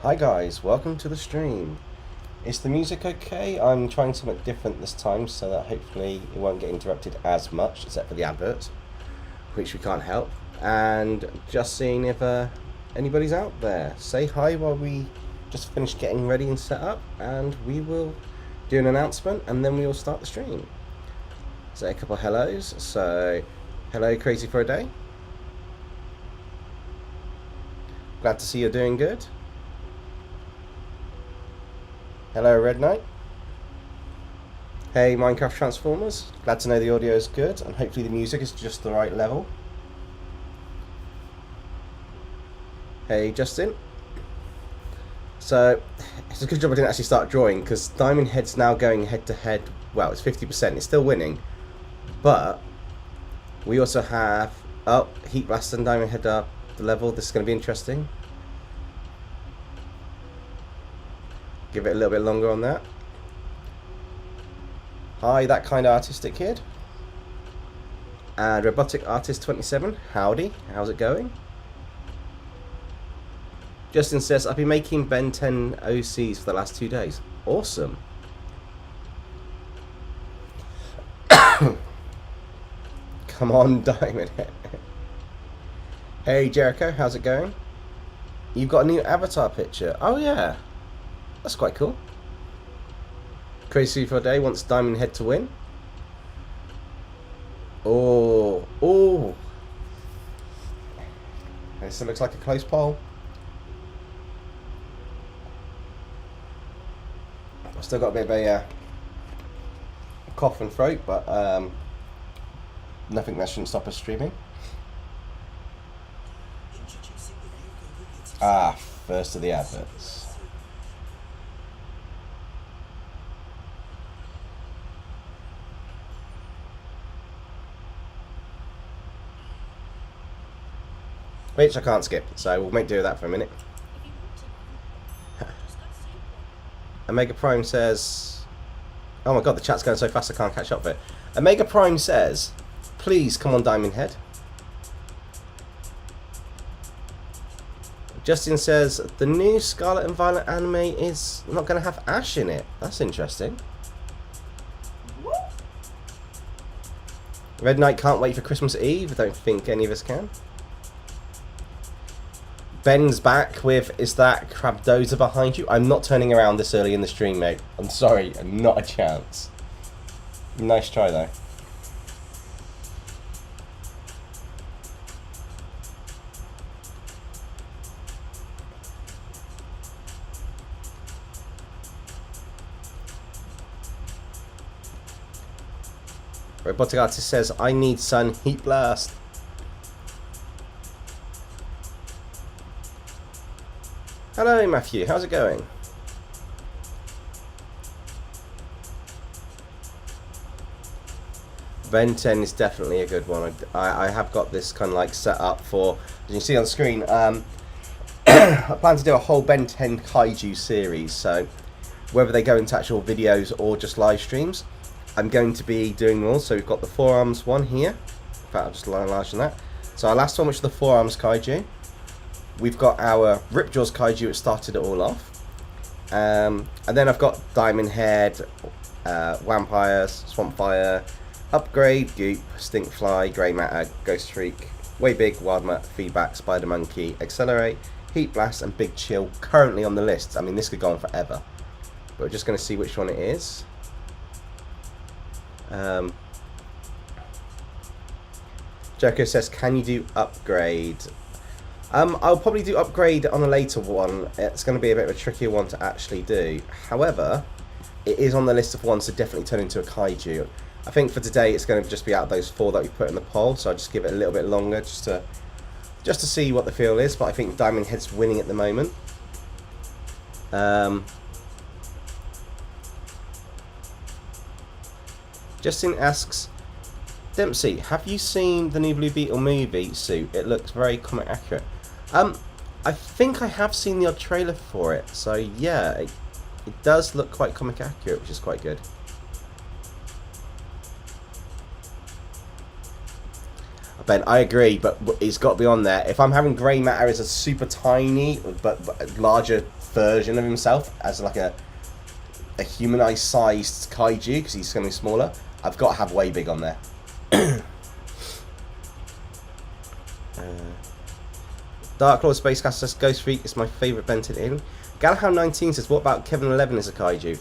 Hi guys, welcome to the stream. Is the music okay? I'm trying something different this time so that hopefully it won't get interrupted as much, except for the adverts, which we can't help. And just seeing if anybody's out there. Say hi while we just finish getting ready and set up, and we will do an announcement and then we will start the stream. Say a couple of hellos. So, hello Crazy for a Day. Glad to see you're doing good. Hello Red Knight. Hey Minecraft Transformers. Glad to know the audio is good and hopefully the music is just the right level. Hey Justin. So it's a good job I didn't actually start drawing because Diamond Head's now going head to head. Well, it's 50%. It's still winning, but we also have Heat Blast and Diamond Head up the level. This is going to be interesting. Give it a little bit longer on that. Hi, that kind of artistic kid. And Robotic Artist 27. Howdy, how's it going? Justin says, I've been making Ben 10 OCs for the last 2 days. Awesome. Come on, Diamond Head. Hey Jericho, how's it going? You've got a new avatar picture. Oh yeah. That's quite cool. Crazy for a Day wants Diamond Head to win. Oh. This looks like a close poll. I've still got a bit of a cough and throat, but nothing that shouldn't stop us streaming. First of the adverts. Which I can't skip, so we'll make do with that for a minute. Omega Prime says... Oh my god, the chat's going so fast I can't catch up with it. Omega Prime says, please come on Diamond Head. Justin says, the new Scarlet and Violet anime is not going to have Ash in it. That's interesting. Red Knight can't wait for Christmas Eve. I don't think any of us can. Ben's back with, is that Crabdozer behind you? I'm not turning around this early in the stream, mate. I'm sorry, not a chance. Nice try, though. Robotic Artist says, I need Sun Heat Blast. Hello Matthew, how's it going? Ben 10 is definitely a good one. I have got this kind of like set up for, as you see on the screen, I plan to do a whole Ben 10 Kaiju series, so whether they go into actual videos or just live streams, I'm going to be doing them all. So we've got the Forearms one here, in fact I'll just enlarge on that. So our last one, which is the Forearms Kaiju. We've got our Ripjaws Kaiju, it started it all off. And then I've got Diamond Head, Vampire, Swampfire, Upgrade, Goop, Stinkfly, Grey Matter, Ghost Freak, Way Big, Wildmutt, Feedback, Spider Monkey, Accelerate, Heat Blast, and Big Chill currently on the list. I mean, this could go on forever. But we're just going to see which one it is. Jericho says, can you do Upgrade? I'll probably do Upgrade on a later one. It's going to be a bit of a trickier one to actually do. However, it is on the list of ones to definitely turn into a Kaiju. I think for today it's going to just be out of those 4 that we put in the poll, so I'll just give it a little bit longer just to see what the feel is. But I think Diamond Head's winning at the moment. Justin asks, Dempsey, have you seen the new Blue Beetle movie suit? It looks very comic accurate. I think I have seen the odd trailer for it, so yeah, it does look quite comic accurate, which is quite good. Ben, I agree, but it's got to be on there. If I'm having grey matter as a super tiny but larger version of himself, as like a humanized sized kaiju, because he's going to be smaller, I've got to have way big on there. Dark Lord Spacecast says Ghost Freak is my favourite Ben 10 alien. Galahound 19 says, what about Kevin 11 as a kaiju?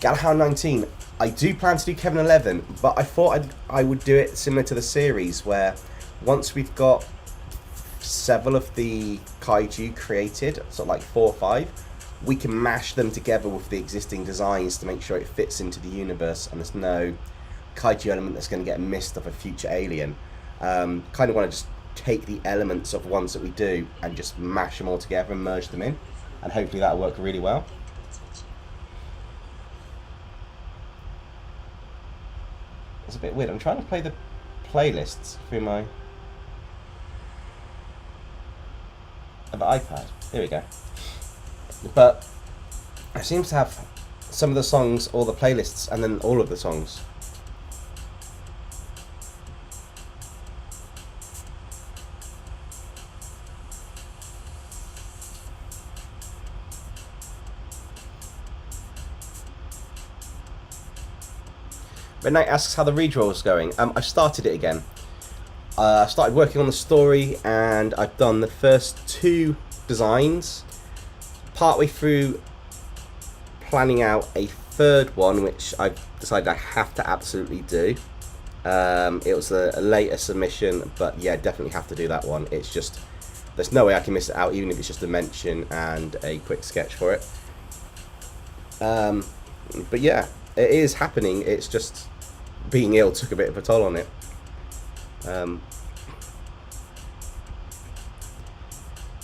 Galahound 19, I do plan to do Kevin 11, but I thought I would do it similar to the series, where once we've got several of the kaiju created, sort of like 4 or 5, we can mash them together with the existing designs to make sure it fits into the universe and there's no kaiju element that's going to get missed off a future alien. Kind of want to just take the elements of ones that we do and just mash them all together and merge them in, and hopefully that'll work really well. It's a bit weird. I'm trying to play the playlists through my iPad. There we go. But it seems to have some of the songs, all the playlists, and then all of the songs. Midnight asks how the redraw is going. I've started it again. I started working on the story and I've done the first 2 designs. Partway through planning out a 3rd one, which I've decided I have to absolutely do. It was a later submission, but yeah, definitely have to do that one. It's just, there's no way I can miss it out, even if it's just a mention and a quick sketch for it. But yeah, it is happening. It's just being ill took a bit of a toll on it.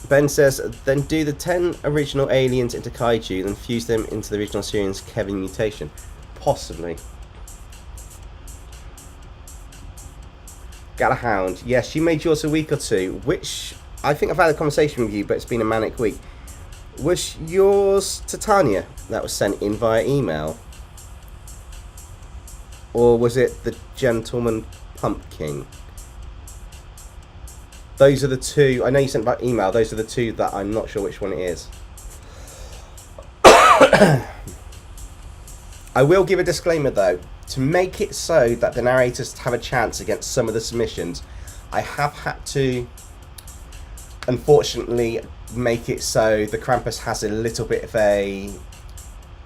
Ben says, then do the 10 original aliens into kaiju, then fuse them into the original series Kevin mutation. Possibly. Galahound, yes, you made yours a week or 2, which I think I've had a conversation with you, but it's been a manic week. Was yours Titania that was sent in via email? Or was it the Gentleman Pumpkin? Those are the 2. I know you sent by email. Those are the 2 that I'm not sure which one it is. I will give a disclaimer though. To make it so that the narrators have a chance against some of the submissions, I have had to, unfortunately, make it so the Krampus has a little bit of a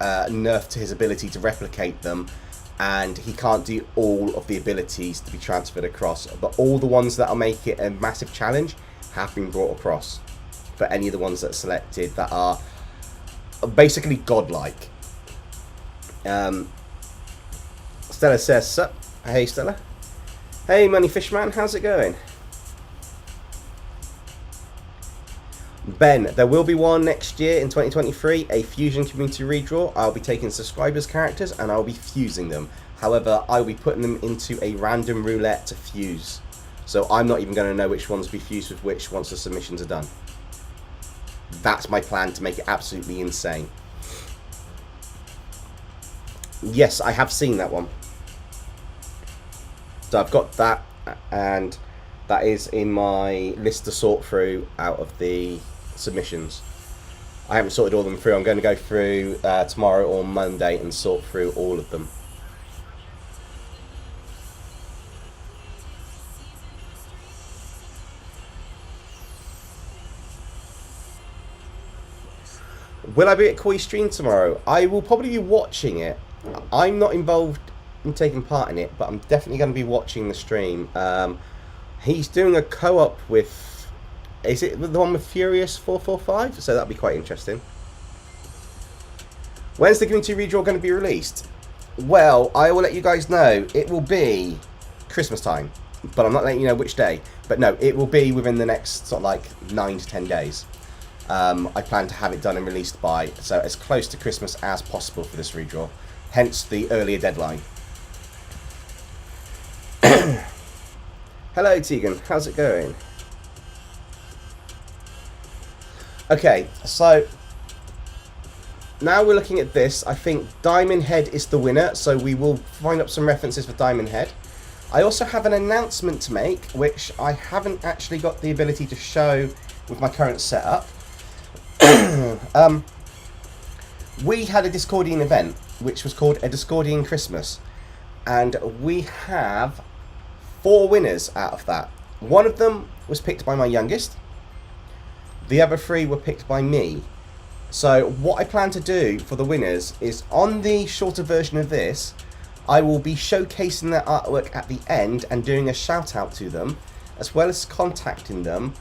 nerf to his ability to replicate them, and he can't do all of the abilities to be transferred across, but all the ones that'll make it a massive challenge have been brought across for any of the ones that are selected that are basically godlike. Stella says, sup? Hey Stella. Hey Money Fishman, how's it going? Ben, there will be one next year in 2023, a Fusion Community redraw. I'll be taking subscribers' characters and I'll be fusing them. However, I'll be putting them into a random roulette to fuse. So I'm not even going to know which ones will be fused with which once the submissions are done. That's my plan to make it absolutely insane. Yes, I have seen that one. So I've got that, and that is in my list to sort through out of the submissions. I haven't sorted all of them through. I'm going to go through tomorrow or Monday and sort through all of them. Will I be at Koi Stream tomorrow? I will probably be watching it. I'm not involved in taking part in it, but I'm definitely going to be watching the stream. He's doing a co-op with, is it the one with Furious 445? So that'll be quite interesting. When's the community redraw going to be released? Well, I will let you guys know. It will be Christmas time, but I'm not letting you know which day. But no, it will be within the next sort of like 9 to 10 days. I plan to have it done and released by, so as close to Christmas as possible for this redraw. Hence the earlier deadline. Hello Tegan, how's it going? Okay, so now we're looking at this. I think Diamond Head is the winner, so we will find up some references for Diamond Head. I also have an announcement to make, which I haven't actually got the ability to show with my current setup. We had a Discordian event, which was called a Discordian Christmas, and we have 4 winners out of that. One of them was picked by my youngest. The other 3 were picked by me. So what I plan to do for the winners is, on the shorter version of this, I will be showcasing their artwork at the end and doing a shout out to them, as well as contacting them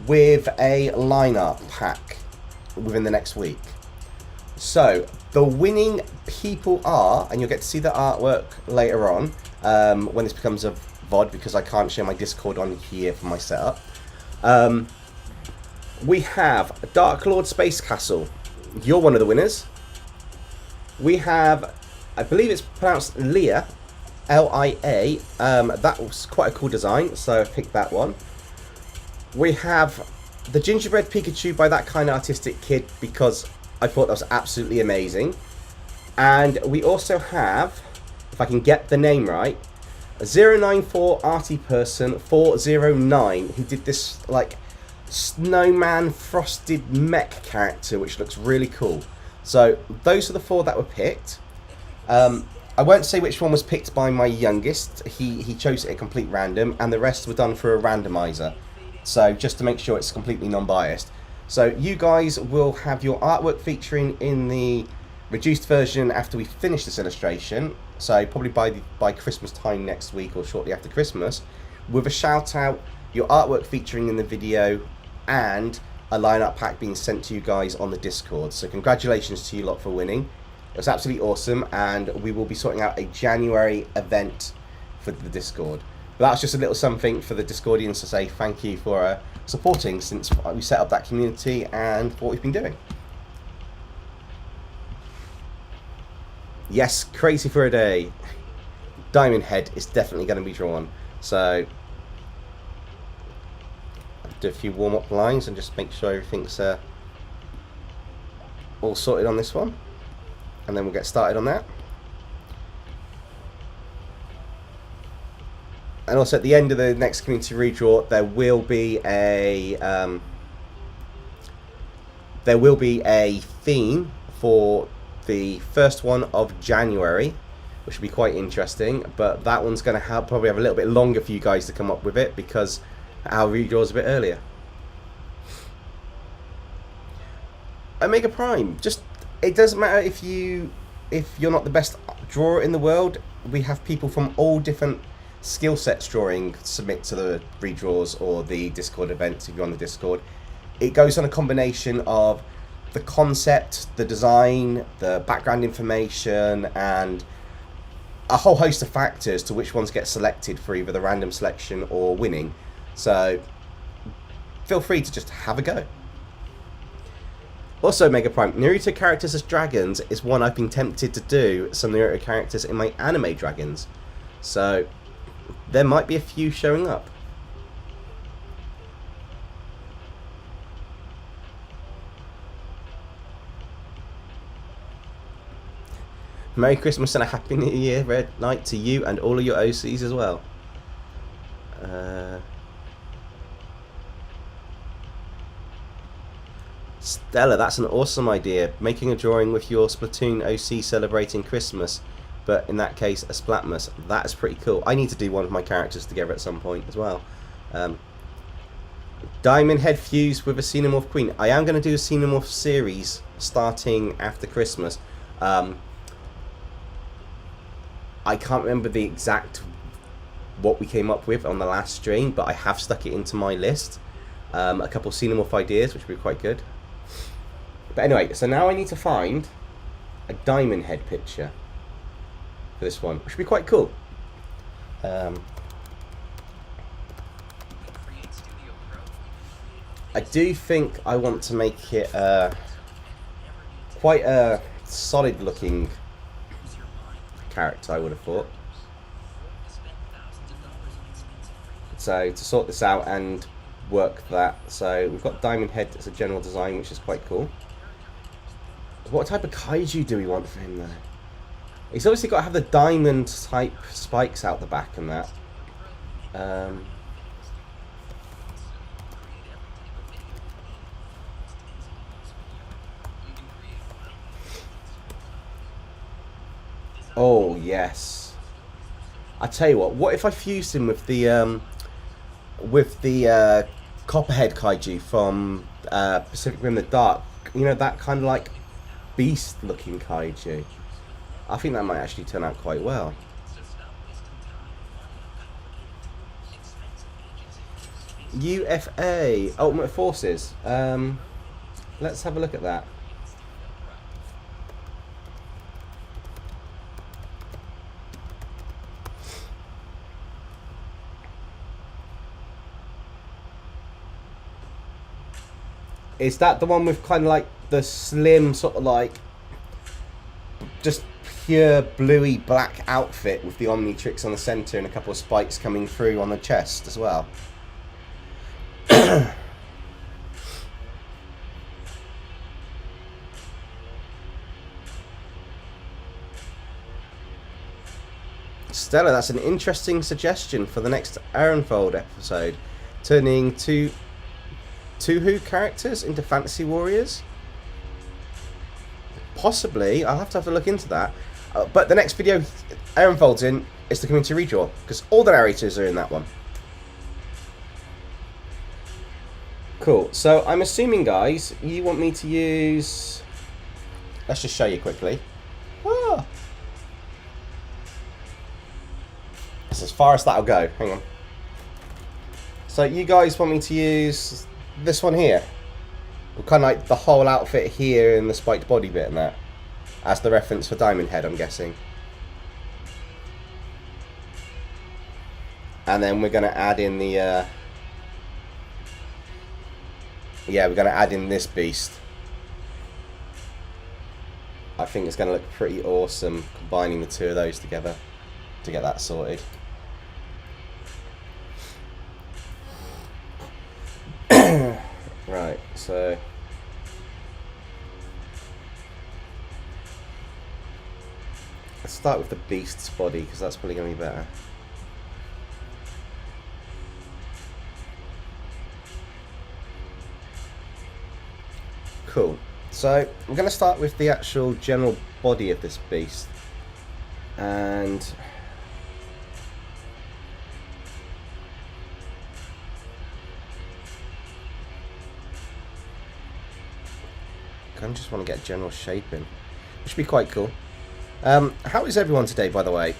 with a line art pack within the next week. So the winning people are, and you'll get to see the artwork later on when this becomes a VOD, because I can't share my Discord on here for my setup. We have Dark Lord Space Castle. You're one of the winners. We have, I believe it's pronounced Lia, L-I-A. That was quite a cool design, so I picked that one. We have the Gingerbread Pikachu by That Kind of Artistic Kid, because I thought that was absolutely amazing. And we also have, if I can get the name right, 094 Arty Person 409, who did this like snowman frosted mech character, which looks really cool. So those are the 4 that were picked. I won't say which one was picked by my youngest. He chose it at complete random, and the rest were done through a randomizer. So just to make sure it's completely non-biased. So you guys will have your artwork featuring in the reduced version after we finish this illustration. So probably by Christmas time next week, or shortly after Christmas, with a shout out, your artwork featuring in the video, and a line-up pack being sent to you guys on the Discord. So congratulations to you lot for winning. It was absolutely awesome, and we will be sorting out a January event for the Discord. But that's just a little something for the Discordians to say thank you for supporting since we set up that community and what we've been doing. Yes, crazy for a day. Diamond Head is definitely going to be drawn. So I'll do a few warm-up lines and just make sure everything's all sorted on this one. And then we'll get started on that. And also at the end of the next community redraw, there will be a theme for the first one of January, which will be quite interesting. But that one's going to probably have a little bit longer for you guys to come up with it, because our redraw is a bit earlier. Omega Prime, just it doesn't matter if you're not the best drawer in the world. We have people from all different skill sets drawing submit to the redraws or the Discord events if you're on the Discord. It goes on a combination of the concept, the design, the background information, and a whole host of factors to which ones get selected for either the random selection or winning. So feel free to just have a go. Also, Mega Prime, Naruto characters as dragons is one I've been tempted to do some Naruto characters in my anime dragons. So there might be a few showing up. Merry Christmas and a Happy New Year, Red Knight, to you and all of your OCs as well. Stella, that's an awesome idea. Making a drawing with your Splatoon OC celebrating Christmas, but in that case, a Splatmas. That is pretty cool. I need to do one of my characters together at some point as well. Diamond Head fused with a Xenomorph Queen. I am going to do a Xenomorph series starting after Christmas. I can't remember the exact what we came up with on the last stream, but I have stuck it into my list. A couple of Xenomorph ideas, which would be quite good. But anyway, so now I need to find a Diamond Head picture for this one, which would be quite cool. I do think I want to make it quite a solid looking character, I would have thought. So to sort this out and work that, so we've got Diamond Head as a general design, which is quite cool. What type of kaiju do we want for him though? He's obviously got to have the diamond type spikes out the back and that. Um, oh yes. I tell you what if I fused him with the Copperhead Kaiju from Pacific Rim: The Dark? You know, that kind of like beast-looking Kaiju. I think that might actually turn out quite well. UFA Ultimate Forces. Let's have a look at that. Is that the one with kind of like the slim sort of like just pure bluey black outfit with the Omnitrix on the centre and a couple of spikes coming through on the chest as well? Stella, that's an interesting suggestion for the next Ironfold episode. Turning two Who characters into fantasy warriors? Possibly. I'll have to have a look into that. But the next video Ironfold's in is the community redraw, because all the narrators are in that one. Cool. So I'm assuming, guys, you want me to use... Let's just show you quickly. Ah. That's as far as that'll go. Hang on. So you guys want me to use this one here? Kind of like the whole outfit here and the spiked body bit and that, as the reference for Diamond Head, I'm guessing. And then we're going to add in the... yeah, we're going to add in this beast. I think it's going to look pretty awesome combining the two of those together to get that sorted. Right, so... let's start with the beast's body, because that's probably going to be better. Cool. So, I'm going to start with the actual general body of this beast. And... I just want to get general shape in. Which should be quite cool. How is everyone today, by the way?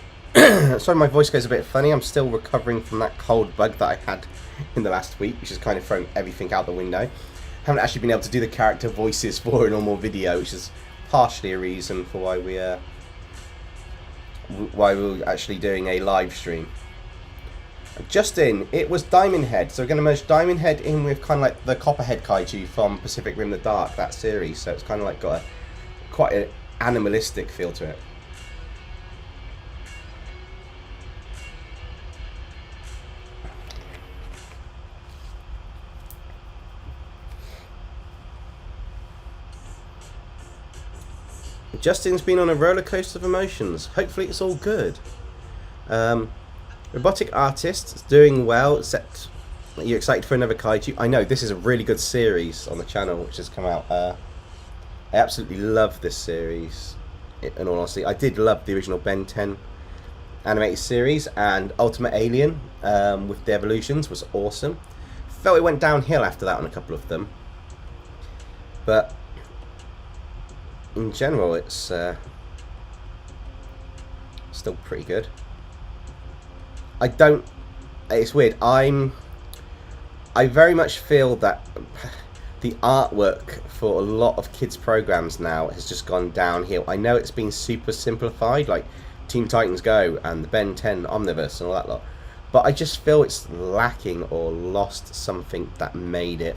Sorry my voice goes a bit funny. I'm still recovering from that cold bug that I had in the last week, which has kind of thrown everything out the window. Haven't actually been able to do the character voices for a normal video, which is partially a reason for why we're actually doing a live stream. Just in, it was Diamond Head, so we're going to merge Diamond Head in with kind of like the Copperhead Kaiju from Pacific Rim: The Dark, that series, so it's kind of like got quite an animalistic feel to it. Justin's been on a roller coaster of emotions. Hopefully it's all good. Robotic Artist is doing well, except you're excited for another Kaiju. I know, this is a really good series on the channel which has come out. I absolutely love this series, in all honesty. I did love the original Ben 10 animated series, and Ultimate Alien with the Evolutions was awesome. Felt it went downhill after that on a couple of them. But in general, it's still pretty good. It's weird, I very much feel that the artwork for a lot of kids programs now has just gone downhill. I know it's been super simplified, like Teen Titans Go and the Ben 10 Omnibus and all that lot, but I just feel it's lacking or lost something that made it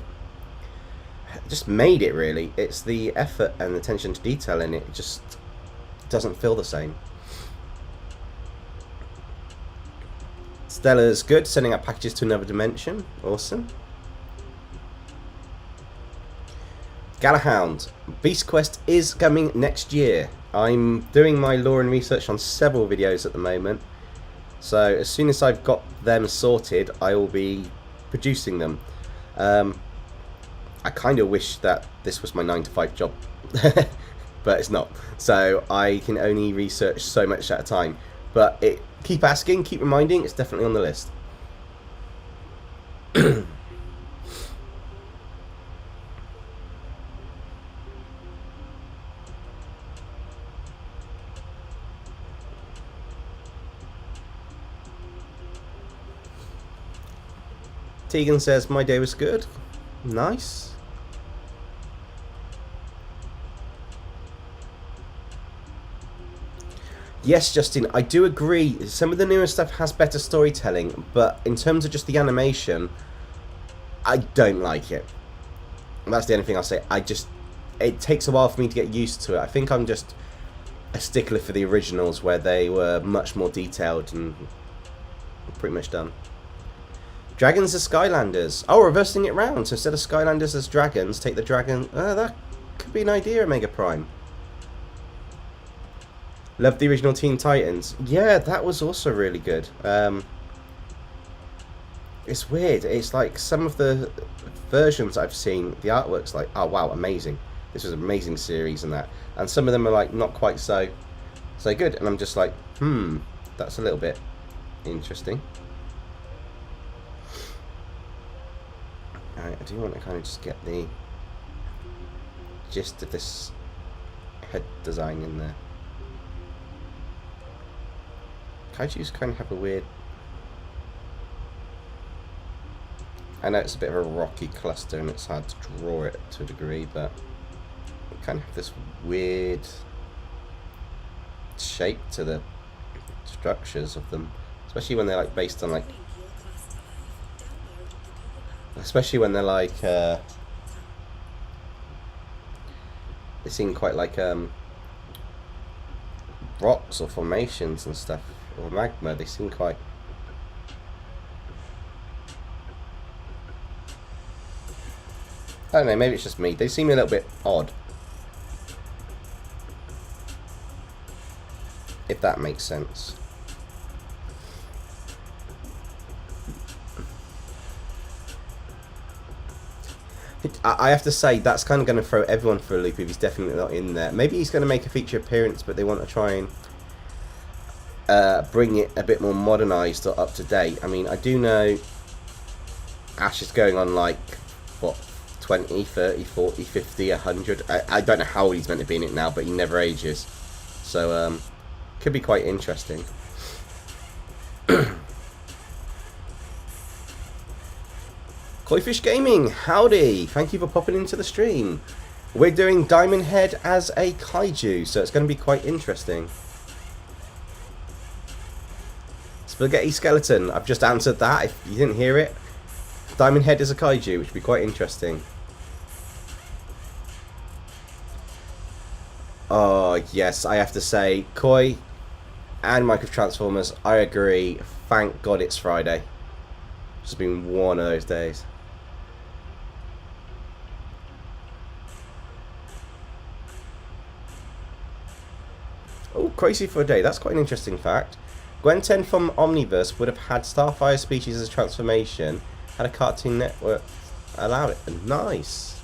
really. It's the effort and the attention to detail in it. It just doesn't feel the same. Stella's good, sending out packages to another dimension. Awesome. Galahound, Beast Quest is coming next year. I'm doing my lore and research on several videos at the moment. So as soon as I've got them sorted, I will be producing them. I kind of wish that this was my 9-to-5 job, but it's not. So I can only research so much at a time. But keep asking, keep reminding, it's definitely on the list. Tegan says, my day was good. Nice. Yes, Justin, I do agree. Some of the newer stuff has better storytelling, but in terms of just the animation, I don't like it. That's the only thing I'll say. It takes a while for me to get used to it. I think I'm just a stickler for the originals, where they were much more detailed and pretty much done. Dragons as Skylanders. Oh, reversing it round. So instead of Skylanders as dragons, take the dragon. That could be an idea, Omega Prime. Love the original Teen Titans. Yeah, that was also really good. It's weird. It's like some of the versions I've seen, the artwork's like, oh wow, amazing. This was an amazing series and that. And some of them are like not quite so good. And I'm just like, that's a little bit interesting. Alright, I do want to kind of just get the gist of this head design in there. Kaijus kind of have a weird... I know it's a bit of a rocky cluster and it's hard to draw it to a degree, but we kind of have this weird shape to the structures of them, especially when they're like based on like... Especially when they're like, they seem quite like rocks or formations and stuff, or magma. They seem quite... I don't know, maybe it's just me. They seem a little bit odd. If that makes sense. I have to say, that's kind of going to throw everyone for a loop if he's definitely not in there. Maybe he's going to make a feature appearance, but they want to try and bring it a bit more modernised or up to date. I mean, I do know Ash is going on like, what, 20, 30, 40, 50, 100. I don't know how old he's meant to be in it now, but he never ages. So, could be quite interesting. Koi-Fish Gaming, howdy! Thank you for popping into the stream. We're doing Diamond Head as a Kaiju, so it's going to be quite interesting. Spaghetti Skeleton, I've just answered that, if you didn't hear it. Diamond Head is a Kaiju, which would be quite interesting. Oh, yes, I have to say, Koi and Minecraft Transformers, I agree. Thank God it's Friday. It's been one of those days. Oh, crazy for a day. That's quite an interesting fact. Gwen 10 from Omniverse would have had Starfire species as a transformation had a Cartoon Network allowed it. Nice.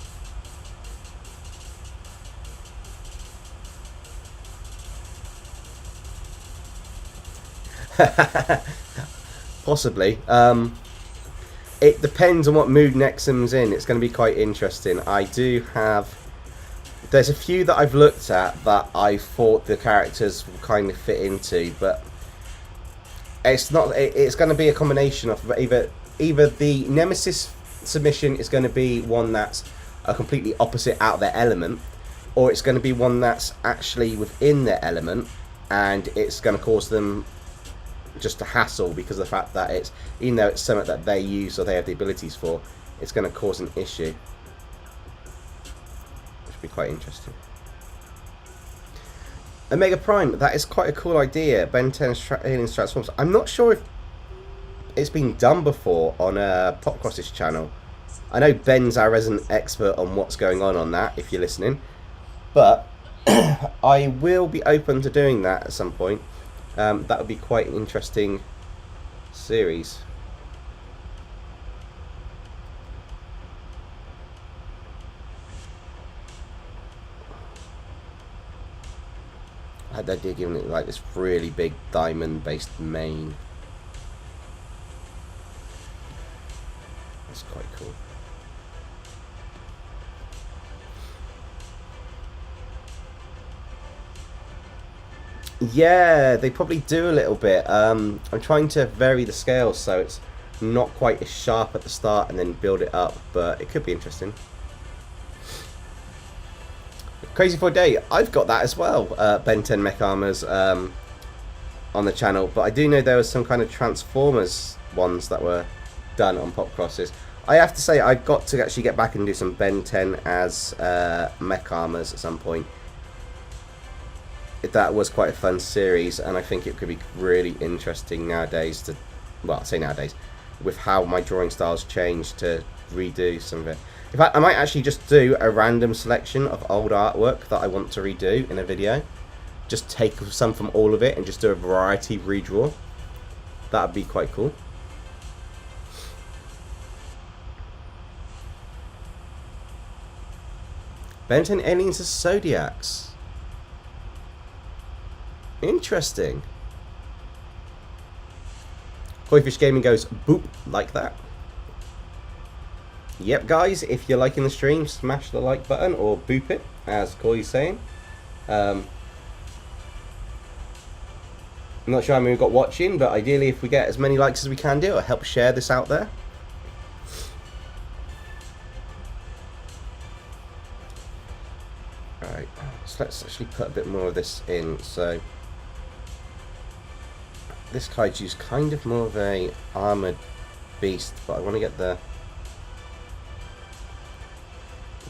Possibly. It depends on what mood Nexum's in. It's going to be quite interesting. I do have... There's a few that I've looked at that I thought the characters will kind of fit into, but it's not. It's going to be a combination of either the Nemesis submission is going to be one that's a completely opposite out of their element, or it's going to be one that's actually within their element, and it's going to cause them just a hassle because of the fact that it's, even though it's something that they use or they have the abilities for, it's going to cause an issue. Be quite interesting. Omega Prime, that is quite a cool idea. Ben 10 Aliens Transforms. I'm not sure if it's been done before on Popcross's channel. I know Ben's our resident expert on what's going on that, if you're listening. But I will be open to doing that at some point. That would be quite an interesting series. I had the idea of giving it like this really big diamond based mane. That's quite cool. Yeah, they probably do a little bit. I'm trying to vary the scale so it's not quite as sharp at the start and then build it up, but it could be interesting. Crazy for a Day, I've got that as well, Ben 10 Mech Armors on the channel, but I do know there was some kind of Transformers ones that were done on Pop Crosses. I have to say, I've got to actually get back and do some Ben 10 as Mech Armors at some point. That was quite a fun series, and I think it could be really interesting nowadays to, well, I say nowadays, with how my drawing style's changed, to redo some of it. In fact, I might actually just do a random selection of old artwork that I want to redo in a video. Just take some from all of it and just do a variety redraw. That would be quite cool. Ben 10 Aliens as Zodiacs. Interesting. Koi-Fish Gaming goes boop like that. Yep, guys, if you're liking the stream, smash the like button or boop it, as Coy's saying. I'm not sure how many we've got watching, but ideally, if we get as many likes as we can do, it'll help share this out there. Alright, so let's actually put a bit more of this in. So this Kaiju's kind of more of a armoured beast, but I want to get the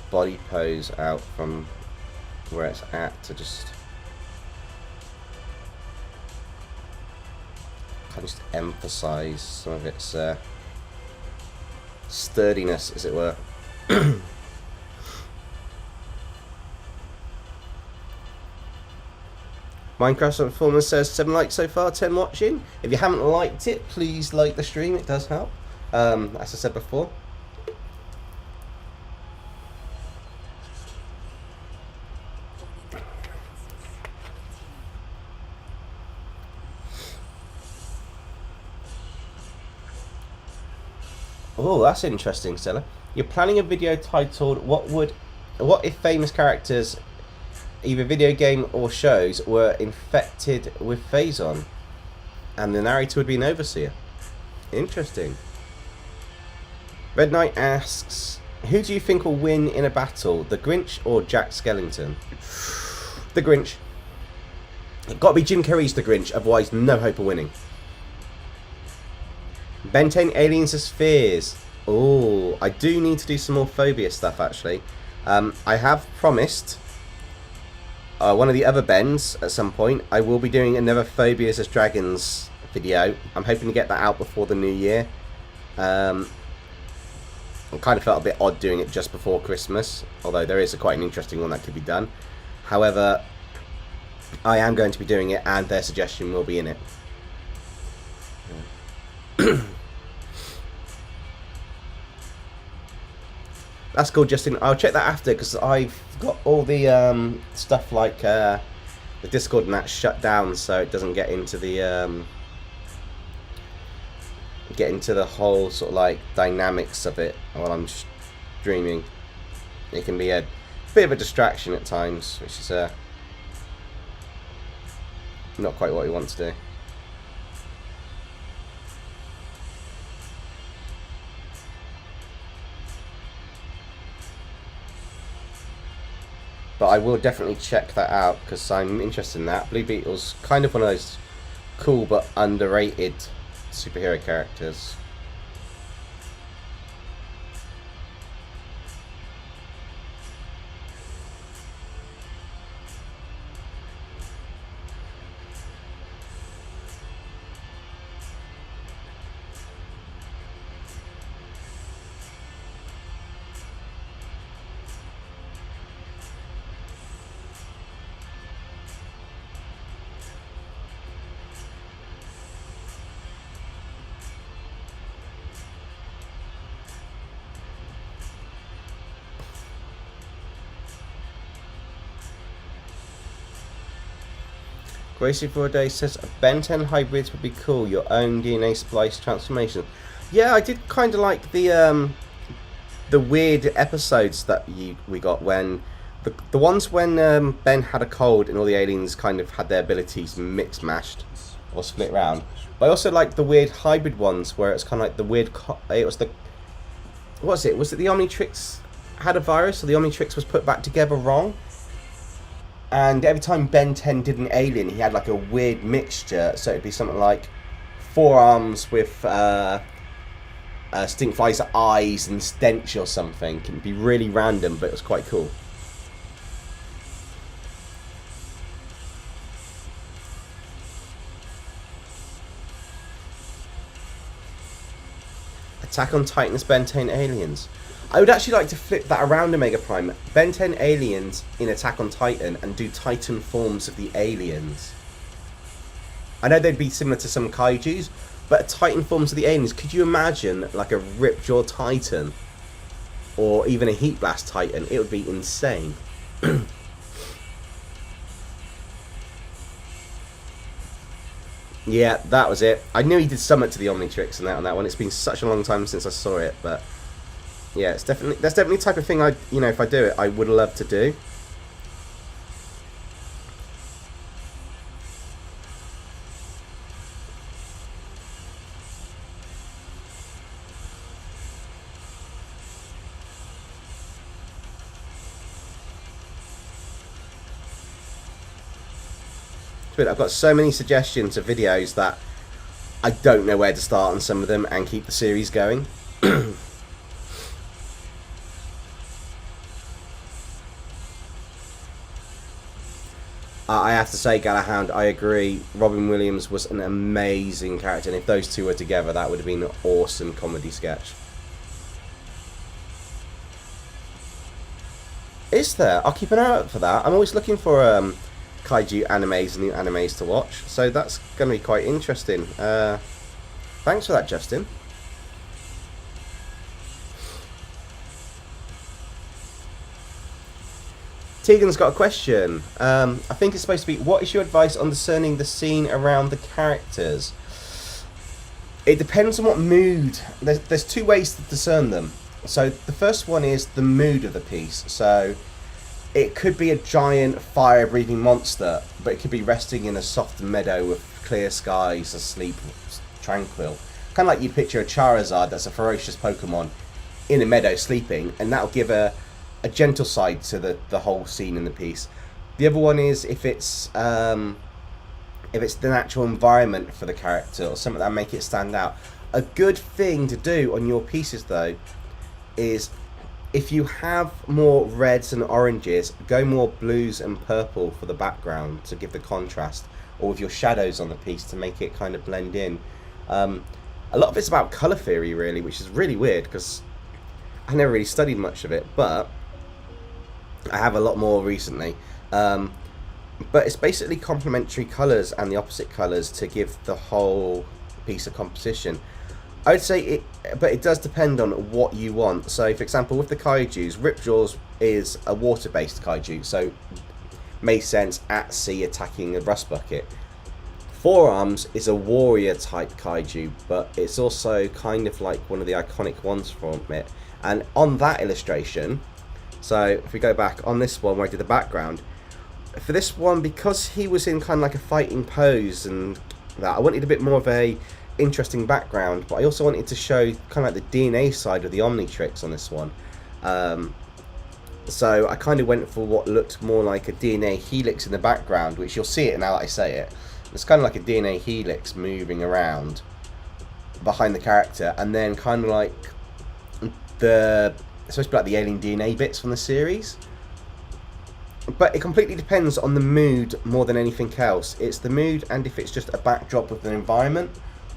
body pose out from where it's at to just kind of just emphasize some of its sturdiness, as it were. Minecraft Performance says 7 likes so far, 10 watching. If you haven't liked it, please like the stream, it does help, as I said before. Oh, that's interesting, Stella. You're planning a video titled What if famous characters, either video game or shows, were infected with Phazon and the narrator would be an overseer? Interesting. Red Knight asks, who do you think will win in a battle, the Grinch or Jack Skellington? The Grinch. It's got to be Jim Carrey's The Grinch, otherwise no hope of winning. Ben 10 Aliens as Fears. Oh, I do need to do some more phobia stuff, actually. I have promised one of the other Bens at some point. I will be doing another Phobias as Dragons video. I'm hoping to get that out before the new year. I kind of felt a bit odd doing it just before Christmas, although there is quite an interesting one that could be done. However, I am going to be doing it, and their suggestion will be in it. That's cool, Justin. I'll check that after, because I've got all the stuff like the Discord and that shut down, so it doesn't get into the whole sort of like dynamics of it while I'm streaming. It can be a bit of a distraction at times, which is not quite what we want to do. But I will definitely check that out, because I'm interested in that. Blue Beetle's kind of one of those cool but underrated superhero characters. Gracie for a Day says Ben 10 hybrids would be cool. Your own DNA splice transformation. Yeah, I did kind of like the weird episodes that we got when the ones when Ben had a cold and all the aliens kind of had their abilities mixed mashed or split round. But I also like the weird hybrid ones where it's kind of like the weird. It was the what was it? Was it the Omnitrix had a virus, or the Omnitrix was put back together wrong? And every time Ben 10 did an alien, he had like a weird mixture. So it'd be something like 4 arms with Stinkfly's eyes and stench or something. It can be really random, but it was quite cool. Attack on Titan's Ben 10 aliens. I would actually like to flip that around, Omega Prime. Ben 10 aliens in Attack on Titan and do Titan forms of the aliens. I know they'd be similar to some Kaijus, but Titan forms of the aliens. Could you imagine like a Ripjaw Titan? Or even a Heat Blast Titan? It would be insane. Yeah, that was it. I knew he did summit to the Omnitrix and that on that one. It's been such a long time since I saw it, but yeah, that's definitely the type of thing if I do it, I would love to do. But I've got so many suggestions of videos that I don't know where to start on some of them and keep the series going. I have to say, Galahound, I agree. Robin Williams was an amazing character, and if those two were together, that would have been an awesome comedy sketch. Is there? I'll keep an eye out for that. I'm always looking for Kaiju animes and new animes to watch, so that's going to be quite interesting. Thanks for that, Justin. Tegan's got a question. I think it's supposed to be, what is your advice on discerning the scene around the characters? It depends on what mood. There's 2 ways to discern them. So the first one is the mood of the piece. So it could be a giant fire-breathing monster, but it could be resting in a soft meadow with clear skies, asleep, tranquil. Kind of like you'd picture a Charizard that's a ferocious Pokemon in a meadow sleeping, and that'll give a gentle side to the whole scene in the piece. The other one is if it's the natural environment for the character or something that make it stand out. A good thing to do on your pieces though is if you have more reds and oranges, go more blues and purple for the background to give the contrast, or with your shadows on the piece to make it kind of blend in. A lot of it's about colour theory really, which is really weird because I never really studied much of it, but I have a lot more recently. But it's basically complementary colours and the opposite colours to give the whole piece of composition. I would say but it does depend on what you want. So, for example, with the Kaijus, Ripjaws is a water-based Kaiju, so makes sense at sea attacking a rust bucket. Forearms is a warrior-type Kaiju, but it's also kind of like one of the iconic ones from it. And on that illustration, so if we go back on this one where I did the background, for this one, because he was in kind of like a fighting pose and that, I wanted a bit more of a interesting background, but I also wanted to show kind of like the DNA side of the Omnitrix on this one. So I kind of went for what looked more like a DNA helix in the background, which you'll see it now that I say it. It's kind of like a DNA helix moving around behind the character, and then kind of like it's supposed to be like the alien DNA bits from the series. But it completely depends on the mood more than anything else. It's the mood and if it's just a backdrop of an environment,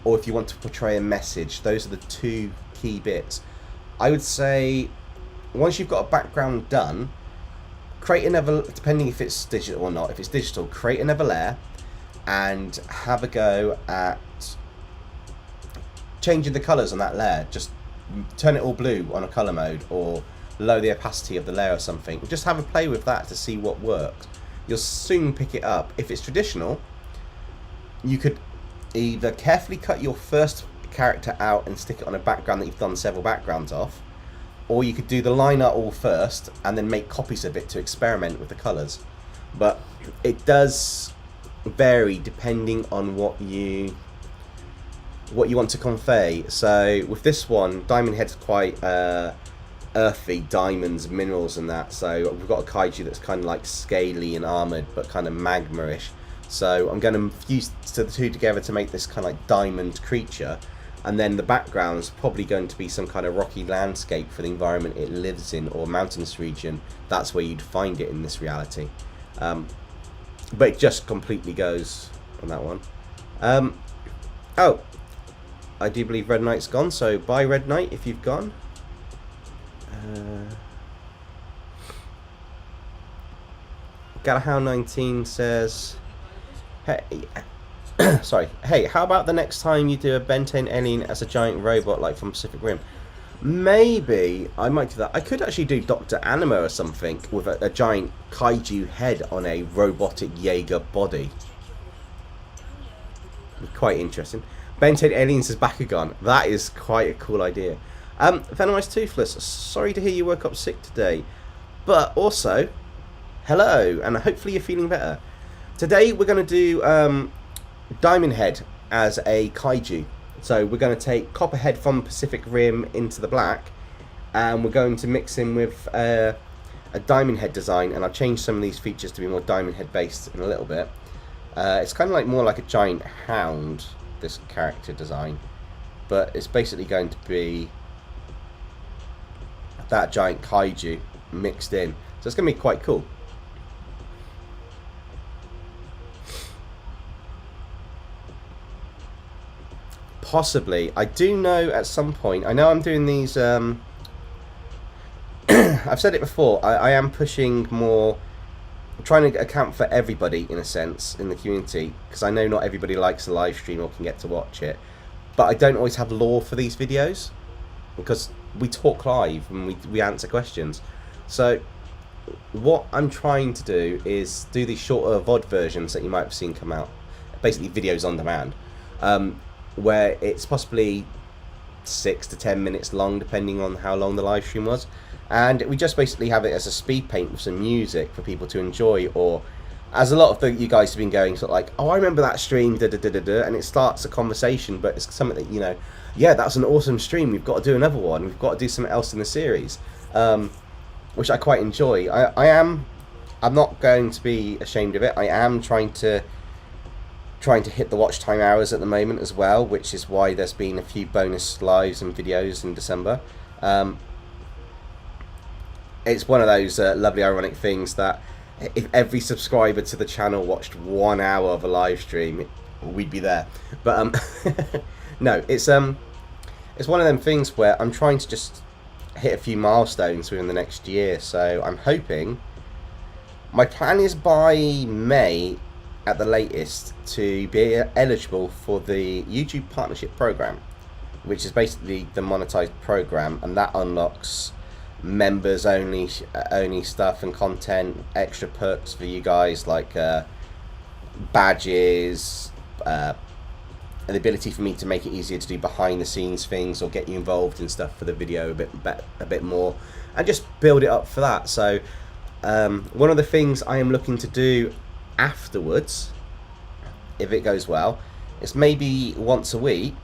or if you want to portray a message. Those are the 2 key bits. I would say once you've got a background done, create another, depending if it's digital or not. If it's digital, create another layer and have a go at changing the colours on that layer. Just turn it all blue on a colour mode, or lower the opacity of the layer or something. Just have a play with that to see what works. You'll soon pick it up. If it's traditional, you could either carefully cut your first character out and stick it on a background that you've done several backgrounds of, or you could do the line art all first and then make copies of it to experiment with the colours. But it does vary depending on what you want to convey. So with this one, Diamond Head's quite earthy, diamonds, minerals and that. So we've got a kaiju that's kind of like scaly and armoured, but kind of magma-ish. So I'm going to fuse the two together to make this kind of like diamond creature. And then the background's probably going to be some kind of rocky landscape for the environment it lives in, or mountainous region. That's where you'd find it in this reality. But it just completely goes on that one. Oh, I do believe Red Knight's gone, so bye Red Knight if you've gone. Galahound19 says, hey, sorry, hey, how about the next time you do a Ben 10 alien as a giant robot like from Pacific Rim? Maybe I might do that. I could actually do Dr. Anima or something with a giant kaiju head on a robotic Jaeger body. Quite interesting. Ben 10 Aliens is back again. That is quite a cool idea. Venomized Toothless, sorry to hear you woke up sick today. But also, hello, and hopefully you're feeling better. Today we're going to do Diamond Head as a kaiju. So we're going to take Copperhead from Pacific Rim into the black, and we're going to mix in with a Diamond Head design, and I'll change some of these features to be more Diamond Head based in a little bit. It's kind of like more like a giant hound, this character design, but it's basically going to be that giant kaiju mixed in. So it's going to be quite cool. Possibly. I do know at some point, I know I'm doing these, I've said it before, I am pushing more, I'm trying to account for everybody in a sense in the community, because I know not everybody likes the live stream or can get to watch it, but I don't always have lore for these videos, because we talk live and we answer questions. So what I'm trying to do is do these shorter VOD versions that you might have seen come out, basically videos on demand, where it's possibly 6 to 10 minutes long depending on how long the live stream was, and we just basically have it as a speed paint with some music for people to enjoy, or as a lot of you guys have been going, sort of like, oh, I remember that stream, da da da da da, and it starts a conversation, but it's something that, you know, yeah, that's an awesome stream, we've got to do another one, we've got to do something else in the series, which I quite enjoy. I'm not going to be ashamed of it. I am trying to hit the watch time hours at the moment as well, which is why there's been a few bonus lives and videos in December. It's one of those lovely ironic things that if every subscriber to the channel watched 1 hour of a live stream, we'd be there. But no, it's one of them things where I'm trying to just hit a few milestones within the next year. So I'm hoping, my plan is by May at the latest to be eligible for the YouTube Partnership Program, which is basically the monetized program, and that unlocks members only stuff and content, extra perks for you guys, like badges, the ability for me to make it easier to do behind the scenes things or get you involved in stuff for the video a bit more, and just build it up for that. So one of the things I am looking to do afterwards, if it goes well, is maybe once a week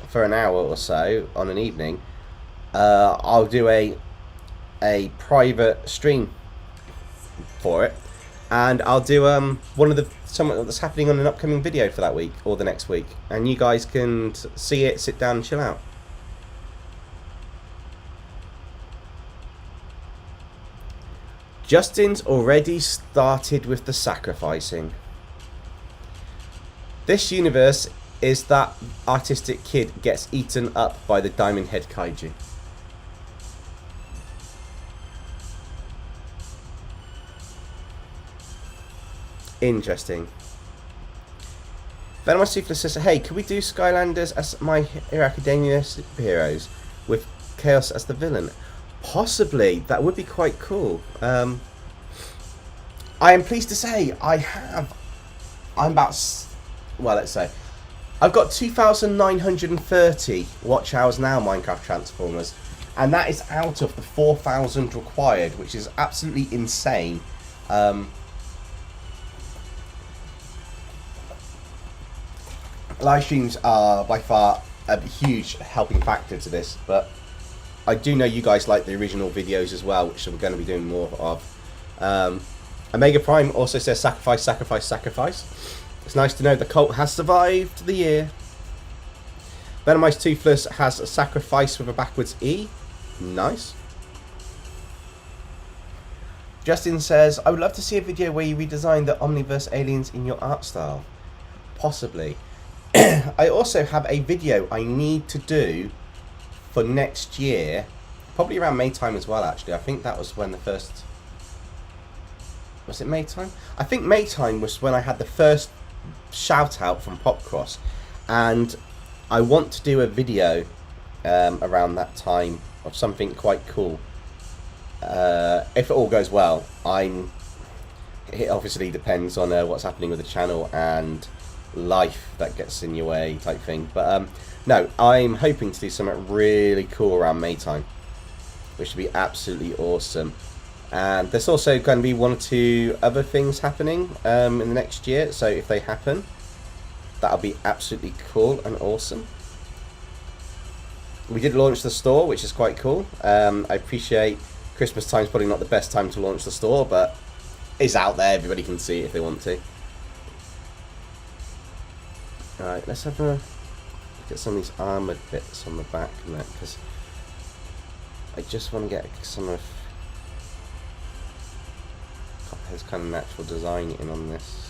for an hour or so on an evening, I'll do a private stream for it, and I'll do something that's happening on an upcoming video for that week or the next week, and you guys can see it, sit down and chill out. Justin's already started with the sacrificing. This universe is that artistic kid gets eaten up by the Diamond Head Kaiju. Interesting. Venomous Toothless says, hey, could we do Skylanders as My Hero Academia superheroes with Chaos as the villain? Possibly. That would be quite cool. I am pleased to say I'm about well, let's say, I've got 2,930 watch hours now, Minecraft Transformers, and that is out of the 4,000 required, which is absolutely insane. Live streams are by far a huge helping factor to this, but I do know you guys like the original videos as well, which we're going to be doing more of. Omega Prime also says sacrifice, sacrifice, sacrifice. It's nice to know the cult has survived the year. Venomized Toothless has a sacrifice with a backwards E. Nice. Justin says, I would love to see a video where you redesign the Omniverse aliens in your art style. Possibly. I also have a video I need to do for next year. Probably around May time as well, actually. I think that was when the first... Was it May time? I think May time was when I had the first shout out from Popcross. And I want to do a video around that time of something quite cool. If it all goes well, it obviously depends on what's happening with the channel and life that gets in your way type thing. But no, I'm hoping to do something really cool around May time, which would be absolutely awesome. And there's also going to be 1 or 2 other things happening in the next year. So if they happen, that'll be absolutely cool and awesome. We did launch the store, which is quite cool. I appreciate Christmas time's probably not the best time to launch the store, but it's out there. Everybody can see it if they want to. Alright, let's have a look at some of these armoured bits on the back now, because I just want to get some of Cuphead's kind of natural design in on this.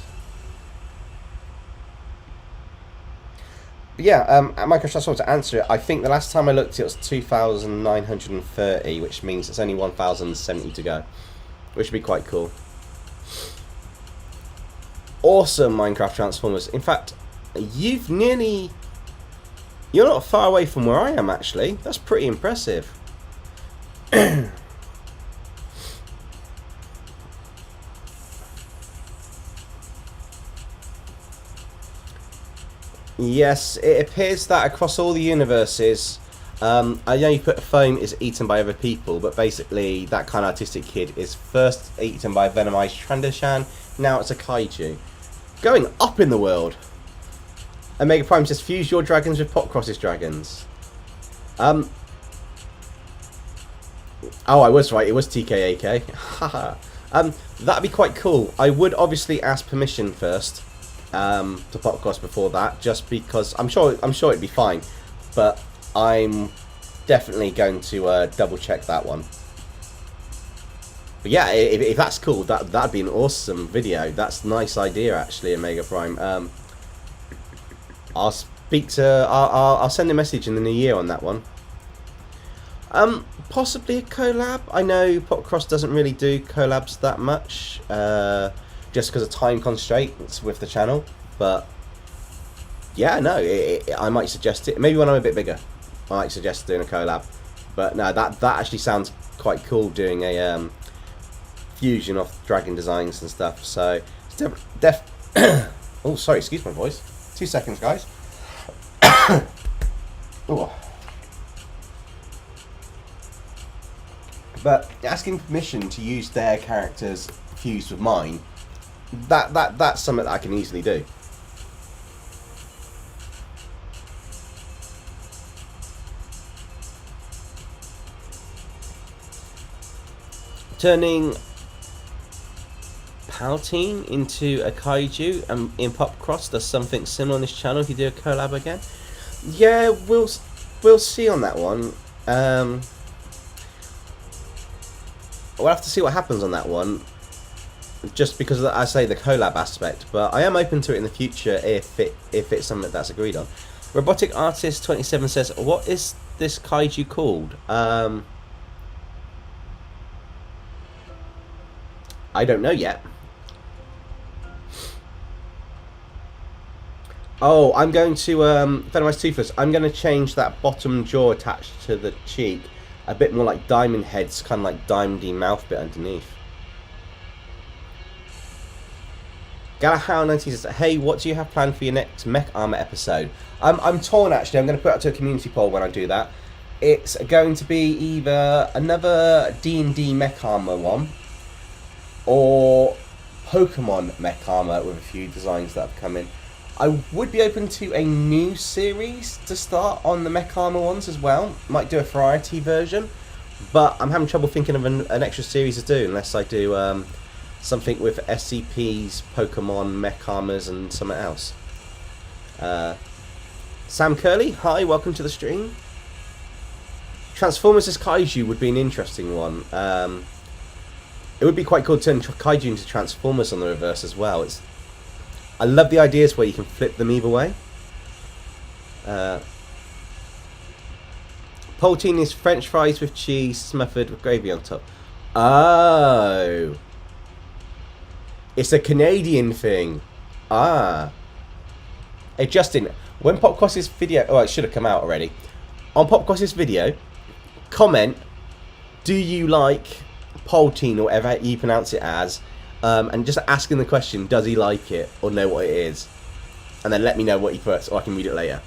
But yeah, Microsoft, just want to answer it. I think the last time I looked it was 2,930, which means it's only 1,070 to go, which would be quite cool. Awesome, Minecraft Transformers. In fact, you're not far away from where I am, actually. That's pretty impressive. Yes, it appears that across all the universes, I know you put foam is eaten by other people, but basically that kind of artistic kid is first eaten by a venomized Trandoshan, now it's a Kaiju. Going up in the world. Omega Prime says, fuse your dragons with Popcross's dragons. Oh, I was right, it was TKAK. Haha. That'd be quite cool. I would obviously ask permission first. To Popcross before that, just because I'm sure it'd be fine, but I'm definitely going to double check that one. But yeah, if that's cool, that'd be an awesome video. That's a nice idea, actually, Omega Prime. I'll send a message in the new year on that one. Possibly a collab. I know Popcross doesn't really do collabs that much. Just because of time constraints with the channel, but yeah, no, I might suggest it. Maybe when I'm a bit bigger, I might suggest doing a collab. But no, that actually sounds quite cool, doing a fusion of dragon designs and stuff. So it's oh, sorry, excuse my voice. 2 seconds, guys. Oh. But asking permission to use their characters fused with mine. That's something that I can easily do. Turning Palpatine into a Kaiju in Popcross does something similar on this channel if you do a collab again. Yeah, we'll see on that one. We'll have to see what happens on that one. Just because I say the collab aspect, but I am open to it in the future if it's something that's agreed on. Robotic Artist 27 says, "What is this Kaiju called?" I don't know yet. Oh, I'm going to Venomized Toothless. I'm going to change that bottom jaw attached to the cheek a bit more like diamond heads, kind of like diamondy mouth bit underneath. Galahao19 says, hey, what do you have planned for your next Mech Armor episode? I'm torn, actually. I'm going to put it up to a community poll when I do that. It's going to be either another D&D Mech Armor one, or Pokemon Mech Armor with a few designs that have come in. I would be open to a new series to start on the Mech Armor ones as well. Might do a variety version, but I'm having trouble thinking of an extra series to do unless I do something with SCPs, Pokemon, Mech Armors, and something else. Sam Curley, hi, welcome to the stream. Transformers as Kaiju would be an interesting one. It would be quite cool to turn Kaiju into Transformers on the reverse as well. I love the ideas where you can flip them either way. Poutine is French fries with cheese smothered with gravy on top. Oh. It's a Canadian thing. Ah. Hey Justin, when Popquast's video... Oh, it should have come out already. On Popquast's video, comment, do you like Poutine or whatever you pronounce it as, and just asking the question, does he like it or know what it is, and then let me know what he puts, or I can read it later.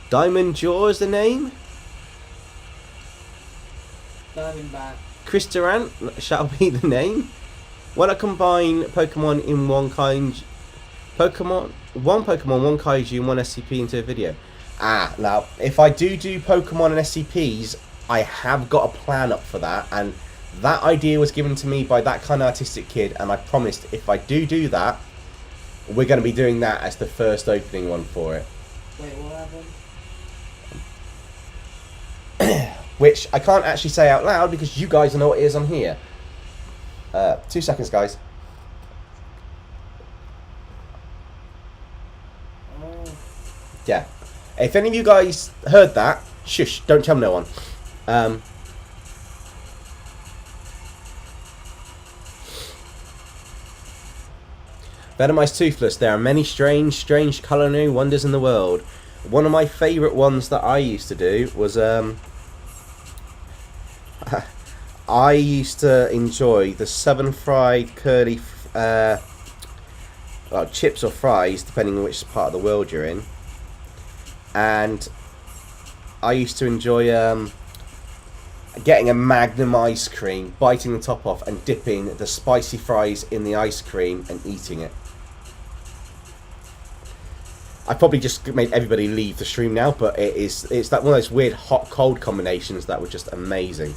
Diamond Jaw is the name. Diamondback. Crystyrant shall be the name. When I combine Pokemon in one kind, one Pokemon, one Kaiju, and one SCP into a video. Ah, now if I do Pokemon and SCPs, I have got a plan up for that, and that idea was given to me by that kind of artistic kid, and I promised if I do that, we're going to be doing that as the first opening one for it. Wait, what happened? Which I can't actually say out loud because you guys know what it is on here. 2 seconds, guys. Oh. Yeah. If any of you guys heard that, shush, don't tell no one. Venomized Toothless, there are many strange culinary wonders in the world. One of my favourite ones that I used to do was I used to enjoy the southern fried curly chips or fries, depending on which part of the world you're in. And I used to enjoy getting a Magnum ice cream, biting the top off and dipping the spicy fries in the ice cream and eating it. I probably just made everybody leave the stream now, but it's that one of those weird hot-cold combinations that were just amazing.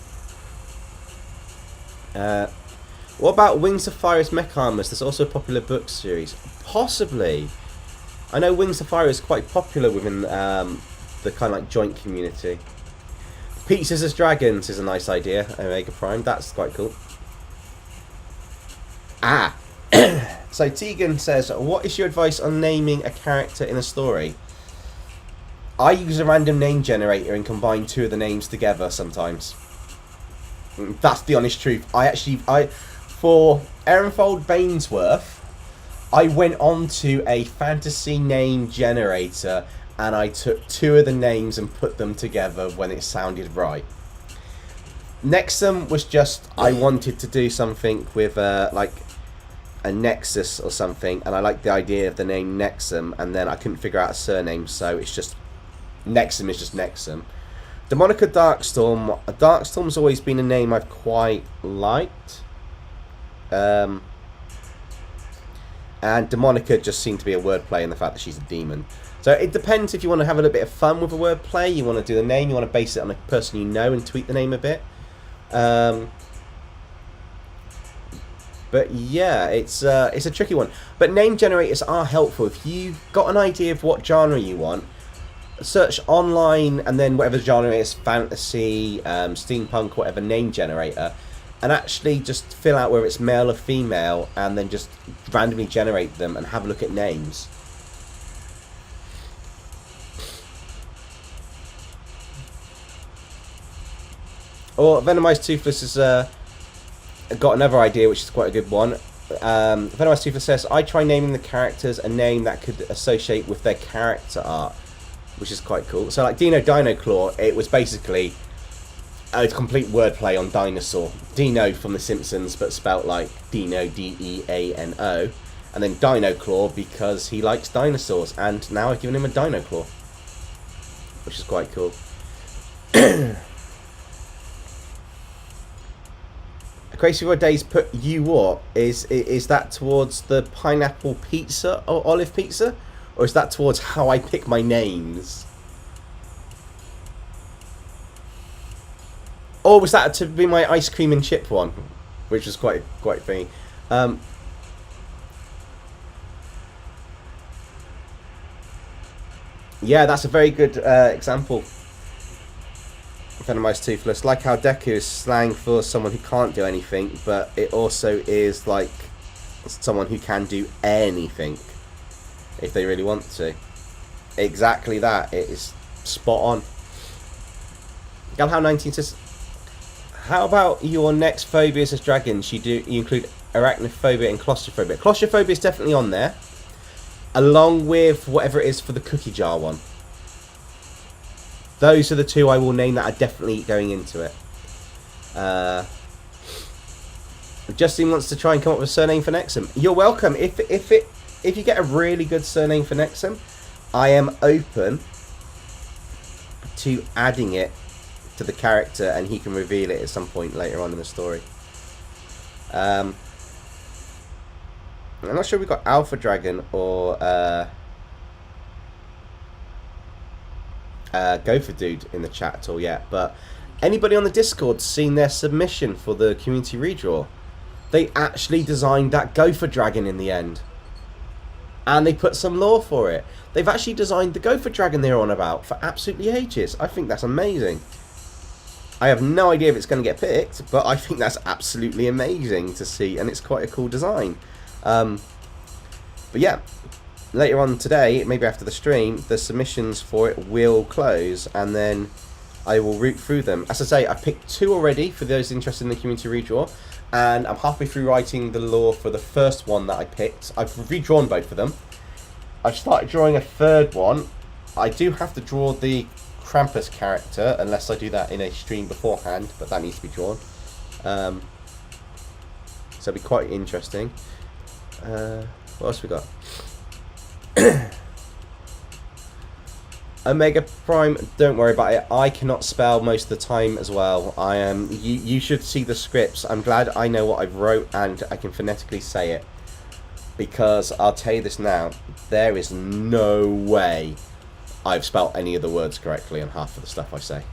What about Wings of Fire as Mech Armors? There's also a popular book series. Possibly. I know Wings of Fire is quite popular within the kind of like joint community. Pizzas as Dragons is a nice idea. Omega Prime, that's quite cool. Ah! So Tegan says, what is your advice on naming a character in a story? I use a random name generator and combine two of the names together sometimes. That's the honest truth. For Ehrenfold Bainsworth, I went on to a fantasy name generator and I took two of the names and put them together when it sounded right. Nexum was just, I wanted to do something with like a Nexus or something, and I liked the idea of the name Nexum, and then I couldn't figure out a surname, so it's just Nexum is just Nexum. Demonica Darkstorm. Darkstorm's always been a name I've quite liked. And Demonica just seemed to be a wordplay in the fact that she's a demon. So it depends if you want to have a little bit of fun with a wordplay, you want to do the name, you want to base it on a person you know and tweak the name a bit. But yeah, it's a tricky one. But name generators are helpful. If you've got an idea of what genre you want, search online and then whatever genre it is, fantasy, steampunk, whatever, name generator, and actually just fill out whether it's male or female and then just randomly generate them and have a look at names. Or Venomized Toothless has got another idea which is quite a good one. Venomized Toothless says, I try naming the characters a name that could associate with their character art, which is quite cool. So like Dino Claw, it was basically a complete wordplay on dinosaur. Dino from The Simpsons, but spelt like Dino, D-E-A-N-O. And then Dino Claw because he likes dinosaurs. And now I've given him a Dino Claw, which is quite cool. Crazy for Days put you up. Is that towards the pineapple pizza or olive pizza? Or is that towards how I pick my names? Or was that to be my ice cream and chip one? Which was quite funny. Yeah, that's a very good example. Venomized Toothless. Like how Deku is slang for someone who can't do anything, but it also is like someone who can do anything if they really want to. Exactly that. It is spot on. Galhow19 says, how about your next phobias as dragons? You include arachnophobia and claustrophobia. Claustrophobia is definitely on there, along with whatever it is for the cookie jar one. Those are the two I will name that are definitely going into it. Justine wants to try and come up with a surname for Nexum. You're welcome. If you get a really good surname for Nexum, I am open to adding it to the character, and he can reveal it at some point later on in the story. I'm not sure we've got Alpha Dragon or Gopher Dude in the chat at all yet, but anybody on the Discord seen their submission for the community redraw? They actually designed that Gopher Dragon in the end, and they put some lore for it. They've actually designed the Gopher Dragon they're on about for absolutely ages. I think that's amazing. I have no idea if it's going to get picked, but I think that's absolutely amazing to see, and it's quite a cool design. But yeah, later on today, maybe after the stream, the submissions for it will close, and then I will root through them. As I say, I picked 2 already for those interested in the community redraw, and I'm halfway through writing the lore for the first one that I picked. I've redrawn both of them. I've started drawing a third one. I do have to draw the Krampus character, unless I do that in a stream beforehand, but that needs to be drawn. So it'll be quite interesting. What else we got? Omega Prime, don't worry about it. I cannot spell most of the time as well. I am. You should see the scripts. I'm glad I know what I've wrote and I can phonetically say it, because I'll tell you this now. There is no way I've spelt any of the words correctly on half of the stuff I say.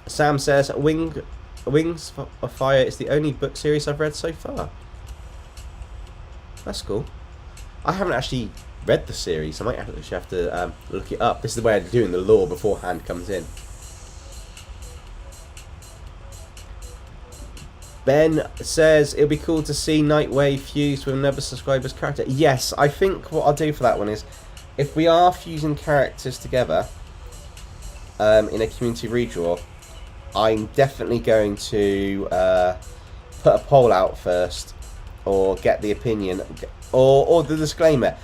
Sam says, Wings of Fire is the only book series I've read so far. That's cool. I haven't actually read the series. I might actually have to look it up. This is the way I'm doing the lore beforehand comes in. Ben says, it'll be cool to see Nightwave fused with another subscriber's character. Yes, I think what I'll do for that one is, if we are fusing characters together in a community redraw, I'm definitely going to put a poll out first, or get the opinion, or the disclaimer.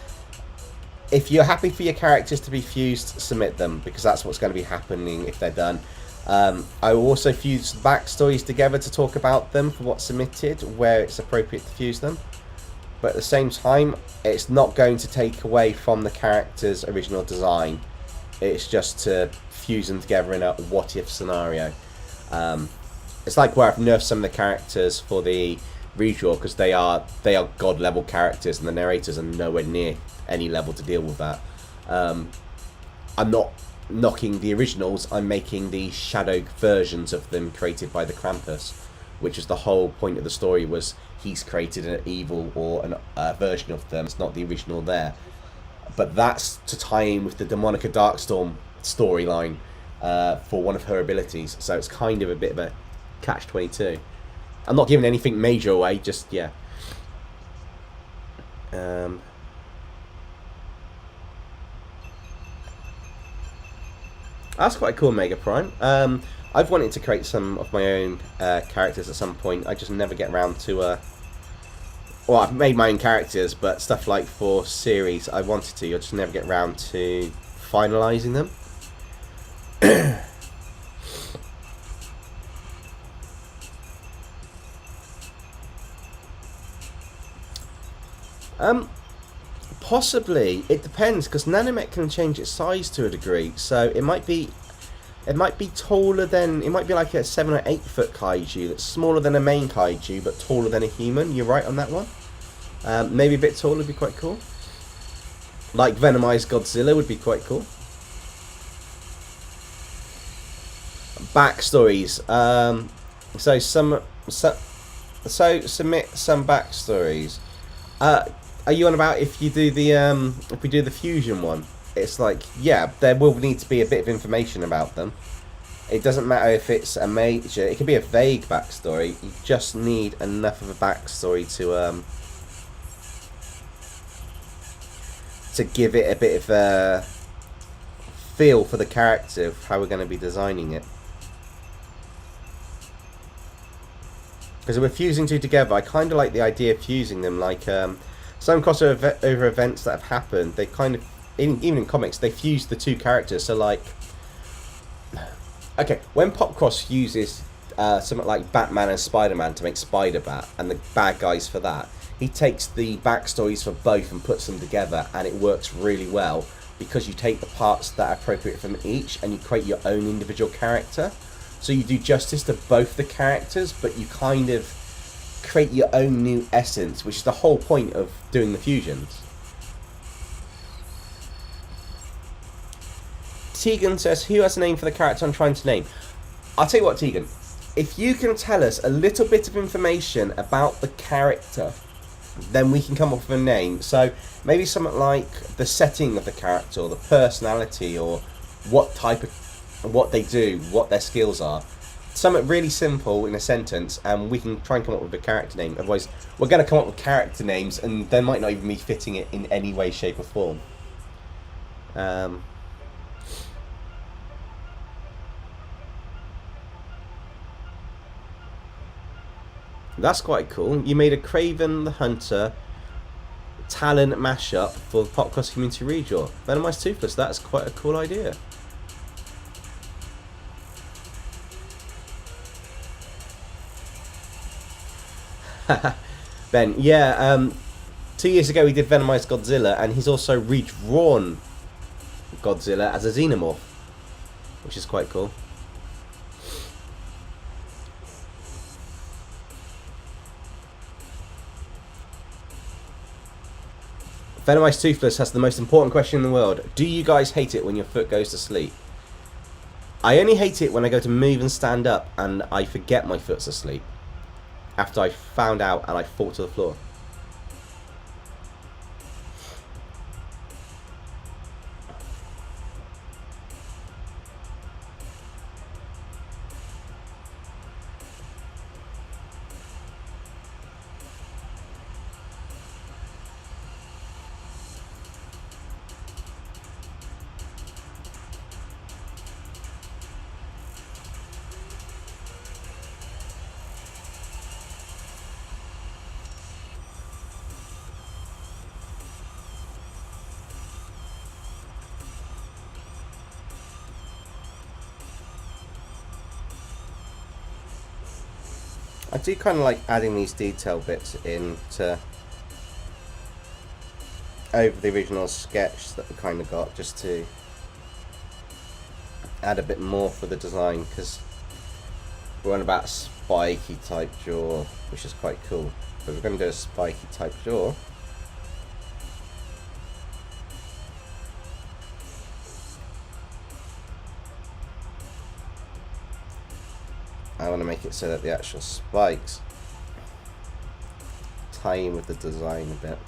If you're happy for your characters to be fused, submit them, because that's what's going to be happening if they're done. I will also fuse backstories together to talk about them for what's submitted, where it's appropriate to fuse them. But at the same time, it's not going to take away from the character's original design. It's just to fuse them together in a what-if scenario. It's like where I've nerfed some of the characters for the redraw, because they are god level characters and the narrators are nowhere near any level to deal with that. I'm not knocking the originals, I'm making the shadow versions of them created by the Krampus, which is the whole point of the story, was he's created an evil or a version of them. It's not the original there, but that's to tie in with the Demonica Darkstorm storyline for one of her abilities, so it's kind of a bit of a catch-22. I'm not giving anything major away, just yeah. That's quite cool, Mega Prime. I've wanted to create some of my own characters at some point. I just never get around to well, I've made my own characters, but stuff like for series, I wanted to. I just never get around to finalising them. Possibly. It depends, because Nanomech can change its size to a degree, so it might be taller than, it might be like a 7 or 8 foot kaiju that's smaller than a main kaiju but taller than a human. You're right on that one. Maybe a bit taller would be quite cool. Like Venomized Godzilla would be quite cool. Backstories. So submit some backstories. Are you on about if you do the if we do the fusion one? It's like, yeah, there will need to be a bit of information about them. It doesn't matter if it's a major. It can be a vague backstory. You just need enough of a backstory to give it a bit of a feel for the character of how we're going to be designing it. Because we're fusing two together, I kind of like the idea of fusing them. Like some crossover events that have happened, they kind of, even in comics, they fuse the two characters. So like, okay, when Popcross uses something like Batman and Spider-Man to make Spider-Bat, and the bad guys for that, he takes the backstories for both and puts them together, and it works really well because you take the parts that are appropriate from each and you create your own individual character. So you do justice to both the characters, but you kind of create your own new essence, which is the whole point of doing the fusions. Tegan says, who has a name for the character I'm trying to name? I'll tell you what, Tegan, if you can tell us a little bit of information about the character, then we can come up with a name. So maybe something like the setting of the character, or the personality, or what type of, what they do, what their skills are. Something really simple in a sentence, and we can try and come up with a character name. Otherwise, we're going to come up with character names, and they might not even be fitting it in any way, shape, or form. That's quite cool. You made a Craven the Hunter Talon mashup for the Popcross Community Redraw. Venomized Toothless, that's quite a cool idea. Ben, yeah, 2 years ago he did Venomized Godzilla, and he's also redrawn Godzilla as a xenomorph, which is quite cool. Venomized Toothless has the most important question in the world. Do you guys hate it when your foot goes to sleep? I only hate it when I go to move and stand up and I forget my foot's asleep after I found out and I fall to the floor. I do kind of like adding these detail bits in to over the original sketch that we kind of got, just to add a bit more for the design, because we're on about a spiky type jaw, which is quite cool. But we're going to do a spiky type jaw. I want to make it so that the actual spikes tie in with the design a bit.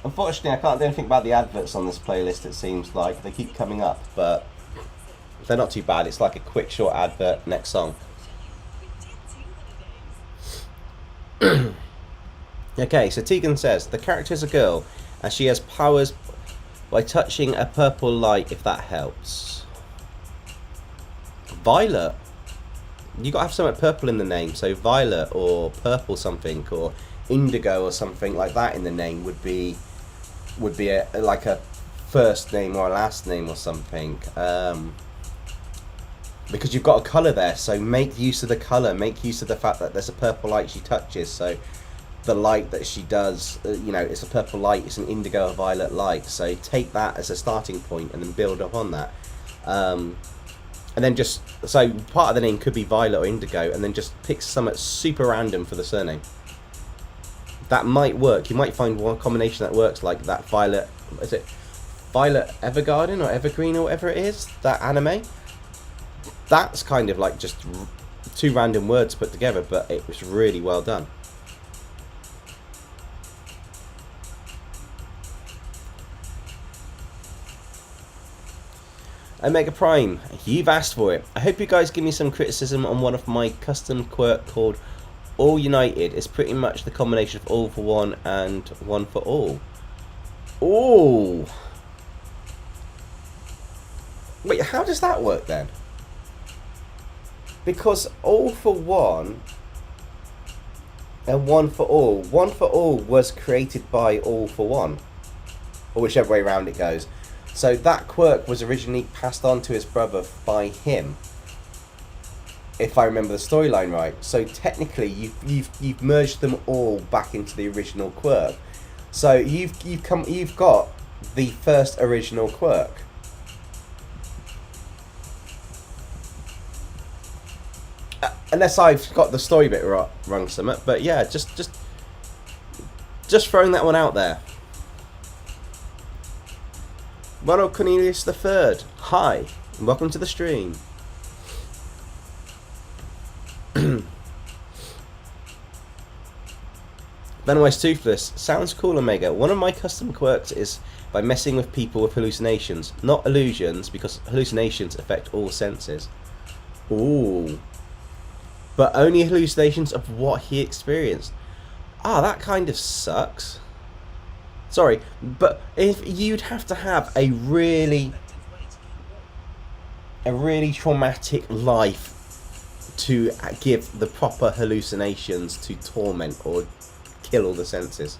Unfortunately, I can't do anything about the adverts on this playlist, it seems like. They keep coming up, but They're not too bad. It's like a quick short advert. Next song. Okay, so Tegan says the character is a girl and she has powers by touching a purple light, if that helps. Violet. You gotta have something purple in the name, so violet or purple something or indigo or something like that in the name would be like a first name or a last name or something. Because you've got a colour there, so make use of the colour, make use of the fact that there's a purple light she touches, so the light that she does, you know, it's a purple light, it's an indigo or violet light, so take that as a starting point and then build up on that. And then just, so part of the name could be violet or indigo, and then just pick something super random for the surname. That might work. You might find one combination that works, like that violet, is it Violet Evergarden or Evergreen or whatever it is, that anime? That's kind of like just two random words put together, but it was really well done. Omega Prime, you've asked for it. I hope you guys give me some criticism on one of my custom quirk called All United. It's pretty much the combination of all for one and one for all. Oh, wait, how does that work then? Because all for one and one for all was created by all for one, or whichever way around it goes. So that quirk was originally passed on to his brother by him, if I remember the storyline right. So technically, you've merged them all back into the original quirk. So you've got the first original quirk. Unless I've got the story bit wrong, somewhat. But yeah, just throwing that one out there. Ronald Cornelius III, hi, and welcome to the stream. Venomized Toothless, sounds cool, Omega. One of my custom quirks is by messing with people with hallucinations, not illusions, because hallucinations affect all senses. Ooh. But only hallucinations of what he experienced. Ah, that kind of sucks. Sorry, but if you'd have to have a really traumatic life to give the proper hallucinations to torment or kill all the senses.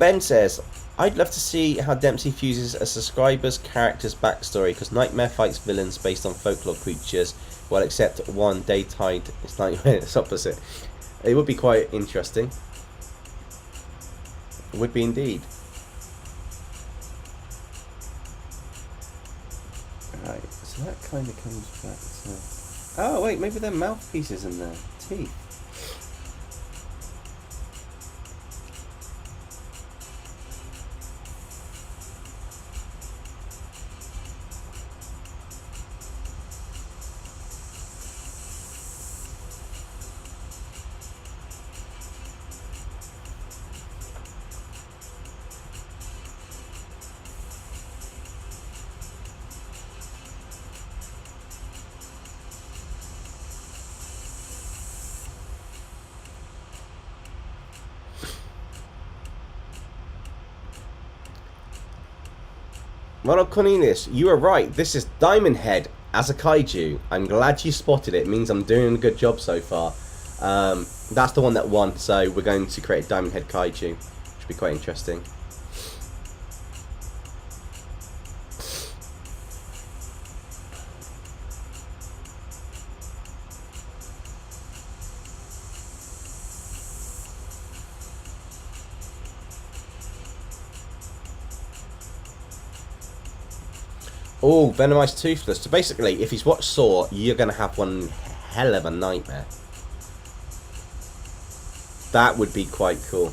Ben says, I'd love to see how Dempsey fuses a subscriber's character's backstory, because Nightmare fights villains based on folklore creatures, while except one Daytide it's Nightmare, it's opposite. It would be quite interesting. Would be indeed. Right, so that kind of comes back to... Oh wait, maybe they're mouthpieces in there. Teeth. Ronald Cornelius, you are right. This is Diamond Head as a kaiju. I'm glad you spotted it. It means I'm doing a good job so far. That's the one that won, so we're going to create a Diamond Head kaiju. Should be quite interesting. Oh, Venomized Toothless. So basically, if he's watched Saw, you're going to have one hell of a nightmare. That would be quite cool.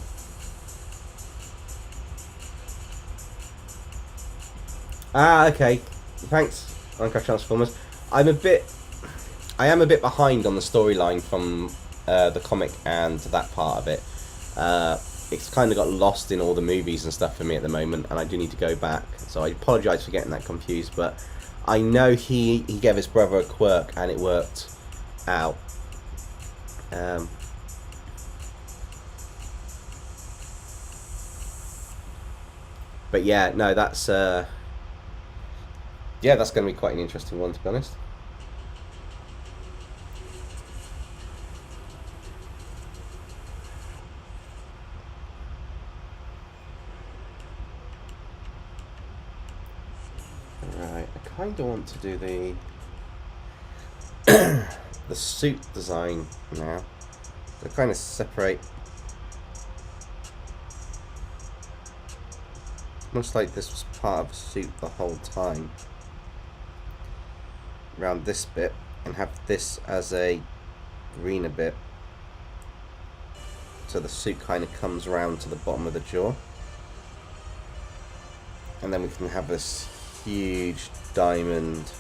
Ah, okay. Thanks, Minecraft Transformers. I am a bit behind on the storyline from the comic and that part of it. it's kind of got lost in all the movies and stuff for me at the moment, and I do need to go back. So I apologise for getting that confused, but I know he gave his brother a quirk and it worked out. But yeah, no, that's yeah, that's going to be quite an interesting one, to be honest. Right, I kind of want to do the suit design now. To kind of separate, almost like this was part of a suit the whole time, around this bit, and have this as a greener bit, so the suit kind of comes around to the bottom of the jaw, and then we can have this huge diamond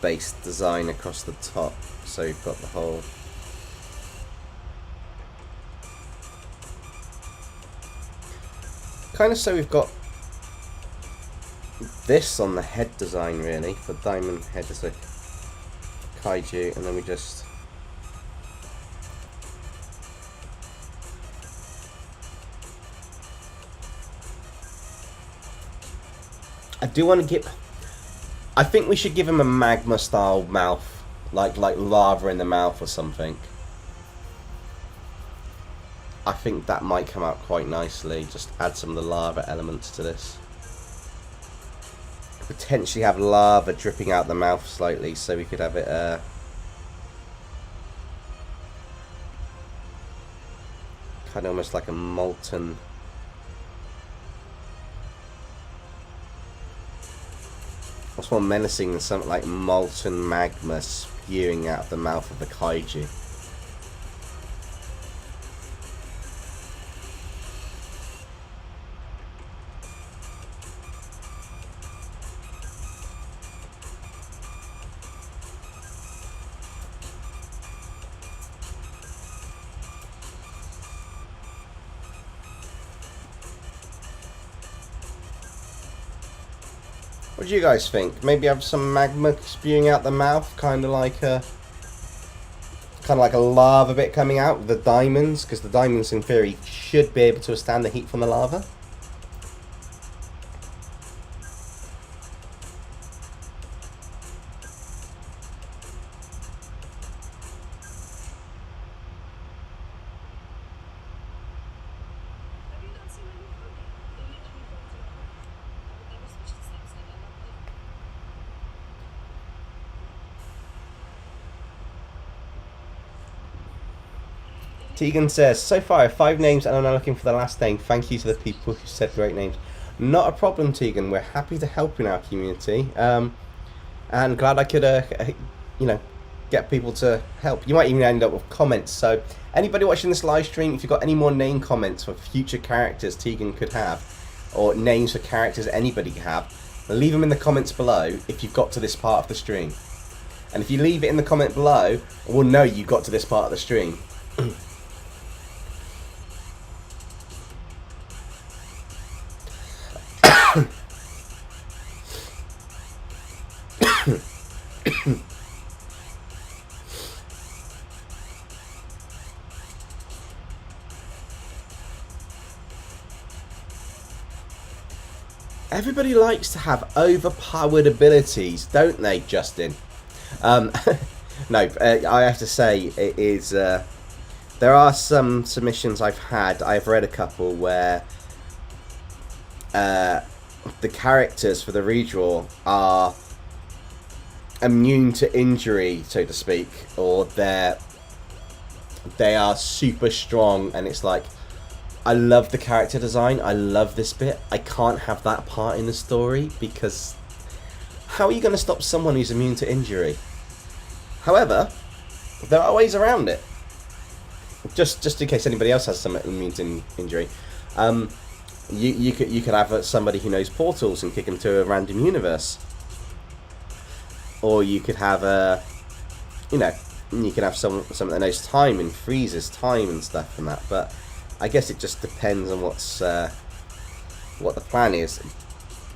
base design across the top, so you've got the whole kind of, so we've got this on the head design really, for diamond head as a kaiju, and then we just I do want to give, I think we should give him a magma style mouth, like lava in the mouth or something. I think that might come out quite nicely. Just add some of the lava elements to this. Potentially have lava dripping out the mouth slightly, so we could have it kind of almost like a molten, what's more menacing than something like molten magma spewing out of the mouth of the kaiju. What do you guys think? Maybe have some magma spewing out the mouth, kind of like a lava bit coming out with the diamonds, because the diamonds in theory should be able to withstand the heat from the lava. Tegan says, so far I have 5 names and I'm now looking for the last name. Thank you to the people who said great names. Not a problem, Tegan. We're happy to help in our community. And glad I could, you know, get people to help. You might even end up with comments. So anybody watching this live stream, if you've got any more name comments for future characters Tegan could have, or names for characters anybody could have, leave them in the comments below if you've got to this part of the stream. And if you leave it in the comment below, we'll know you got to this part of the stream. Everybody likes to have overpowered abilities, don't they, Justin? No, I have to say, it is. There are some submissions I've had. I've read a couple where the characters for the redraw are immune to injury, so to speak, or they are super strong, and it's like, I love the character design, I love this bit, I can't have that part in the story, because how are you going to stop someone who's immune to injury? However, there are ways around it. Just in case anybody else has some immune to injury. You could have somebody who knows portals and kick them to a random universe, or you could have you can have someone that knows time and freezes time and stuff and that. But I guess it just depends on what the plan is.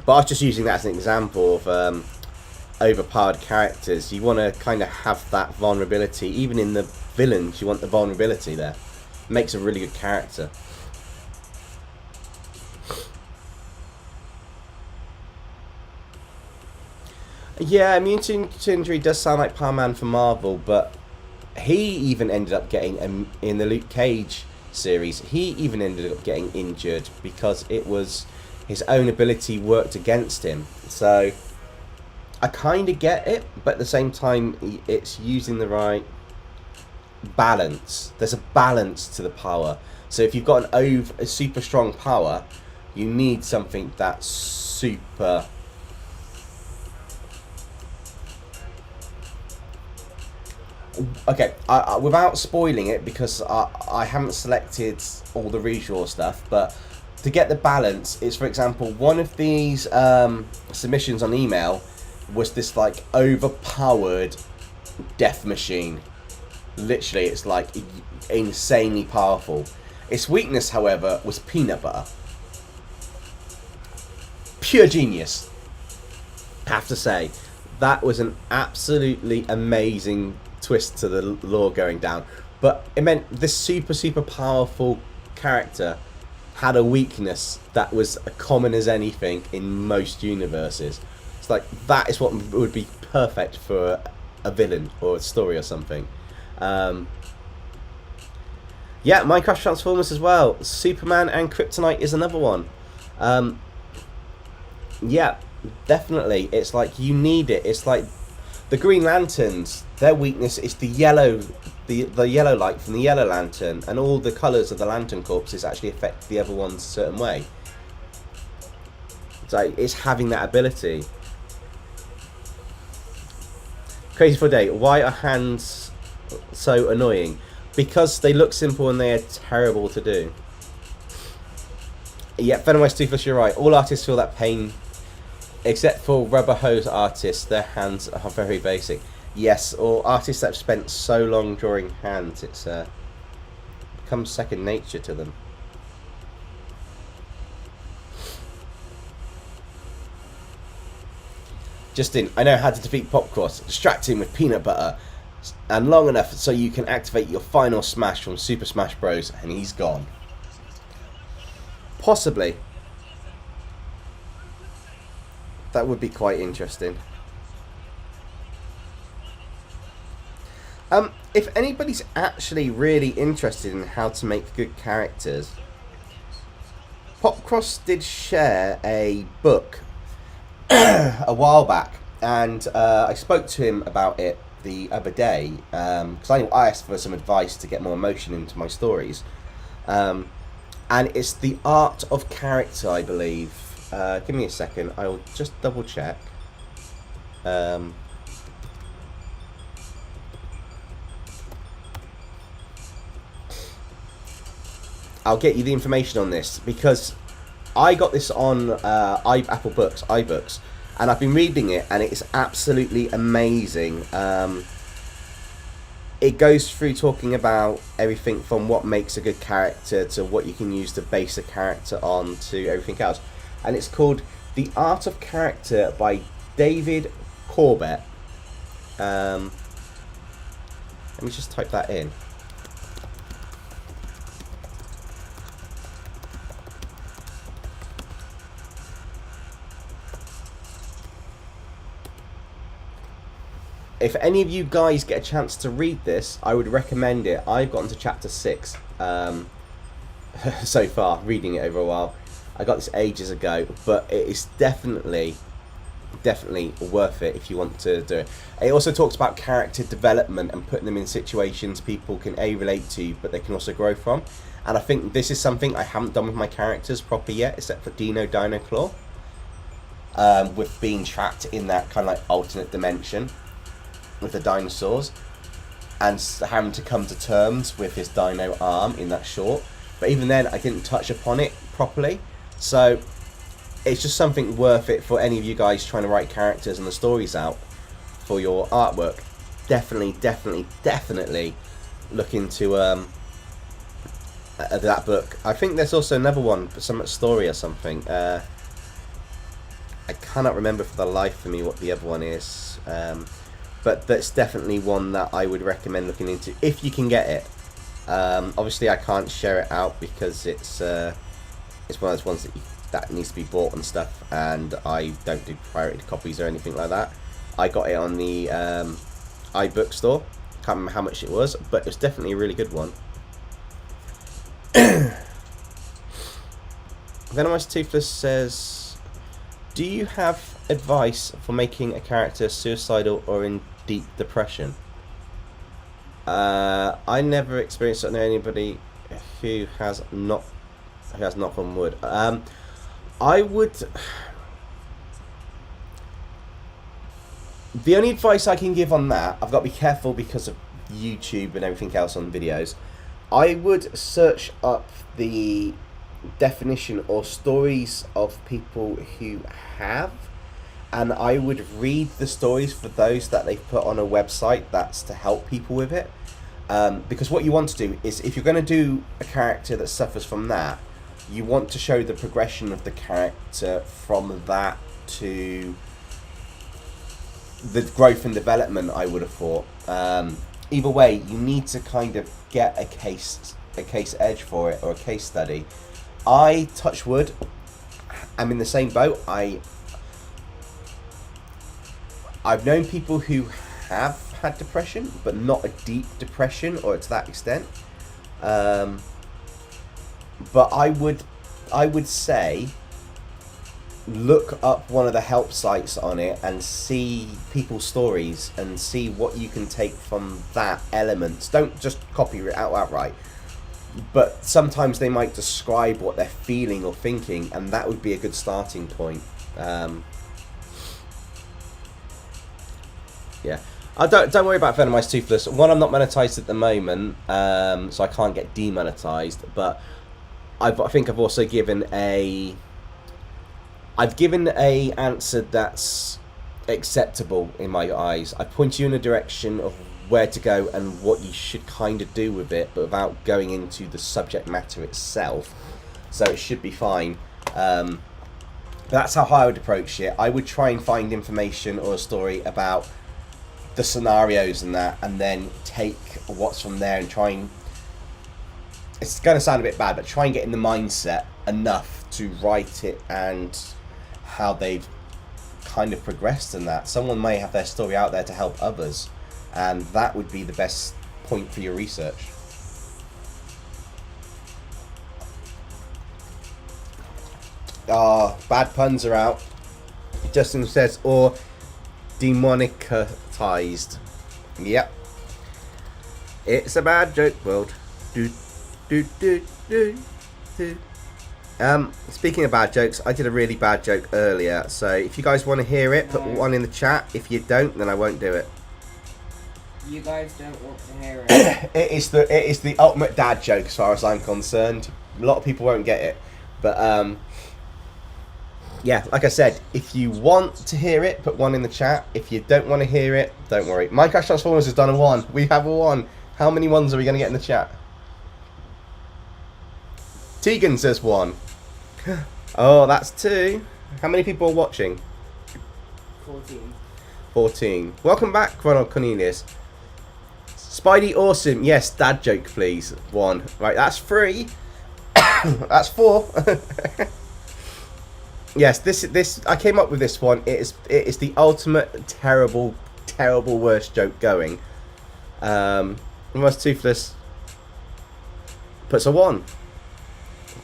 But I was just using that as an example of overpowered characters. You want to kind of have that vulnerability, even in the villains. You want the vulnerability there. It makes a really good character. Yeah, immune to injury does sound like Power Man for Marvel, but he even ended up getting in the Luke Cage series. He even ended up getting injured because it was his own ability worked against him. So I kind of get it, but at the same time, it's using the right balance. There's a balance to the power. So if you've got a super strong power, you need something that's super. Okay, without spoiling it, because I haven't selected all the redraw stuff, but to get the balance is, for example, one of these submissions on email was this like overpowered death machine. Literally, it's like insanely powerful. Its weakness, however, was peanut butter. Pure genius. Have to say, that was an absolutely amazing twist to the lore going down. But it meant this super powerful character had a weakness that was as common as anything in most universes. It's like, that is what would be perfect for a villain or a story or something. Yeah, Minecraft Transformers as well. Superman and Kryptonite is another one. Yeah, definitely. It's like, you need it. It's like the Green Lanterns, their weakness is the yellow light from the Yellow Lantern, and all the colours of the Lantern Corps actually affect the other ones a certain way. So it's having that ability. Crazy for a day. Why are hands so annoying? Because they look simple and they are terrible to do. Yeah, Venomous Toothless, you're right. All artists feel that pain, except for rubber hose artists. Their hands are very basic. Yes, or artists that have spent so long drawing hands, it's becomes second nature to them. Justin, I know how to defeat Popcross. Distract him with peanut butter, and long enough so you can activate your final smash from Super Smash Bros. And he's gone. Possibly. That would be quite interesting. If anybody's actually really interested in how to make good characters, Popcross did share a book a while back, and I spoke to him about it the other day, because I asked for some advice to get more emotion into my stories, and it's The Art of Character, I believe. Give me a second, I'll just double check. I'll get you the information on this, because I got this on Apple Books, iBooks, and I've been reading it, and it's absolutely amazing. It goes through talking about everything from what makes a good character to what you can use to base a character on to everything else. And it's called The Art of Character by David Corbett. Let me just type that in. If any of you guys get a chance to read this, I would recommend it. I've gotten to chapter 6 so far, reading it over a while. I got this ages ago, but it is definitely worth it if you want to do it. It also talks about character development and putting them in situations people can relate to, but they can also grow from. And I think this is something I haven't done with my characters properly yet, except for Dino Claw, with being trapped in that kind of like alternate dimension with the dinosaurs, and having to come to terms with his dino arm in that short. But even then, I didn't touch upon it properly. So it's just something worth it for any of you guys trying to write characters and the stories out for your artwork. Definitely look into that book. I think there's also another one, some story or something. I cannot remember for the life of me what the other one is, but that's definitely one that I would recommend looking into if you can get it. Obviously, I can't share it out because it's one of those ones that needs to be bought and stuff, and I don't do pirated copies or anything like that. I got it on the iBook store. Can't remember how much it was, but it was definitely a really good one. Venomous Toothless says, do you have advice for making a character suicidal or in deep depression? I never experienced it. Know anybody who has not, knock on wood. I would. The only advice I can give on that, I've got to be careful because of YouTube and everything else on videos. I would search up the definition or stories of people who have, and I would read the stories for those that they've put on a website that's to help people with it. Because what you want to do is, if you're going to do a character that suffers from that, you want to show the progression of the character from that to the growth and development, I would have thought. Either way, you need to kind of get a case edge for it, or a case study. I, touch wood, am in the same boat. I've known people who have had depression, but not a deep depression or to that extent. But I would say look up one of the help sites on it and see people's stories and see what you can take from that element. Don't just copy it out outright, but sometimes they might describe what they're feeling or thinking, and that would be a good starting point. Yeah, don't worry about Venomized Toothless. One, I'm not monetized at the moment, so I can't get demonetized, but I think I've also given a answer that's acceptable in my eyes. I point you in a direction of where to go and what you should kind of do with it, but without going into the subject matter itself. So it should be fine. But that's how I would approach it. I would try and find information or a story about the scenarios and that, and then take what's from there and try and, it's going to sound a bit bad, but try and get in the mindset enough to write it and how they've kind of progressed in that. Someone may have their story out there to help others, and that would be the best point for your research. Bad puns are out. Justin says, or demonicatized. Yep. It's a bad joke world. Speaking of bad jokes, I did a really bad joke earlier, so if you guys want to hear it, put one in the chat. If you don't, then I won't do it. You guys don't want to hear it. It is the ultimate dad joke as far as I'm concerned. A lot of people won't get it, but yeah, like I said, if you want to hear it, put one in the chat. If you don't want to hear it, don't worry. Minecraft Transformers has done a 1. We have a 1. How many ones are we going to get in the chat? Tegan says 1. Oh, that's 2. How many people are watching? 14. Welcome back, Ronald Cornelius. Spidey Awesome. Yes, dad joke, please. 1. Right, that's 3. That's 4. Yes, this I came up with this one. It is the ultimate terrible worst joke going. Most Toothless puts a 1.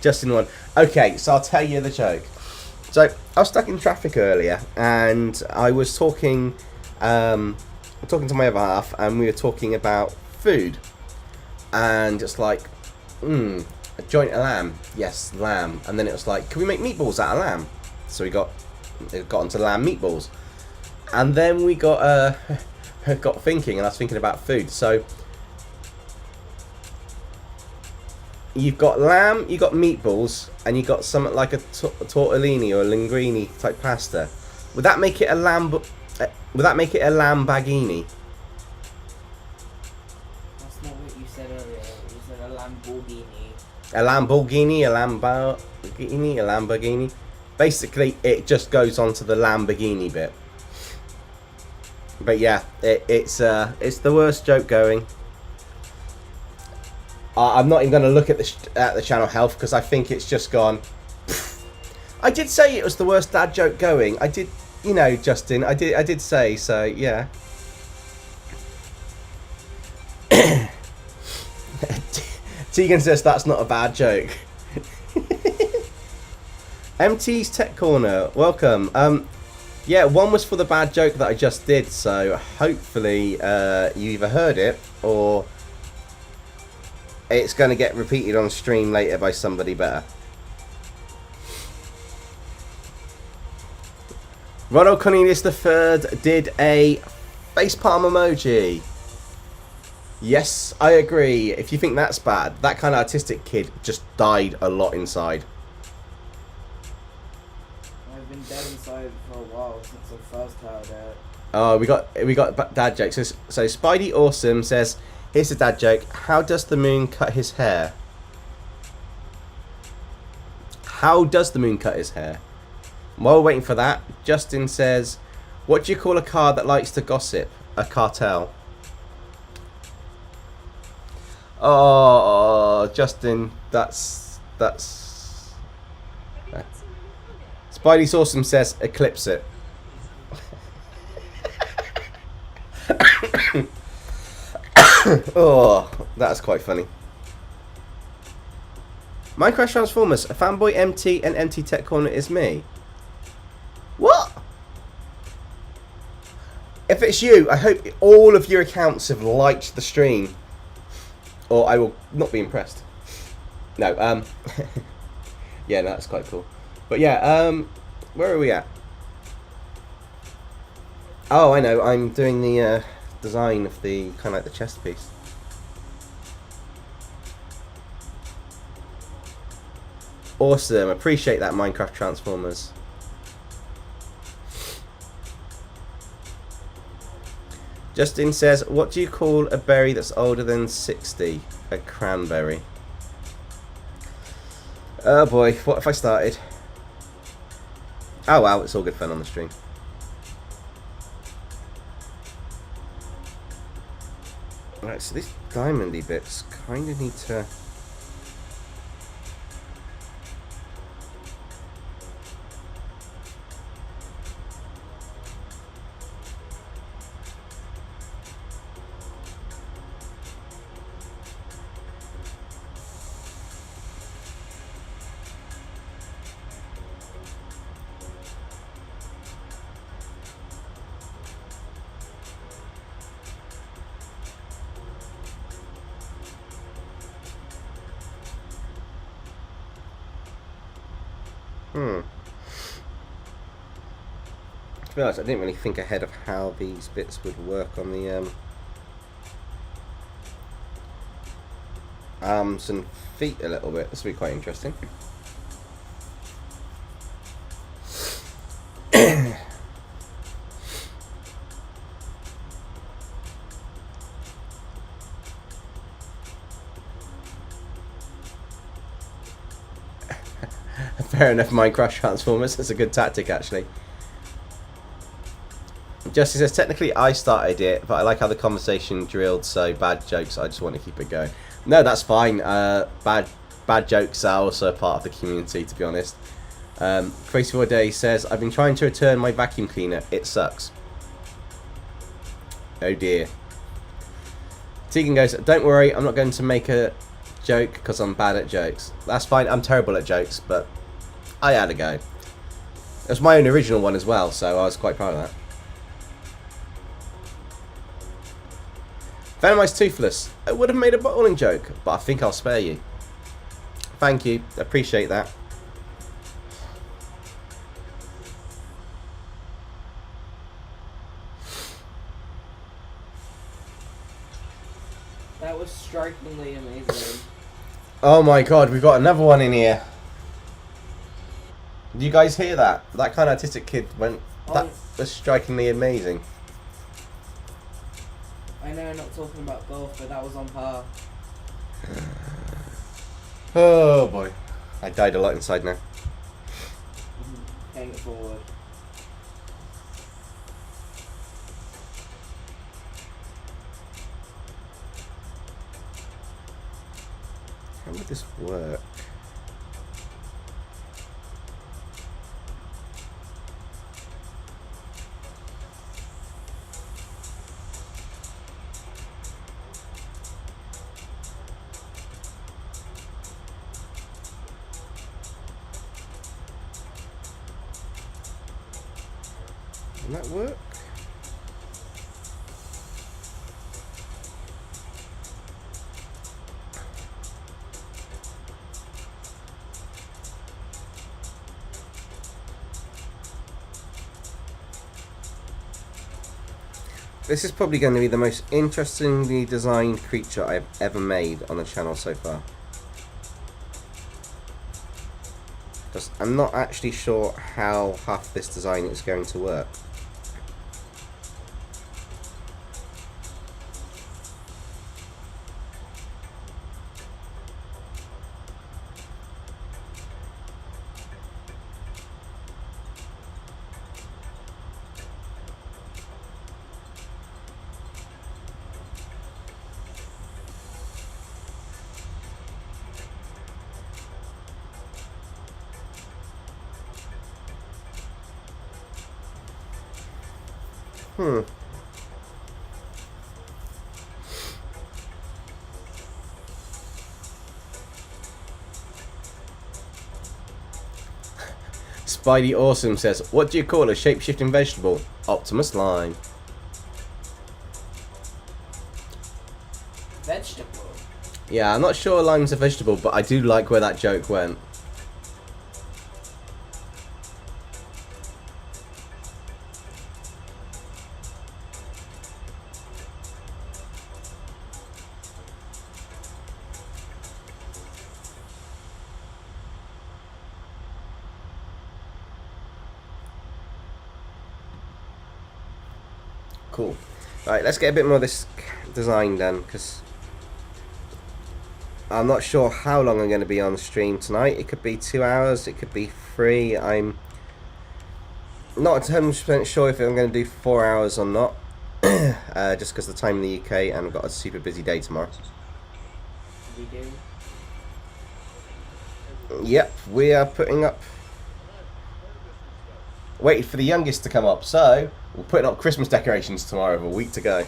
Justin 1. Okay, so I'll tell you the joke. So I was stuck in traffic earlier, and I was talking to my other half, and we were talking about food, and it's like, a joint of lamb. Yes, lamb. And then it was like, can we make meatballs out of lamb? So we got onto lamb meatballs, and then we got thinking, and I was thinking about food. So you've got lamb, you've got meatballs, and you've got something like a tortellini or a linguine type pasta. Would that make it a lamb? Would that make it a lamb baghini? That's not what you said earlier. You said a Lamborghini. A Lamborghini, a Lamborghini, a Lamborghini. Basically, it just goes onto the Lamborghini bit. But yeah, it's the worst joke going. I'm not even going to look at the channel health because I think it's just gone. I did say it was the worst dad joke going. I did, you know, Justin. I did say so. Yeah. Tegan says that's not a bad joke. MT's Tech Corner, welcome. Yeah, one was for the bad joke that I just did, so hopefully you either heard it or it's going to get repeated on stream later by somebody better. Ronald Cornelius III did a facepalm emoji. Yes, I agree. If you think that's bad, that kind of artistic kid just died a lot inside. I've been dead inside for a while since I first heard it. Oh, we got dad jokes. So Spidey Awesome says, here's a dad joke. How does the moon cut his hair? How does the moon cut his hair? While we're waiting for that, Justin says, what do you call a car that likes to gossip? A cartel. Oh, Justin, that's... Spidey's Awesome says, eclipse it. Oh, that's quite funny. Minecraft Transformers, a fanboy MT and MT Tech Corner is me. What? If it's you, I hope all of your accounts have liked the stream, or I will not be impressed. No, yeah, no, that's quite cool. But yeah, where are we at? Oh, I know, I'm doing the design of the kind of like the chest piece. Awesome, appreciate that, Minecraft Transformers. Justin says, what do you call a berry that's older than 60? A cranberry. Oh boy, what if I started? Oh wow, it's all good fun on the stream. Right, so these diamondy bits kind of need to... To be honest, I didn't really think ahead of how these bits would work on the arms and feet a little bit. This will be quite interesting. Fair enough, Minecraft Transformers. That's a good tactic, actually. Justin says, technically I started it, but I like how the conversation drilled, so bad jokes, I just want to keep it going. No, that's fine. Bad jokes are also a part of the community, to be honest. Crazy 4 Day says, I've been trying to return my vacuum cleaner. It sucks. Oh dear. Tegan goes, don't worry, I'm not going to make a joke because I'm bad at jokes. That's fine, I'm terrible at jokes, but I had a go. It was my own original one as well, so I was quite proud of that. Venomized Toothless. I would have made a bowling joke, but I think I'll spare you. Thank you. Appreciate that. That was strikingly amazing. Oh my god, we've got another one in here. Do you guys hear that? That kind of autistic kid went. That was strikingly amazing. I know, not talking about golf, but that was on par. Oh boy. I died a lot inside now. Paying it forward. How would this work? Can that work? This is probably going to be the most interestingly designed creature I've ever made on the channel so far. Because I'm not actually sure how half this design is going to work. Spidey Awesome says, what do you call a shape-shifting vegetable? Optimus Lime. Vegetable? Yeah, I'm not sure lime's a vegetable, but I do like where that joke went. Cool. Right, let's get a bit more of this design done, because I'm not sure how long I'm going to be on stream tonight. It could be 2 hours, it could be 3. I'm not 100% sure if I'm going to do 4 hours or not, just because of the time in the UK and I've got a super busy day tomorrow. We do. Yep, we are putting up... Waited for the youngest to come up, so we're putting up Christmas decorations tomorrow with a week to go.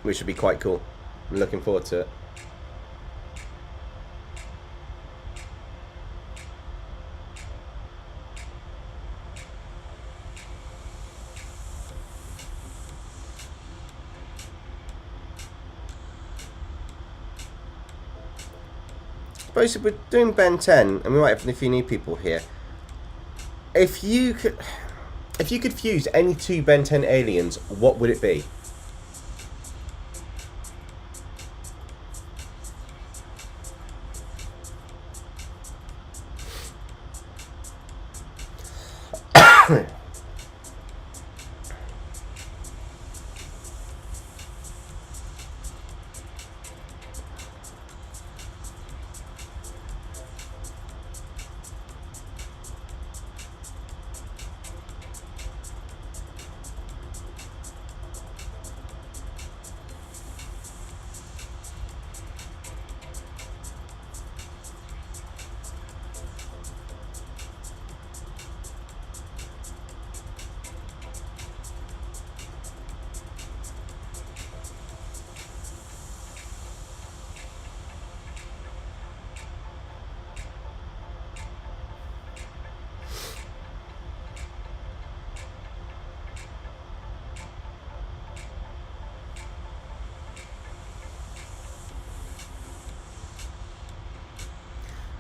Which should be quite cool. I'm looking forward to it. Suppose if we're doing Ben 10, and we might have a few new people here. If you could fuse any two Ben 10 aliens, what would it be?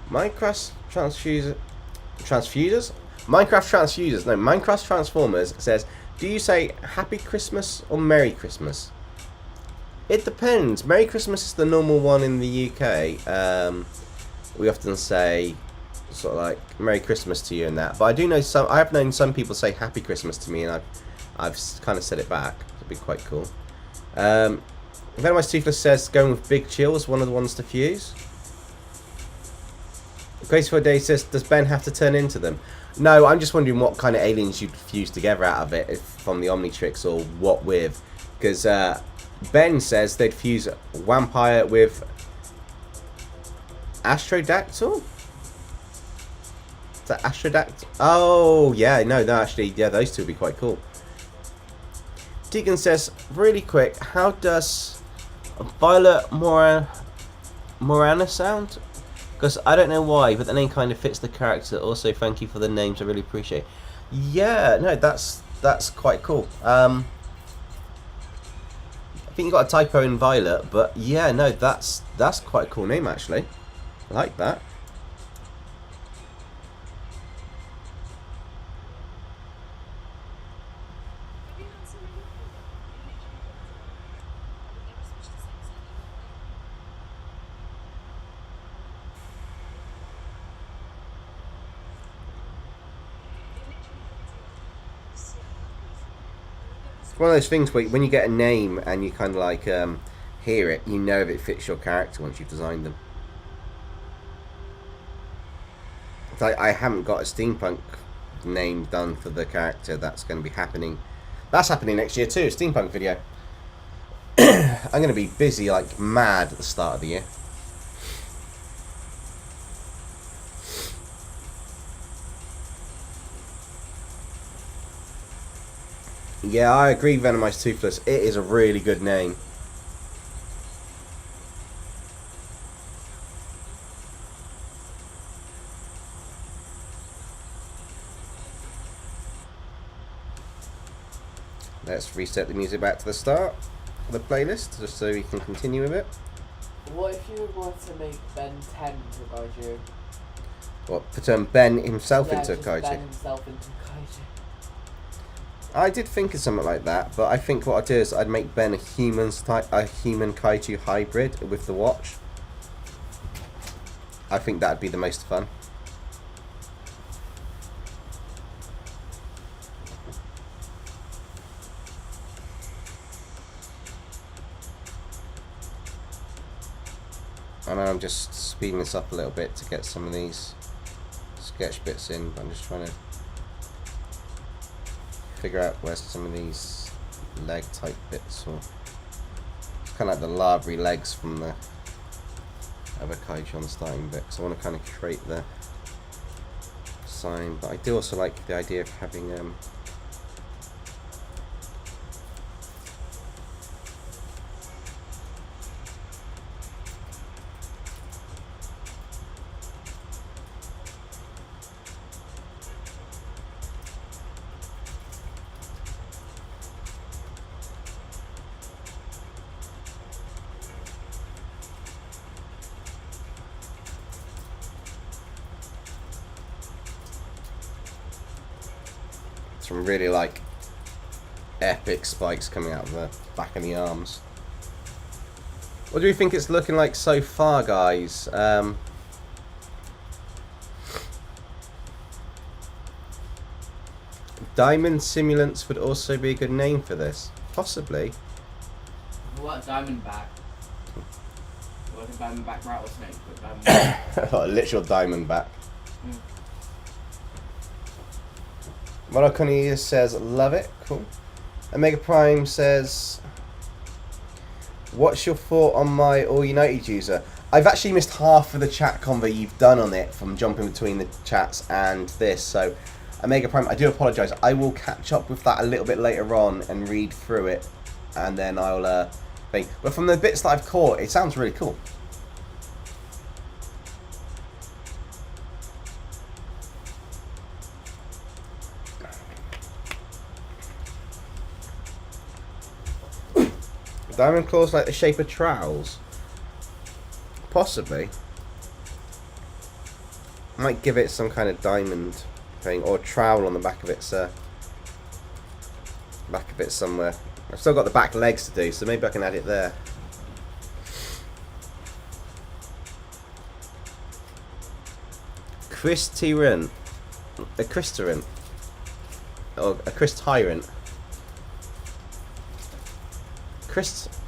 Minecraft Transfusers? Minecraft Transfusers. No, Minecraft Transformers says, do you say Happy Christmas or Merry Christmas? It depends. Merry Christmas is the normal one in the UK. We often say sort of like Merry Christmas to you and that. But I do know some. I have known some people say Happy Christmas to me, and I've kind of said it back. It'd be quite cool. Venomized Toothless says going with Big Chill is one of the ones to fuse. Graceful Day says, does Ben have to turn into them? No, I'm just wondering what kind of aliens you'd fuse together out of it, if from the Omnitrix, or what with. Because Ben says they'd fuse Vampire with Astrodactyl? Is that Astrodactyl? Oh, yeah, no, actually, yeah, those two would be quite cool. Tegan says, really quick, how does Violet Morana sound? Because I don't know why, but the name kind of fits the character. Also, thank you for the names, I really appreciate it. Yeah, no, that's quite cool. I think you got a typo in Violet, but yeah, no, that's quite a cool name actually. I like that. It's one of those things where when you get a name and you kind of like hear it, you know if it fits your character once you've designed them. It's like I haven't got a steampunk name done for the character. That's going to be happening. That's happening next year too, a steampunk video. I'm going to be busy like mad at the start of the year. Yeah, I agree, Venomized Toothless. It is a really good name. Let's reset the music back to the start of the playlist, just so we can continue with it. What if you want to make Ben 10 to Kaiju? What, to turn Ben himself into a just Kaiju? Ben himself into Kaiju. I did think of something like that, but I think what I'd do is I'd make Ben a human Kaiju hybrid with the watch. I think that'd be the most fun. And I'm just speeding this up a little bit to get some of these sketch bits in. I'm just trying to figure out where some of these leg type bits, or it's kind of like the larvae legs from the other Kaiju on the starting bit. So I want to kind of create the sign, but I do also like the idea of having some really like epic spikes coming out of the back of the arms. What do you think it's looking like so far, guys? Diamond Simulants would also be a good name for this, possibly. What, Diamondback? What, a Diamondback rattlesnake? Diamondback. A literal Diamondback. Monoconius says, love it. Cool. Omega Prime says, what's your thought on my All United user? I've actually missed half of the chat convo you've done on it from jumping between the chats and this. So, Omega Prime, I do apologise. I will catch up with that a little bit later on and read through it. And then I'll think. But from the bits that I've caught, it sounds really cool. Diamond claws like the shape of trowels? Possibly. I might give it some kind of diamond thing, or trowel on the back of it, back of it somewhere. I've still got the back legs to do, so maybe I can add it there. Crystyrant. A Crystyrant. Or a Crystyrant.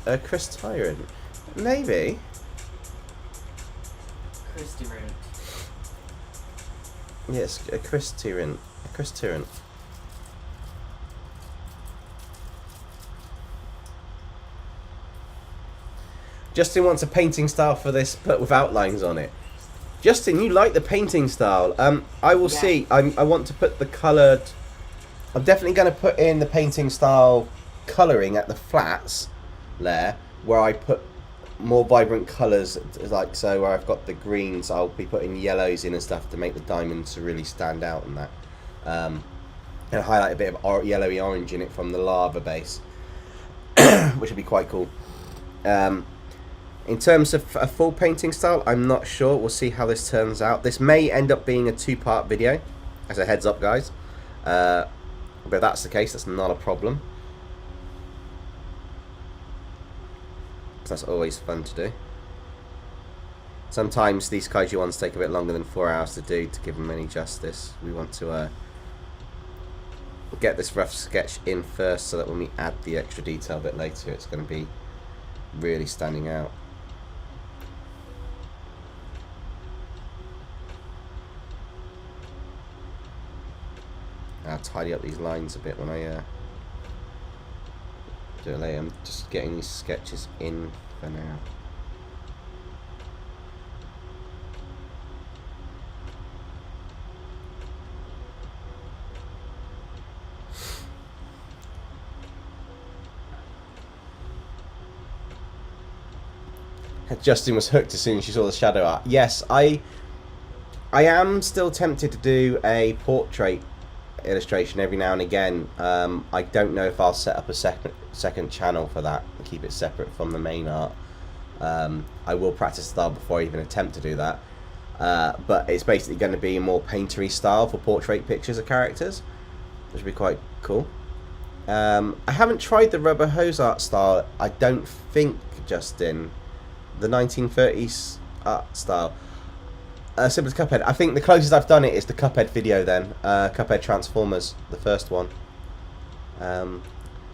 A Crystyrant. Maybe. Crystyrant. Yes, a Crystyrant. A Crystyrant. Justin wants a painting style for this, but with outlines on it. Justin, you like the painting style. I will see. I want to put the coloured... I'm definitely going to put in the painting style colouring at the flats there, where I put more vibrant colours, like so, where I've got the greens, I'll be putting yellows in and stuff to make the diamonds really stand out and that. And highlight a bit of yellowy orange in it from the lava base, which would be quite cool. In terms of a full painting style, I'm not sure. We'll see how this turns out. This may end up being a 2-part video, as a heads up, guys. But if that's the case, that's not a problem. That's always fun to do. Sometimes these kaiju ones take a bit longer than 4 hours to do to give them any justice. We want to get this rough sketch in first, so that when we add the extra detail a bit later, it's going to be really standing out. I'll tidy up these lines a bit when I do it later. I'm just getting these sketches in for now. Justin was hooked as soon as she saw the shadow art. Yes, I am still tempted to do a portrait illustration every now and again. I don't know if I'll set up a second channel for that and keep it separate from the main art. I will practice style before I even attempt to do that. But it's basically going to be a more paintery style for portrait pictures of characters, which would be quite cool. I haven't tried the rubber hose art style, I don't think, Justin. The 1930s art style. Similar to Cuphead. I think the closest I've done it is the Cuphead video then. Cuphead Transformers, the first one.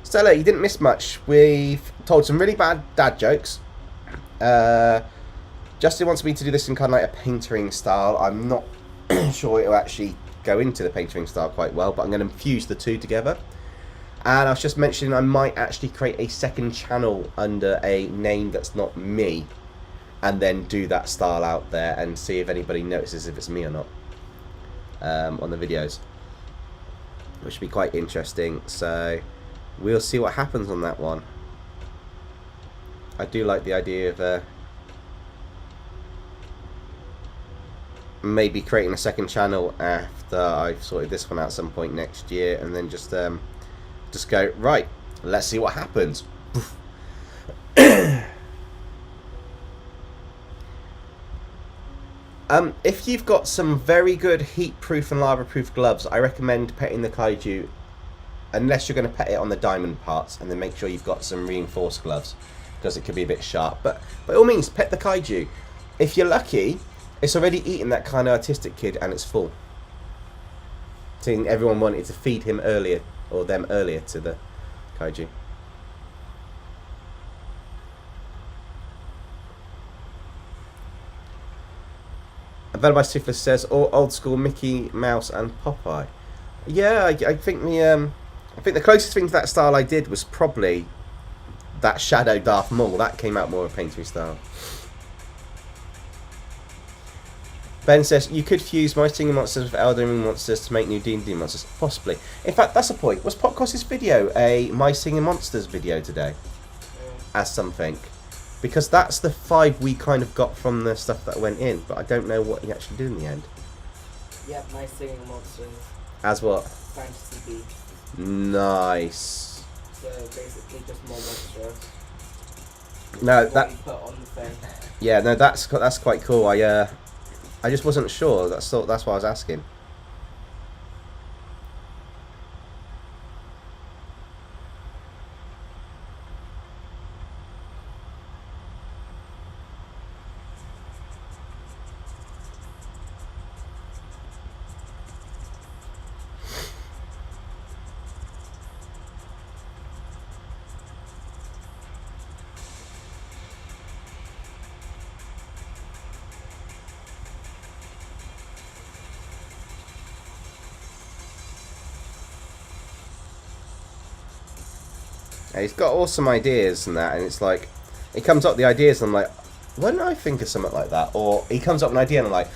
Stella, you didn't miss much. We've told some really bad dad jokes. Justin wants me to do this in kind of like a paintering style. I'm not sure it'll actually go into the paintering style quite well, but I'm going to fuse the two together. And I was just mentioning I might actually create a second channel under a name that's not me, and then do that style out there and see if anybody notices if it's me or not on the videos, which would be quite interesting. So we'll see what happens on that one. I do like the idea of maybe creating a second channel after I've sorted this one out at some point next year, and then just go, right, let's see what happens. If you've got some very good heat-proof and lava-proof gloves, I recommend petting the kaiju, unless you're going to pet it on the diamond parts, and then make sure you've got some reinforced gloves, because it could be a bit sharp. But by all means, pet the kaiju. If you're lucky, it's already eaten that kind of autistic kid and it's full. Seeing everyone wanted to feed him earlier, or them earlier, to the kaiju. Venomous Toothless says, or old school Mickey Mouse and Popeye. Yeah, I think the closest thing to that style I did was probably that Shadow Darth Maul. That came out more of a painting style. Ben says, you could fuse My Singing Monsters with Elden Ring monsters to make new D&D monsters. Possibly. In fact, that's a point. Was Popcross's video a My Singing Monsters video today? As something. Because that's the 5 we kind of got from the stuff that went in, but I don't know what he actually did in the end. Yep, My Singing Monsters. As what? Fantasy Beasts. Nice. So basically just more monsters. No, What that... you put on the thing. Yeah, no, that's quite cool. I just wasn't sure. That's why I was asking. And he's got awesome ideas and that, and it's like, he comes up with the ideas and I'm like, why didn't I think of something like that? Or he comes up with an idea and I'm like,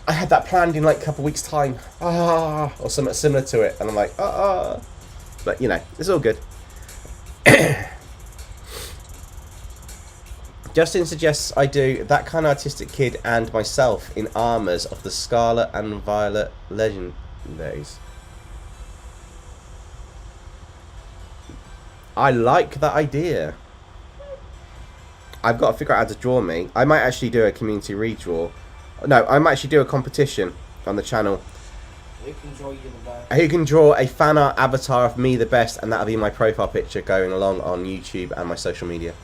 I had that planned in like a couple of weeks' time. Or something similar to it. And I'm like, But, you know, it's all good. Justin suggests I do That Kind of Artistic Kid and myself in armours of the Scarlet and Violet Legendaries. I like that idea. I've got to figure out how to draw me. I might actually do a community redraw. No, I might actually do a competition on the channel. Who can draw you the best? Who can draw a fan art avatar of me the best, and that'll be my profile picture going along on YouTube and my social media.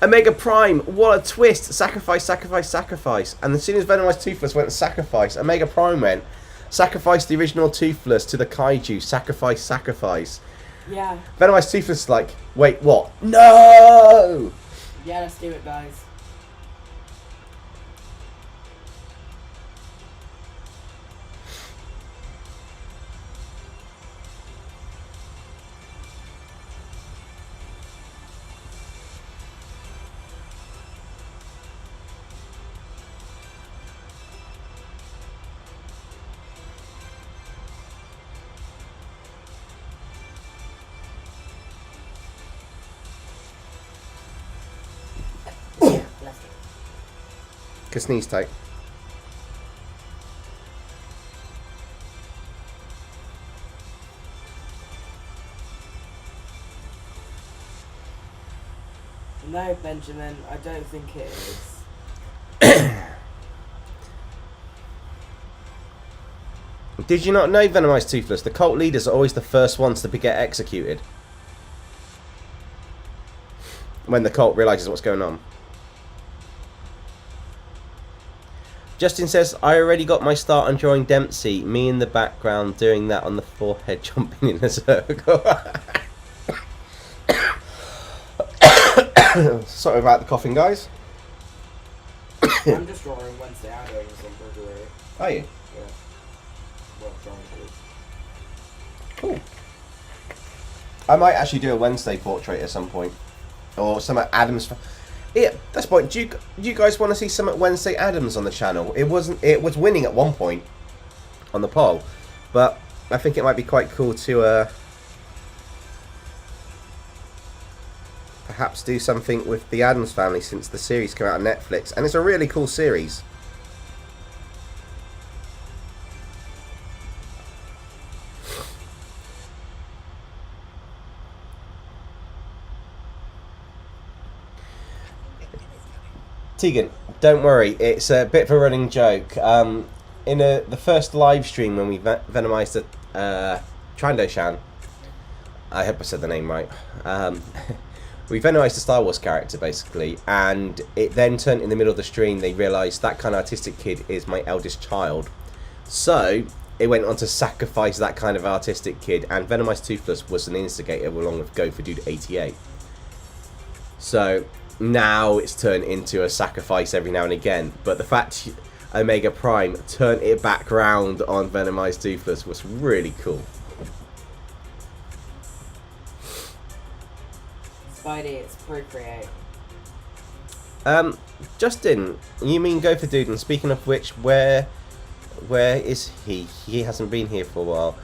Omega Prime, what a twist! Sacrifice, sacrifice, sacrifice. And as soon as Venomized Toothless went sacrifice, Omega Prime went sacrifice the original Toothless to the Kaiju. Sacrifice, sacrifice. Yeah. Venomized Toothless is like, wait, what? No! Yeah, let's do it, guys. Can sneeze tight. No, Benjamin, I don't think it is. Did you not know, Venomized Toothless, the cult leaders are always the first ones to get executed when the cult realises what's going on? Justin says, I already got my start on drawing Dempsey, me in the background doing that on the forehead, jumping in a circle. Sorry about the coughing, guys. I'm just drawing Wednesday Adams on February. Are you? Yeah. Well, trying to. Cool. I might actually do a Wednesday portrait at some point. Or some at Adams. Yeah, that's the point. Do you guys want to see some at Wednesday Adams on the channel? It was winning at one point on the poll, but I think it might be quite cool to perhaps do something with the Addams Family since the series came out on Netflix, and it's a really cool series. Tegan, don't worry, it's a bit of a running joke. In the first live stream when we venomized the Trandoshan, I hope I said the name right, we venomized the Star Wars character basically, and it then turned in the middle of the stream, they realised That Kind of Artistic Kid is my eldest child. So it went on to sacrifice That Kind of Artistic Kid, and Venomized Toothless was an instigator along with Go for Dude 88. So now it's turned into a sacrifice every now and again, but the fact Omega Prime turned it back round on Venomized Toothless was really cool. Spidey, it's Procreate. Justin, you mean Go for Dude, and speaking of which, where is he? He hasn't been here for a while.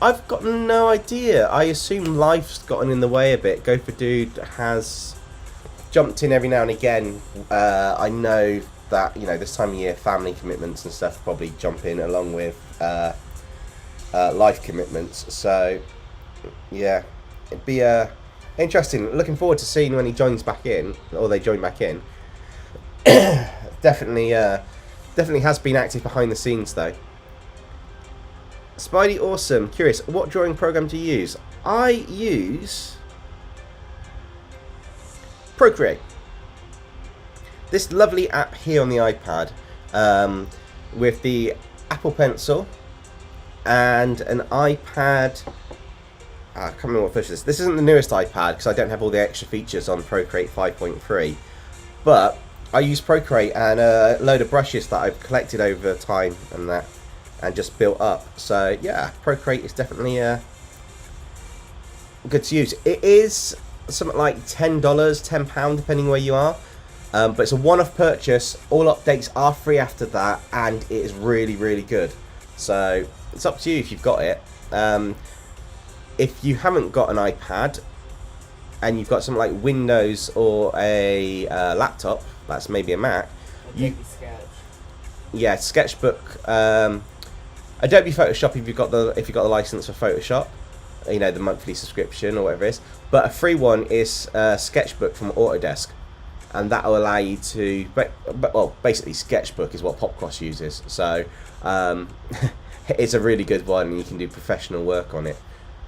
I've got no idea. I assume life's gotten in the way a bit. Go for Dude has jumped in every now and again. I know that, you know, this time of year family commitments and stuff probably jump in along with life commitments, so yeah, it'd be interesting. Looking forward to seeing when he joins back in, or they join back in. definitely has been active behind the scenes though. Spidey, awesome. Curious, what drawing program do you use? I use Procreate. This lovely app here on the iPad, with the Apple Pencil and an iPad. I can't remember what version this is. This isn't the newest iPad because I don't have all the extra features on Procreate 5.3. But I use Procreate and a load of brushes that I've collected over time and that. and just built up. So yeah, Procreate is definitely good to use. It is something like $10, £10 depending where you are. But it's a one-off purchase. All updates are free after that, and it is really, really good. So it's up to you if you've got it. If you haven't got an iPad and you've got something like Windows or a laptop, that's maybe a Mac. Yeah, Sketchbook, Adobe Photoshop if you've got the license for Photoshop, you know, the monthly subscription or whatever it is. But a free one is Sketchbook from Autodesk, and that will allow you to, well, basically Sketchbook is what Popcross uses. So it's a really good one, and you can do professional work on it,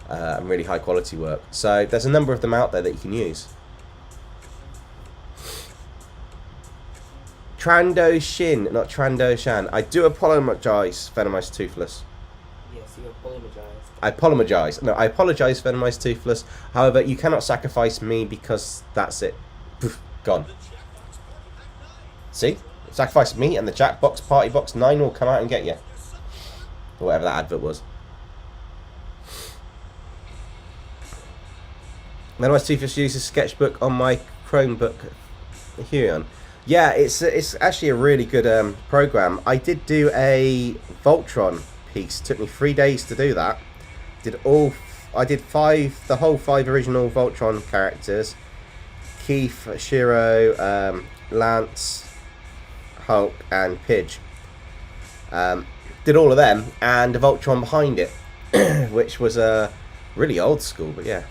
and really high quality work. So there's a number of them out there that you can use. Trandoshin, not Trandoshan. I do apologise, Venomized Toothless. Yes, you apologise. I apologise. No, I apologise, Venomized Toothless. However, you cannot sacrifice me because that's it. Poof, gone. See? Sacrifice me and the Jackbox Party Box 9 will come out and get you. Or whatever that advert was. Venomized Toothless uses Sketchbook on my Chromebook. Here. Yeah, it's actually a really good program. I did do a Voltron piece. It took me 3 days to do that. I did the whole 5 original Voltron characters: Keith, Shiro, Lance, Hulk, and Pidge. Did all of them, and the Voltron behind it, which was really old school, but yeah.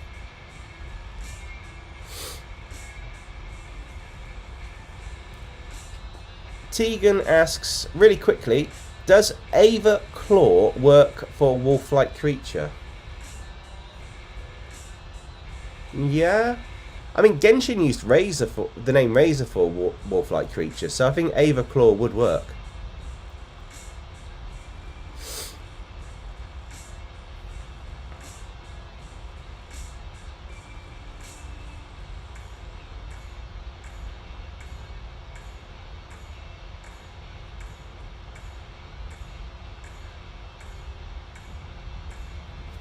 Tegan asks, really quickly, does Ava Claw work for a wolf-like creature? Yeah. I mean, Genshin used the name Razor for wolf-like creature, so I think Ava Claw would work.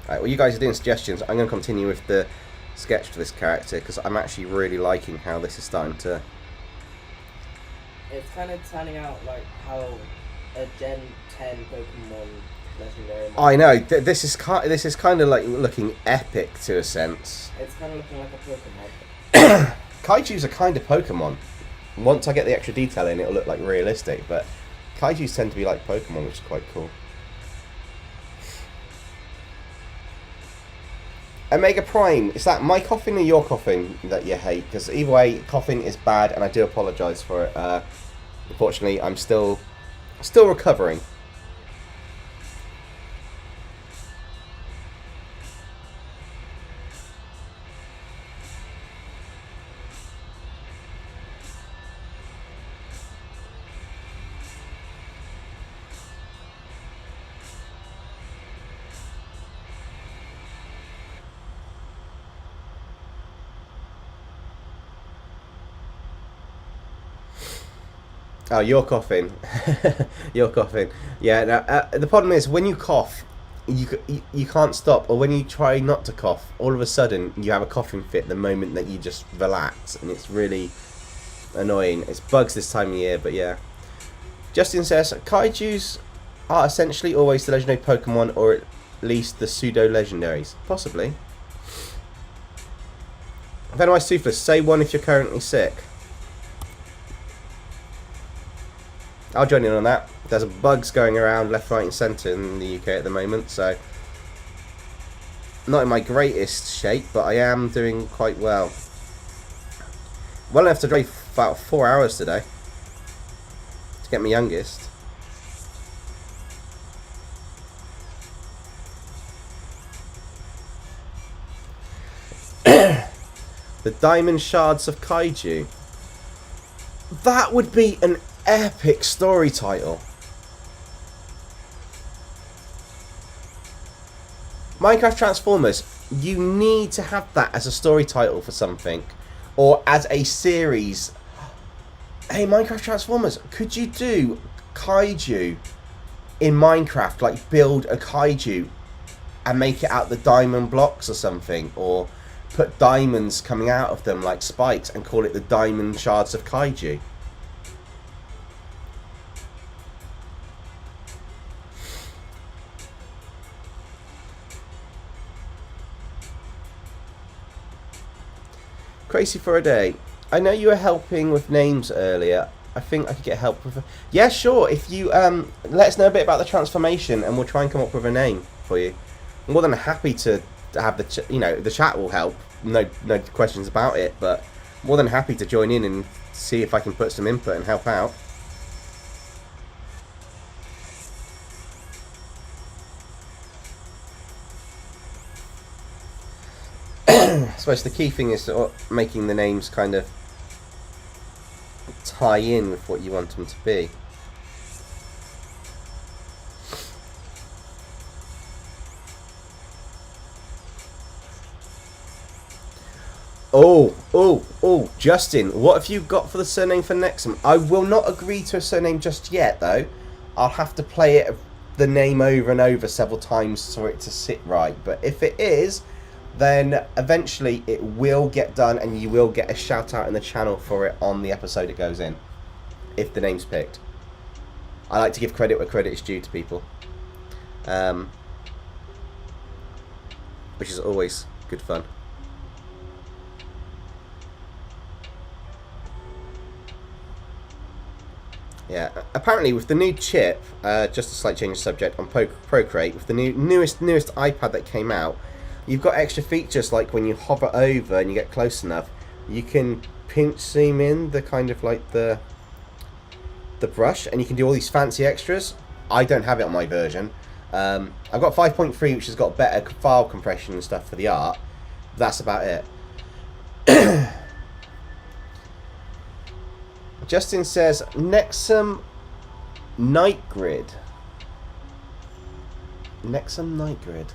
Well, you guys are doing suggestions. I'm going to continue with the sketch for this character because I'm actually really liking how this is starting to. It's kind of turning out like how a Gen 10 Pokemon legendary. I know. This is kind of like looking epic to a sense. It's kind of looking like a Pokemon. Kaiju's a kind of Pokemon. Once I get the extra detail in, it'll look like realistic. But Kaijus tend to be like Pokemon, which is quite cool. Omega Prime, is that my coughing or your coughing that you hate? Because either way, coughing is bad, and I do apologise for it. Unfortunately, I'm still recovering. Oh, you're coughing. You're coughing. Yeah. Now, the problem is when you cough, you can't stop, or when you try not to cough, all of a sudden you have a coughing fit the moment that you just relax, and it's really annoying. It's bugs this time of year, but yeah. Justin says Kaijus are essentially always the legendary Pokemon, or at least the pseudo legendaries, possibly. Venomized Toothless, say one if you're currently sick. I'll join in on that. There's bugs going around left, right and centre in the UK at the moment, so not in my greatest shape, but I am doing quite well. Well enough to drive about 4 hours today to get my youngest. The Diamond Shards of Kaiju. That would be an epic story title. Minecraft Transformers, you need to have that as a story title for something, or as a series. Hey, Minecraft Transformers, could you do Kaiju in Minecraft, like build a kaiju and make it out the diamond blocks or something, or put diamonds coming out of them like spikes and call it the diamond shards of kaiju. Crazy for a day. I know you were helping with names earlier. I think I could get help with. Yeah, sure. If you let us know a bit about the transformation, and we'll try and come up with a name for you. I'm more than happy to have the the chat will help. No questions about it. But more than happy to join in and see if I can put some input and help out. I suppose the key thing is making the names kind of tie in with what you want them to be. Oh, Justin, what have you got for the surname for Nexum? I will not agree to a surname just yet, though. I'll have to play the name over and over several times for it to sit right. But if it is, then eventually it will get done, and you will get a shout out in the channel for it on the episode it goes in, if the name's picked. I like to give credit where credit is due to people, which is always good fun. Yeah, apparently with the new chip, just a slight change of subject on Procreate, with the newest iPad that came out, you've got extra features like when you hover over and you get close enough, you can pinch zoom in the kind of like the brush, and you can do all these fancy extras. I don't have it on my version. I've got 5.3, which has got better file compression and stuff for the art. That's about it. Justin says Nexum Night Grid. Nexum Night Grid.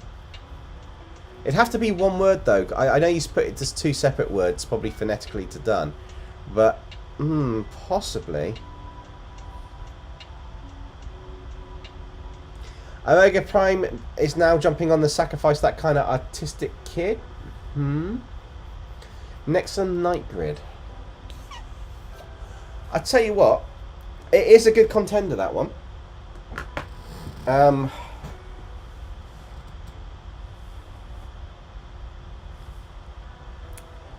It'd have to be one word though. I know he's put it as two separate words, probably phonetically to done, but possibly. Omega Prime is now jumping on the sacrifice that kind of artistic kid. Nexum Night Grid. I tell you what, it is a good contender, that one.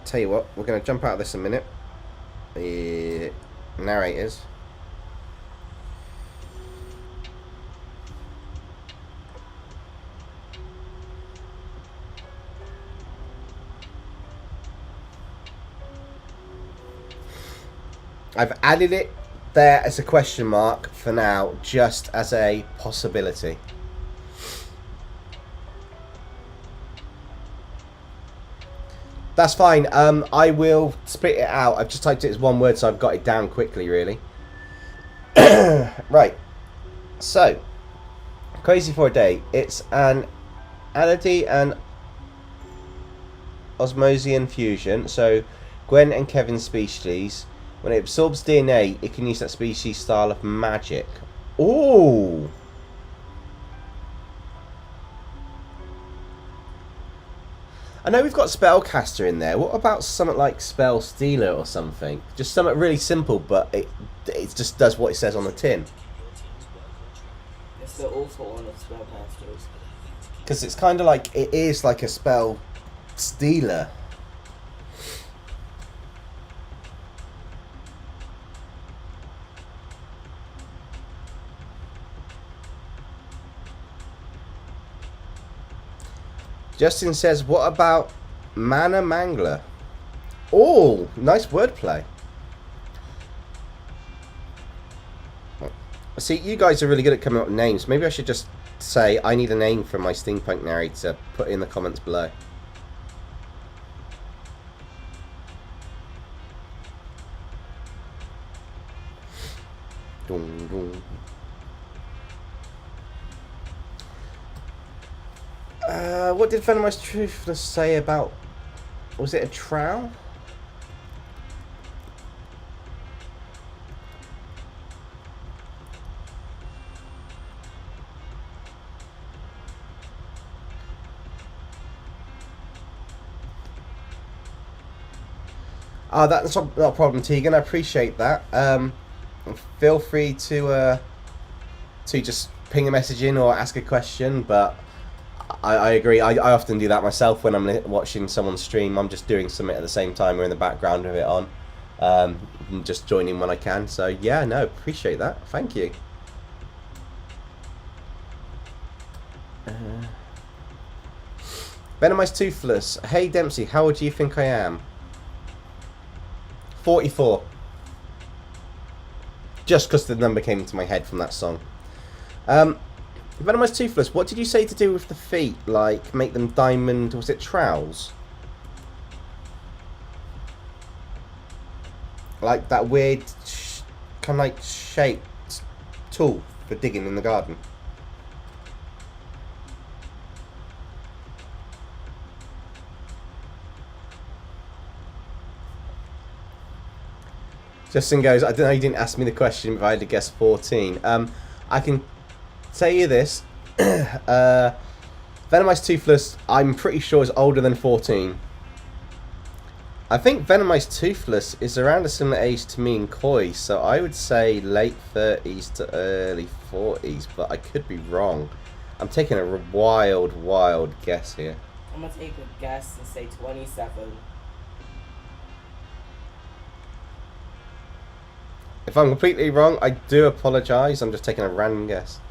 Tell you what, we're going to jump out of this in a minute. The narrators. I've added it there as a question mark for now, just as a possibility. That's fine. I will split it out. I've just typed it as one word, so I've got it down quickly, really. Right. So, Crazy for a Day. It's an Ality and Osmosian fusion. So, Gwen and Kevin's species. When it absorbs DNA, it can use that species style of magic. Ooh! I know we've got Spellcaster in there. What about something like Spell Stealer or something? Just something really simple, but it just does what it says on the tin. It's the awful one of Spellcasters. Because it's kind of like, it is like a Spell Stealer. Justin says, what about Mana Mangler? Oh, nice wordplay. See, you guys are really good at coming up with names. Maybe I should just say, I need a name for my steampunk narrator. Put it in the comments below. Dun, dun. What did Venomized Truthless say about... Was it a trowel? Oh, that's not a problem, Tegan. I appreciate that. Feel free to just ping a message in or ask a question, but I agree. I often do that myself when I'm watching someone stream. I'm just doing something at the same time or in the background with it on. And just join in when I can. So yeah, no, appreciate that. Thank you. Venomized Toothless. Hey Dempsey, how old do you think I am? 44. Just because the number came into my head from that song. Venomized Toothless, what did you say to do with the feet? Like, make them diamond, was it trowels? Like that weird, kind of like shaped tool for digging in the garden. Justin goes, I don't know, you didn't ask me the question, but I had to guess 14. I can tell you this. Venomized Toothless, I'm pretty sure is older than 14. I think Venomized Toothless is around a similar age to me and Koi, so I would say late 30s to early 40s, but I could be wrong. I'm taking a wild guess here. I'm going to take a guess and say 27. If I'm completely wrong, I do apologise. I'm just taking a random guess.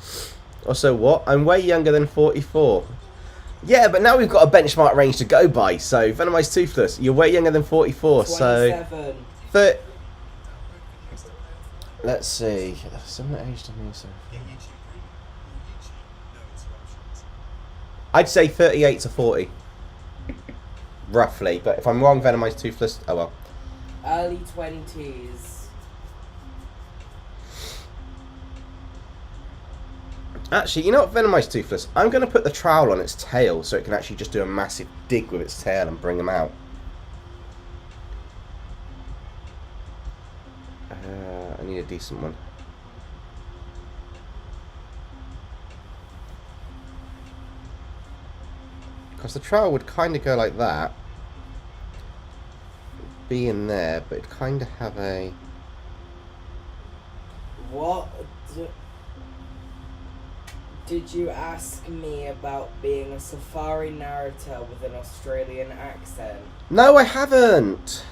Also, what? I'm way younger than 44. Yeah, but now we've got a benchmark range to go by. So, Venomized Toothless, you're way younger than 44. 27. So, let's see. Similar age to me, so. I'd say 38 to 40. Roughly. But if I'm wrong, Venomized Toothless, oh well. Early 20s. Actually, you know what, Venomized Toothless? I'm going to put the trowel on its tail so it can actually just do a massive dig with its tail and bring them out. I need a decent one. Because the trowel would kind of go like that. Be in there, but it'd kind of have a... What? Did you ask me about being a safari narrator with an Australian accent? No, I haven't.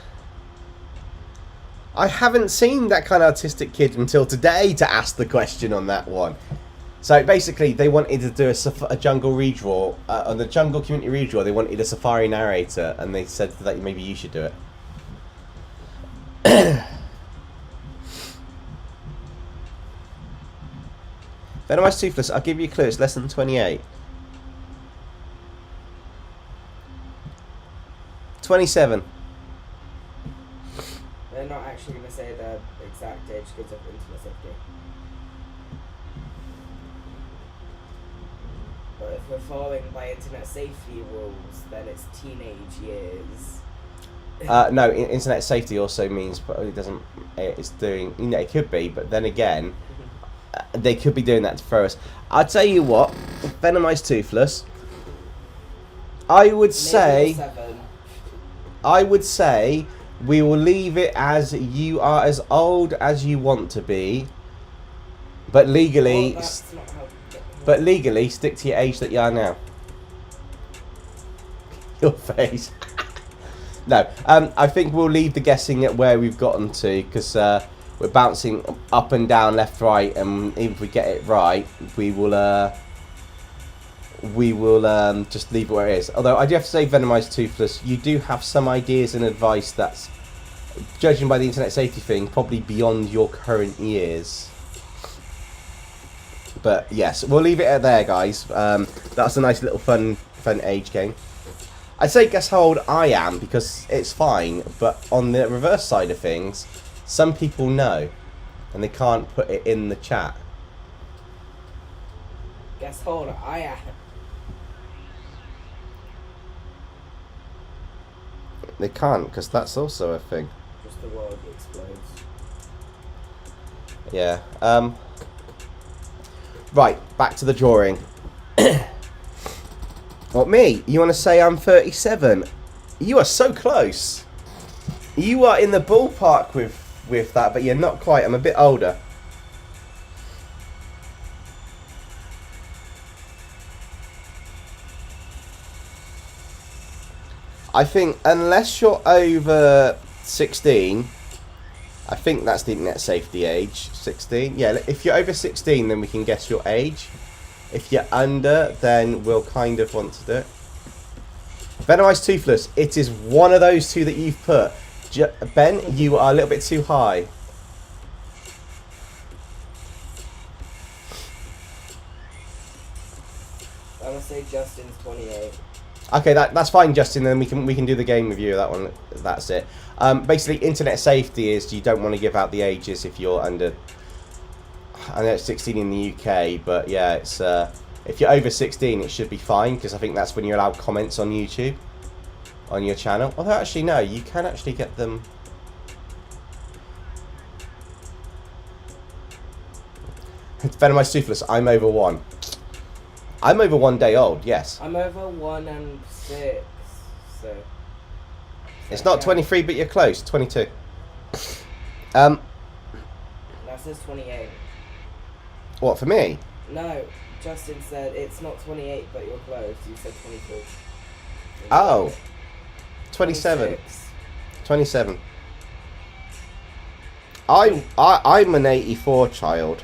I haven't seen that kind of autistic kid until today to ask the question on that one. So basically, they wanted to do a jungle redraw. On the jungle community redraw, they wanted a safari narrator, and they said that maybe you should do it. Venomized Toothless, I'll give you a clue, it's less than 28. 27. They're not actually going to say the exact age because of internet safety. But if we're following by internet safety rules, then it's teenage years. No, internet safety also means, but it doesn't, it's doing, you know, it could be, but then again, they could be doing that to throw us. I'll tell you what, Venomized Toothless, I would say we will leave it as you are as old as you want to be, but legally, stick to your age that you are now. Your face. No, I think we'll leave the guessing at where we've gotten to, because we're bouncing up and down, left, right, and even if we get it right, we will just leave it where it is. Although I do have to say, Venomized Toothless, you do have some ideas and advice that's, judging by the internet safety thing, probably beyond your current years. But yes, we'll leave it at there, guys. That's a nice little fun age game. I'd say guess how old I am, because it's fine, but on the reverse side of things, some people know, and they can't put it in the chat. Guess how old I am. They can't, because that's also a thing. Just the world explodes. Yeah. Right, back to the drawing. What, me? You want to say I'm 37? You are so close. You are in the ballpark with that, but you're not quite. I'm a bit older. I think unless you're over 16, I think that's the internet safety age. 16. Yeah, if you're over 16, then we can guess your age. If you're under, then we'll kind of want to do it. Venomized Toothless. It is one of those two that you've put. Ben, you are a little bit too high. I'm gonna say Justin's 28. Okay, that's fine, Justin. Then we can do the game review of that one. That's it. Basically, internet safety is you don't want to give out the ages if you're under. I know it's 16 in the UK, but yeah, it's if you're over 16, it should be fine because I think that's when you're allowed comments on YouTube, on your channel. Although actually no, you can actually get them. Venomized Toothless. I'm over 1. I'm over 1 day old. Yes. I'm over 1 and 6. So. It's not 23, but you're close. 22. That says 28. What for me? No, Justin said it's not 28, but you're close. You said 24. Oh. 27. 26. 27. I'm an 84 child.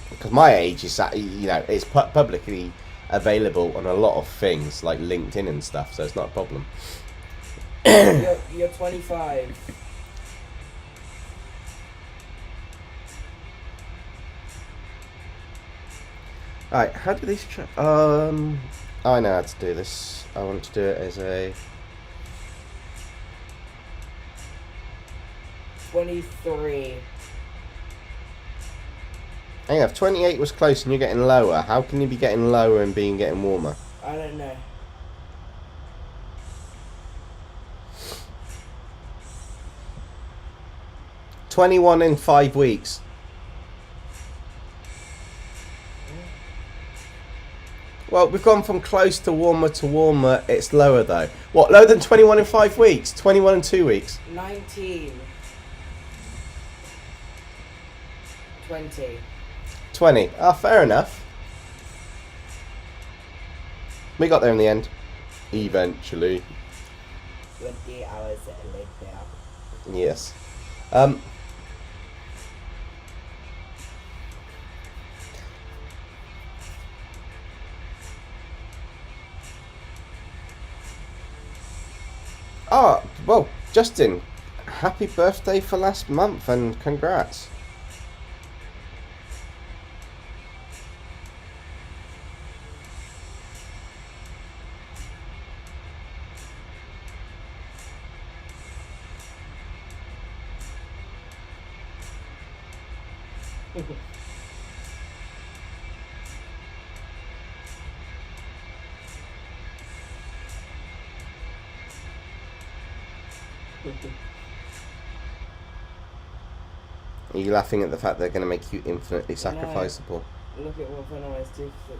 Because my age is, you know, it's publicly available on a lot of things like LinkedIn and stuff, so it's not a problem. You're 25. Alright, how do these I know how to do this. I want to do it as a 23. hang on, if 28 was close and you're getting lower, how can you be getting lower and getting warmer? I don't know. "21 in 5 weeks." Well, we've gone from close to warmer. It's lower though. What, lower than 21 in 5 weeks? 21 in 2 weeks? 19. 20. 20. Ah, fair enough. We got there in the end. Eventually. 20 hours later. Yes. Oh, well, Justin, happy birthday for last month and congrats. Are you laughing at the fact they're going to make you infinitely sacrificable? Look at what Venomized Toothless.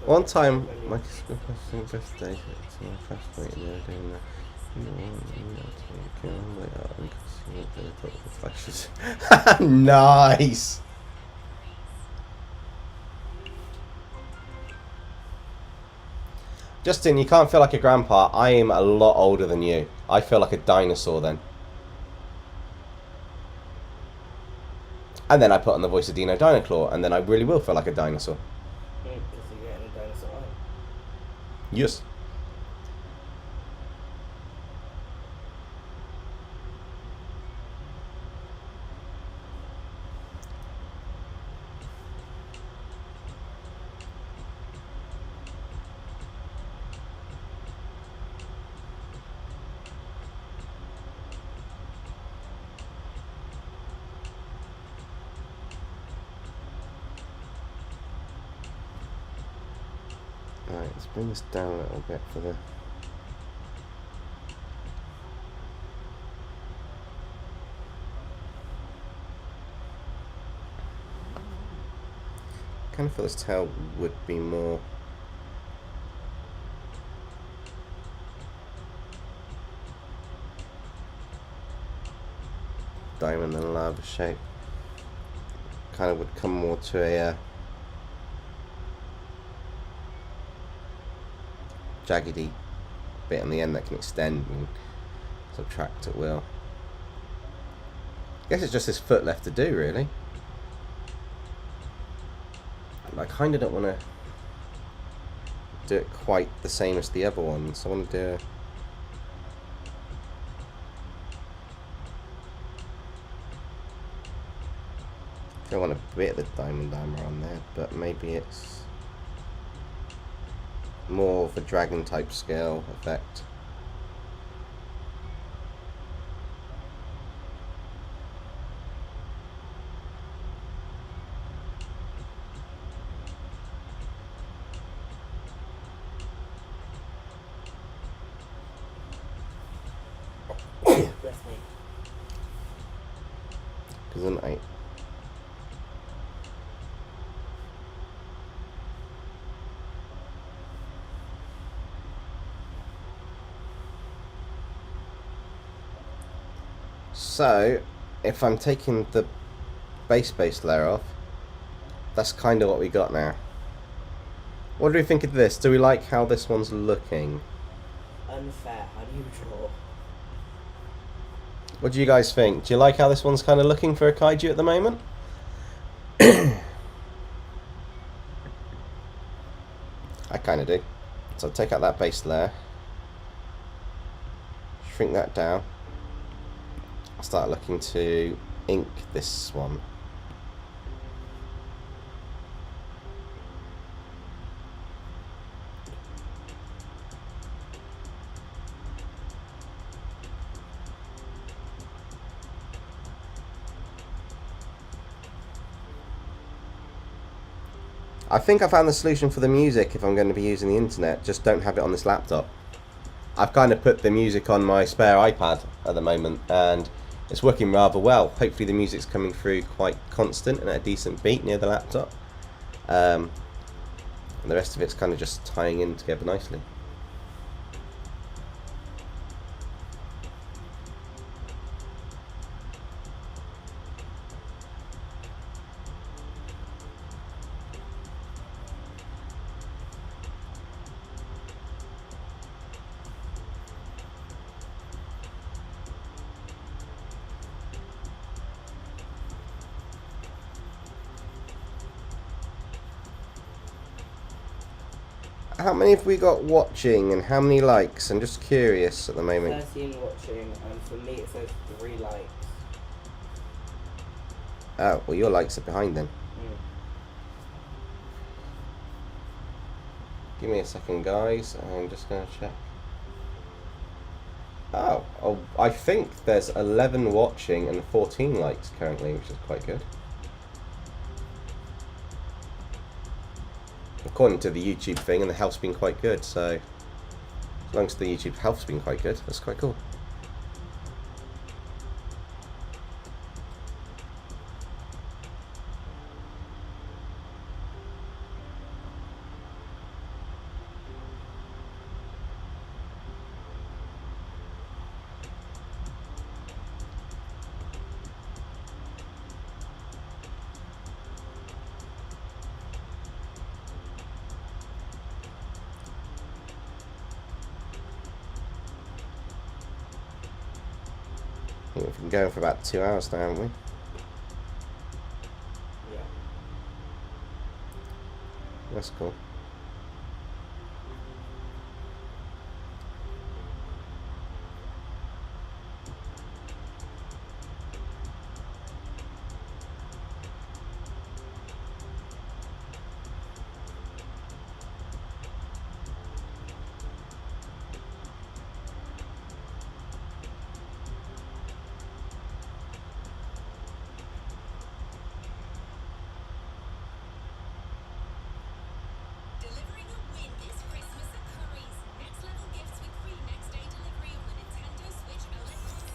One time, my birthday, it's my first night there doing that. Nice! Justin, you can't feel like a grandpa. I am a lot older than you. I feel like a dinosaur then. And then I put on the voice of Dino Dinoclaw, and then I really will feel like a dinosaur. Because you're getting a dinosaur eye. Yes. Alright, let's bring this down a little bit for the... I kind of feel this tail would be more... diamond and lava shape. Kind of would come more to a jaggedy bit on the end that can extend and subtract at will. I guess it's just this foot left to do, really. I kind of don't want to do it quite the same as the other ones. I want to do I want a bit of the diamond armor on there, but maybe it's more of a dragon type scale effect. Bless me. Isn't it? So, if I'm taking the base layer off, that's kind of what we got now. What do we think of this? Do we like how this one's looking? Unfair. How do you draw? What do you guys think? Do you like how this one's kind of looking for a kaiju at the moment? I kind of do. So I'll take out that base layer, shrink that down. I'll start looking to ink this one. I think I found the solution for the music if I'm going to be using the internet, just don't have it on this laptop. I've kind of put the music on my spare iPad at the moment and it's working rather well. Hopefully the music's coming through quite constant and at a decent beat near the laptop. And the rest of it's kind of just tying in together nicely. How many have we got watching and how many likes? I'm just curious at the moment. 13 watching, and for me it says 3 likes. Oh, well your likes are behind then. Give me a second guys, I'm just going to check. Oh, I think there's 11 watching and 14 likes currently, which is quite good. According to the YouTube thing, and the health's been quite good, so as long as the YouTube health's been quite good, that's quite cool. I think we've been going for about 2 hours now, haven't we? Yeah. That's cool.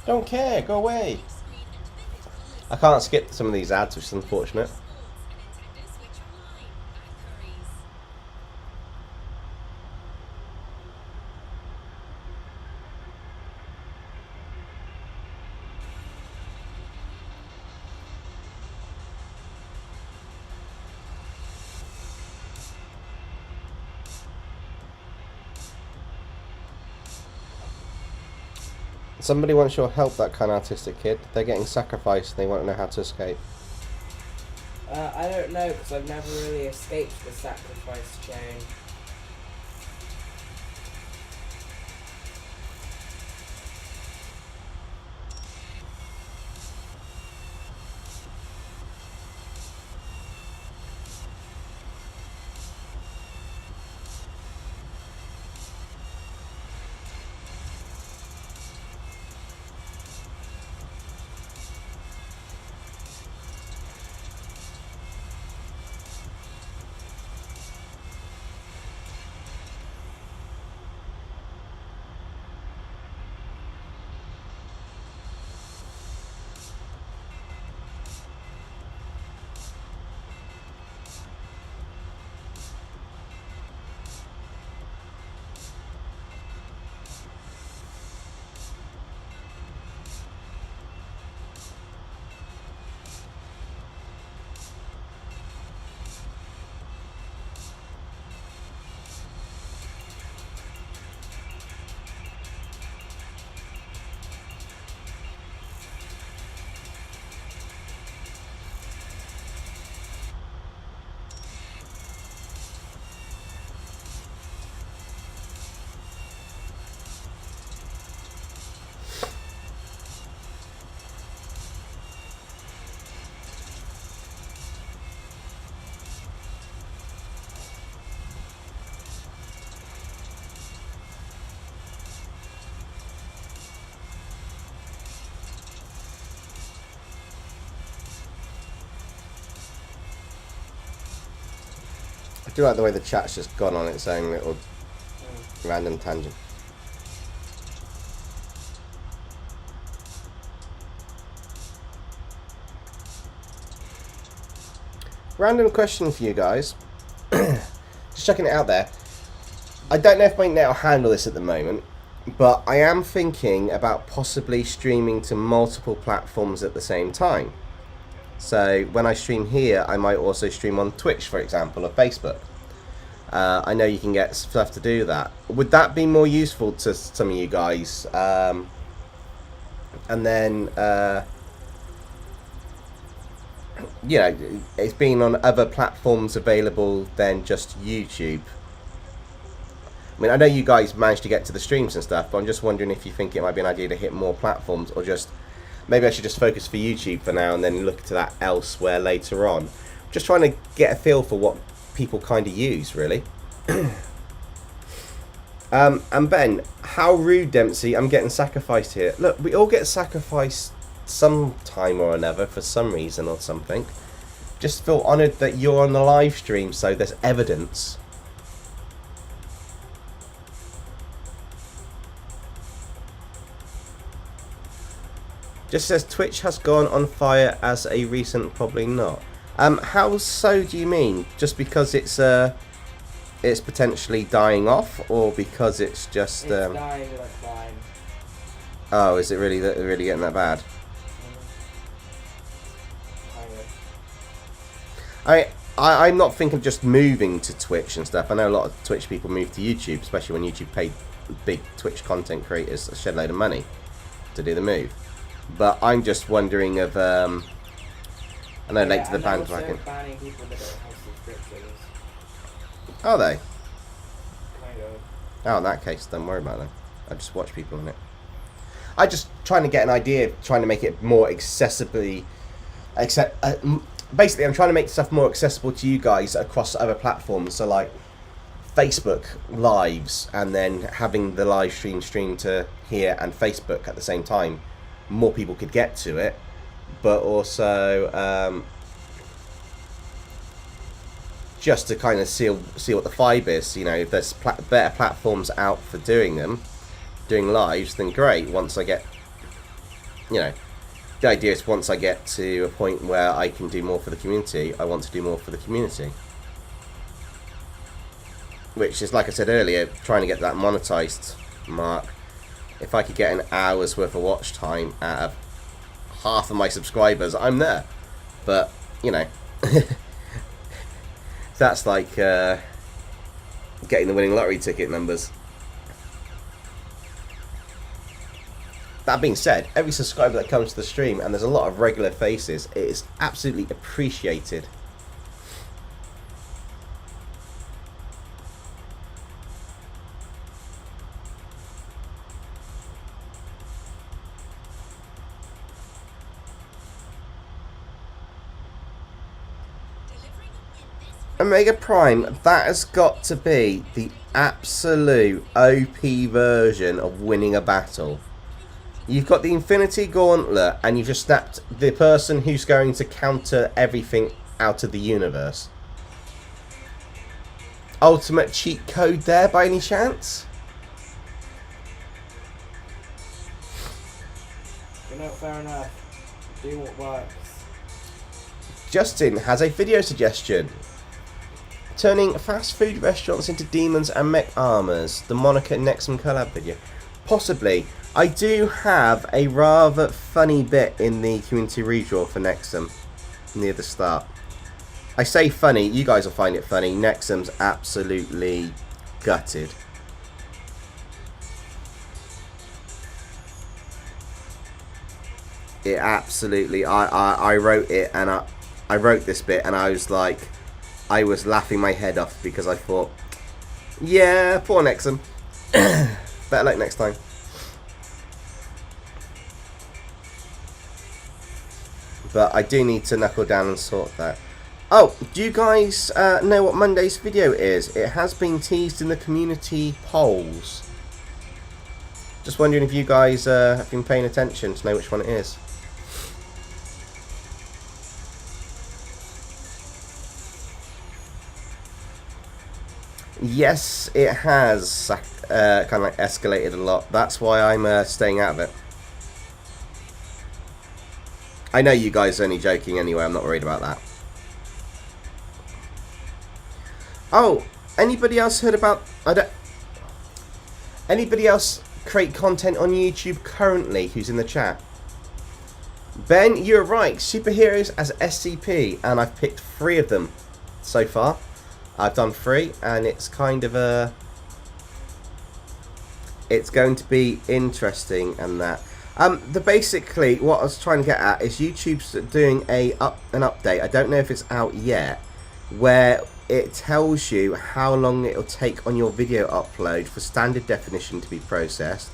Don't care, go away. I can't skip some of these ads, which is unfortunate. Somebody wants your help, that kind of artistic kid. They're getting sacrificed and they want to know how to escape. I don't know, because I've never really escaped the sacrifice chain. I do like the way the chat's just gone on its own little random tangent. Random question for you guys. Just checking it out there. I don't know if my net will handle this at the moment, but I am thinking about possibly streaming to multiple platforms at the same time. So when I stream here, I might also stream on Twitch, for example, or Facebook. I know you can get stuff to do that. Would that be more useful to some of you guys? And then, you know, it's being on other platforms available than just YouTube. I mean, I know you guys managed to get to the streams and stuff, but I'm just wondering if you think it might be an idea to hit more platforms, or just maybe I should just focus for YouTube for now and then look to that elsewhere later on. Just trying to get a feel for what people kind of use, really. And Ben, how rude, Dempsey. I'm getting sacrificed here. Look, we all get sacrificed sometime or another for some reason or something. Just feel honoured that you're on the live stream, so there's evidence. Just says Twitch has gone on fire as a recent, probably not. How so do you mean? Just because it's potentially dying off, or because it's just It's dying like fine. Oh, is it really getting that bad? I'm not thinking just moving to Twitch and stuff. I know a lot of Twitch people move to YouTube, especially when YouTube paid big Twitch content creators a shed load of money to do the move. But I'm just wondering of I know, late to the bandwagon. Banning people that don't have subscriptions. Are they? Kind of. Oh, in that case, don't worry about them. I just watch people in it. I just trying to get an idea, trying to make it more accessibly. Basically, I'm trying to make stuff more accessible to you guys across other platforms. So like Facebook lives, and then having the live stream to here and Facebook at the same time. More people could get to it, but also just to kind of see what the vibe is. You know, if there's better platforms out for doing lives, then great. Once I get, you know, the idea is once I get to a point where I can do more for the community, I want to do more for the community. Which is, like I said earlier, trying to get that monetized mark. If I could get an hour's worth of watch time out of half of my subscribers, I'm there. But, you know, that's like getting the winning lottery ticket numbers. that being said, every subscriber that comes to the stream, and there's a lot of regular faces, it is absolutely appreciated. Omega Prime, that has got to be the absolute OP version of winning a battle. You've got the Infinity Gauntlet and you've just snapped the person who's going to counter everything out of the universe. Ultimate cheat code there by any chance? You know, fair enough. Do what works. Justin has a video suggestion. Turning fast food restaurants into demons and mech armors. The Monica Nexum collab video. Possibly. I do have a rather funny bit in the community redraw for Nexum near the start. I say funny, you guys will find it funny. Nexum's absolutely gutted. It absolutely, I wrote it, and I wrote this bit and I was like, I was laughing my head off because I thought, yeah, poor Nexum. Better luck next time. But I do need to knuckle down and sort that. Oh, do you guys know what Monday's video is? It has been teased in the community polls. Just wondering if you guys have been paying attention to know which one it is. Yes, it has kind of like escalated a lot. That's why I'm staying out of it. I know you guys are only joking anyway. I'm not worried about that. Oh, anybody else heard about... Anybody else create content on YouTube currently who's in the chat? Ben, you're right. Superheroes as SCP, and I've picked 3 of them so far. I've done 3, and it's kind of a... It's going to be interesting and that. Basically, what I was trying to get at is YouTube's doing an update. I don't know if it's out yet, where it tells you how long it'll take on your video upload for standard definition to be processed,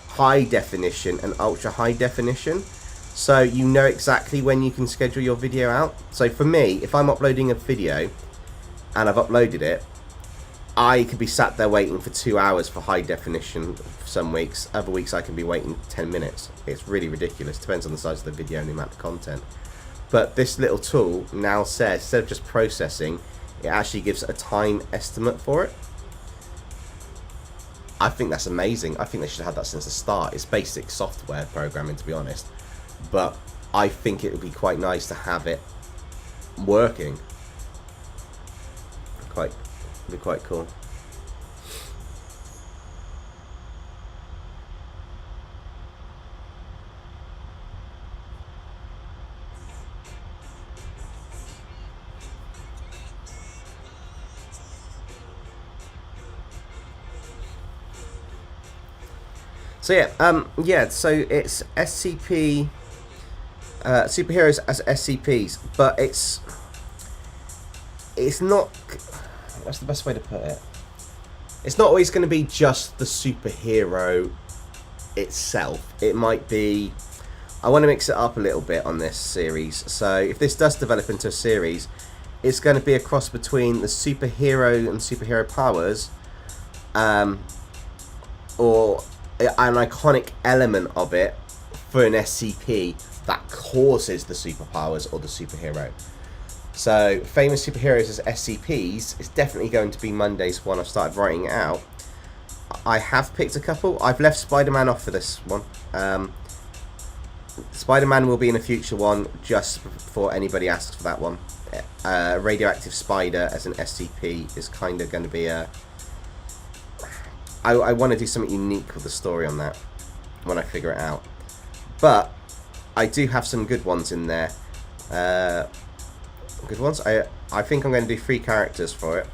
high definition, and ultra high definition. So you know exactly when you can schedule your video out. So for me, if I'm uploading a video and I've uploaded it, I could be sat there waiting for 2 hours for high definition some weeks. Other weeks I can be waiting 10 minutes. It's really ridiculous. Depends on the size of the video and the amount of content. But this little tool now says, instead of just processing, it actually gives a time estimate for it. I think that's amazing. I think they should have had that since the start. It's basic software programming, to be honest. But I think it would be quite nice to have it working. It'd be quite cool. So yeah, so it's SCP, superheroes as SCPs, but it's not. What's the best way to put it? It's not always going to be just the superhero itself. It might be... I want to mix it up a little bit on this series. So if this does develop into a series, it's going to be a cross between the superhero and superhero powers, or an iconic element of it for an SCP that causes the superpowers or the superhero. So, famous superheroes as SCPs is definitely going to be Monday's one. I've started writing it out. I have picked a couple. I've left Spider-Man off for this one. Spider-Man will be in a future one, just before anybody asks for that one. Radioactive Spider as an SCP is kind of going to be a... I want to do something unique with the story on that when I figure it out. But I do have some good ones in there. Good ones. I think I'm going to do 3 characters for it,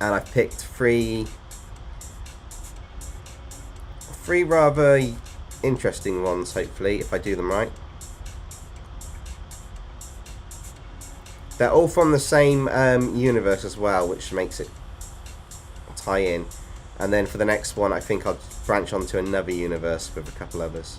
and I've picked three rather interesting ones, hopefully, if I do them right. They're all from the same universe as well, which makes it tie in. And then for the next one, I think I'll branch onto another universe with a couple others.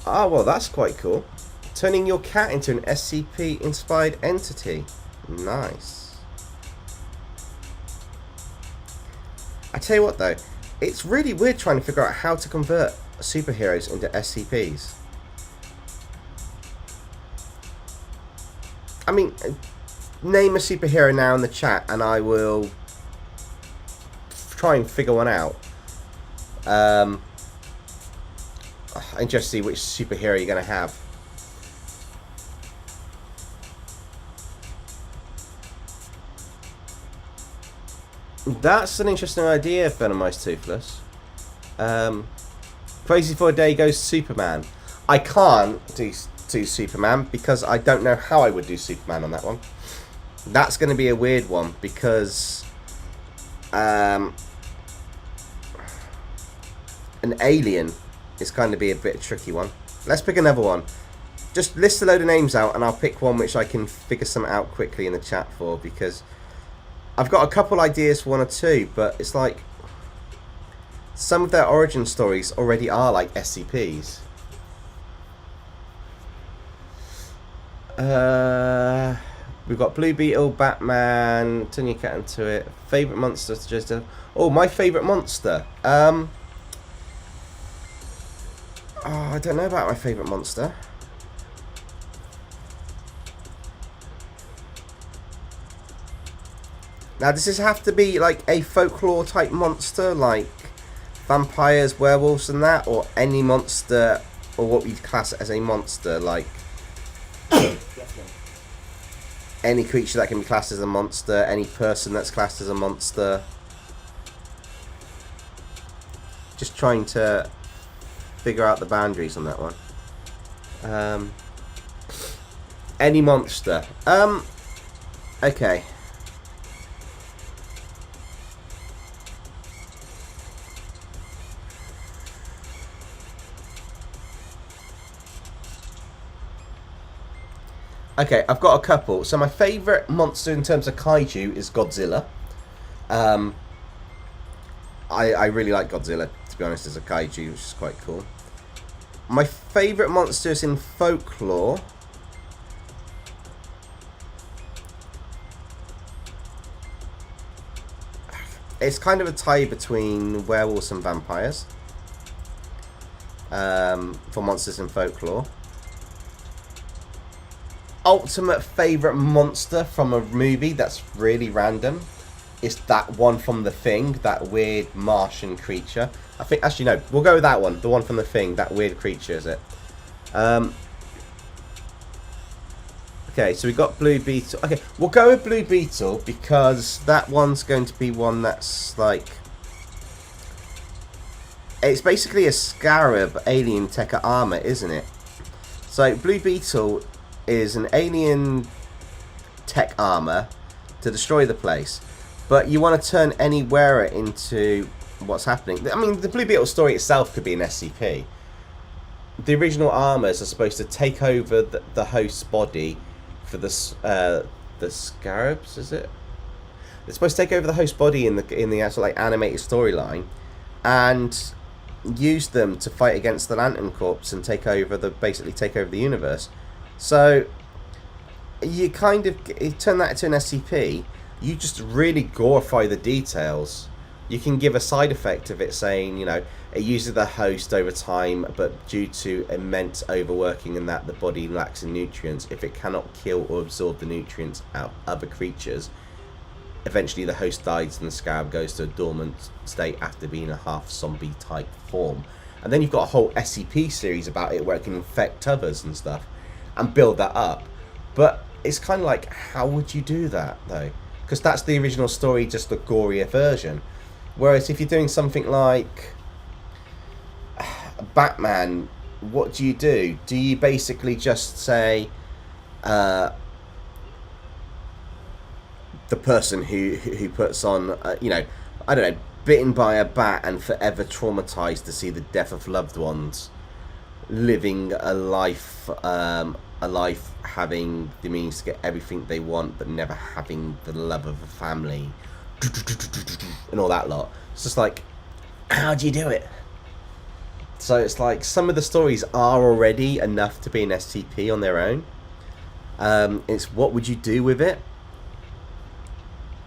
Ah, well, that's quite cool. Turning your cat into an SCP-inspired entity. Nice. I tell you what, though. It's really weird trying to figure out how to convert superheroes into SCPs. I mean, name a superhero now in the chat and I will try and figure one out. Interested to see which superhero you're going to have. That's an interesting idea, Venomized Toothless. Crazy for a Day goes Superman. I can't do Superman because I don't know how I would do Superman on that one. That's going to be a weird one because an alien is going to be a bit tricky one. Let's pick another one. Just list a load of names out and I'll pick one which I can figure some out quickly in the chat for, because I've got a couple ideas for one or two, but it's like some of their origin stories already are like SCPs. We've got Blue Beetle, Batman, turn your cat into it. Favourite monster suggested. Oh, my favourite monster. Oh, I don't know about my favourite monster. Now, does this have to be like a folklore type monster, like vampires, werewolves and that, or any monster, or what we'd class as a monster, like any creature that can be classed as a monster, any person that's classed as a monster? Just trying to figure out the boundaries on that one. Any monster. Okay. Okay, I've got a couple. So my favourite monster in terms of kaiju is Godzilla. I really like Godzilla, to be honest, as a kaiju, which is quite cool. My favourite monsters in folklore... It's kind of a tie between werewolves and vampires. For monsters in folklore. Ultimate favourite monster from a movie that's really random is that one from The Thing, that weird Martian creature. I think, actually no, we'll go with that one, the one from The Thing, that weird creature, is it? Okay, so we got Blue Beetle. Okay, we'll go with Blue Beetle because that one's going to be one that's like... It's basically a scarab alien tech armor, isn't it? So Blue Beetle is an alien tech armor to destroy the place, but you want to turn any wearer into what's happening. I mean, the Blue Beetle story itself could be an SCP. The original armors are supposed to take over the host's body for the scarabs, is it? They're supposed to take over the host's body in the actual like animated storyline, and use them to fight against the Lantern Corps and basically take over the universe. So you kind of turn that into an SCP. You just really glorify the details. You can give a side effect of it saying, you know, it uses the host over time, but due to immense overworking and that the body lacks in nutrients, if it cannot kill or absorb the nutrients out of other creatures, eventually the host dies and the scarab goes to a dormant state after being a half zombie type form. And then you've got a whole SCP series about it where it can infect others and stuff and build that up. But it's kind of like, how would you do that though? Because that's the original story, just the gorier version. Whereas if you're doing something like Batman, what do you do? Do you basically just say the person who puts on, you know, I don't know, bitten by a bat and forever traumatized to see the death of loved ones, living a life having the means to get everything they want, but never having the love of a family, and all that lot. It's just like, how do you do it? So it's like some of the stories are already enough to be an SCP on their own. It's what would you do with it?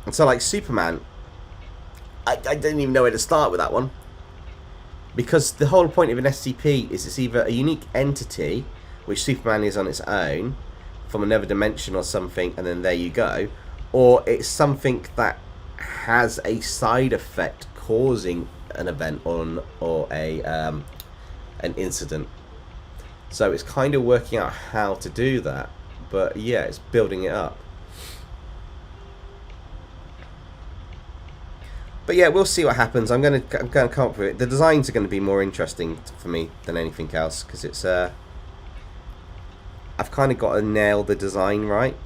And so like Superman, I didn't even know where to start with that one. Because the whole point of an SCP is it's either a unique entity, which Superman is on its own, from another dimension or something, and then there you go, or it's something that has a side effect causing an event or an incident. So it's kind of working out how to do that, but yeah, it's building it up. But yeah, we'll see what happens. I'm gonna come up with it. The designs are going to be more interesting for me than anything else, because it's I've kind of got to nail the design right.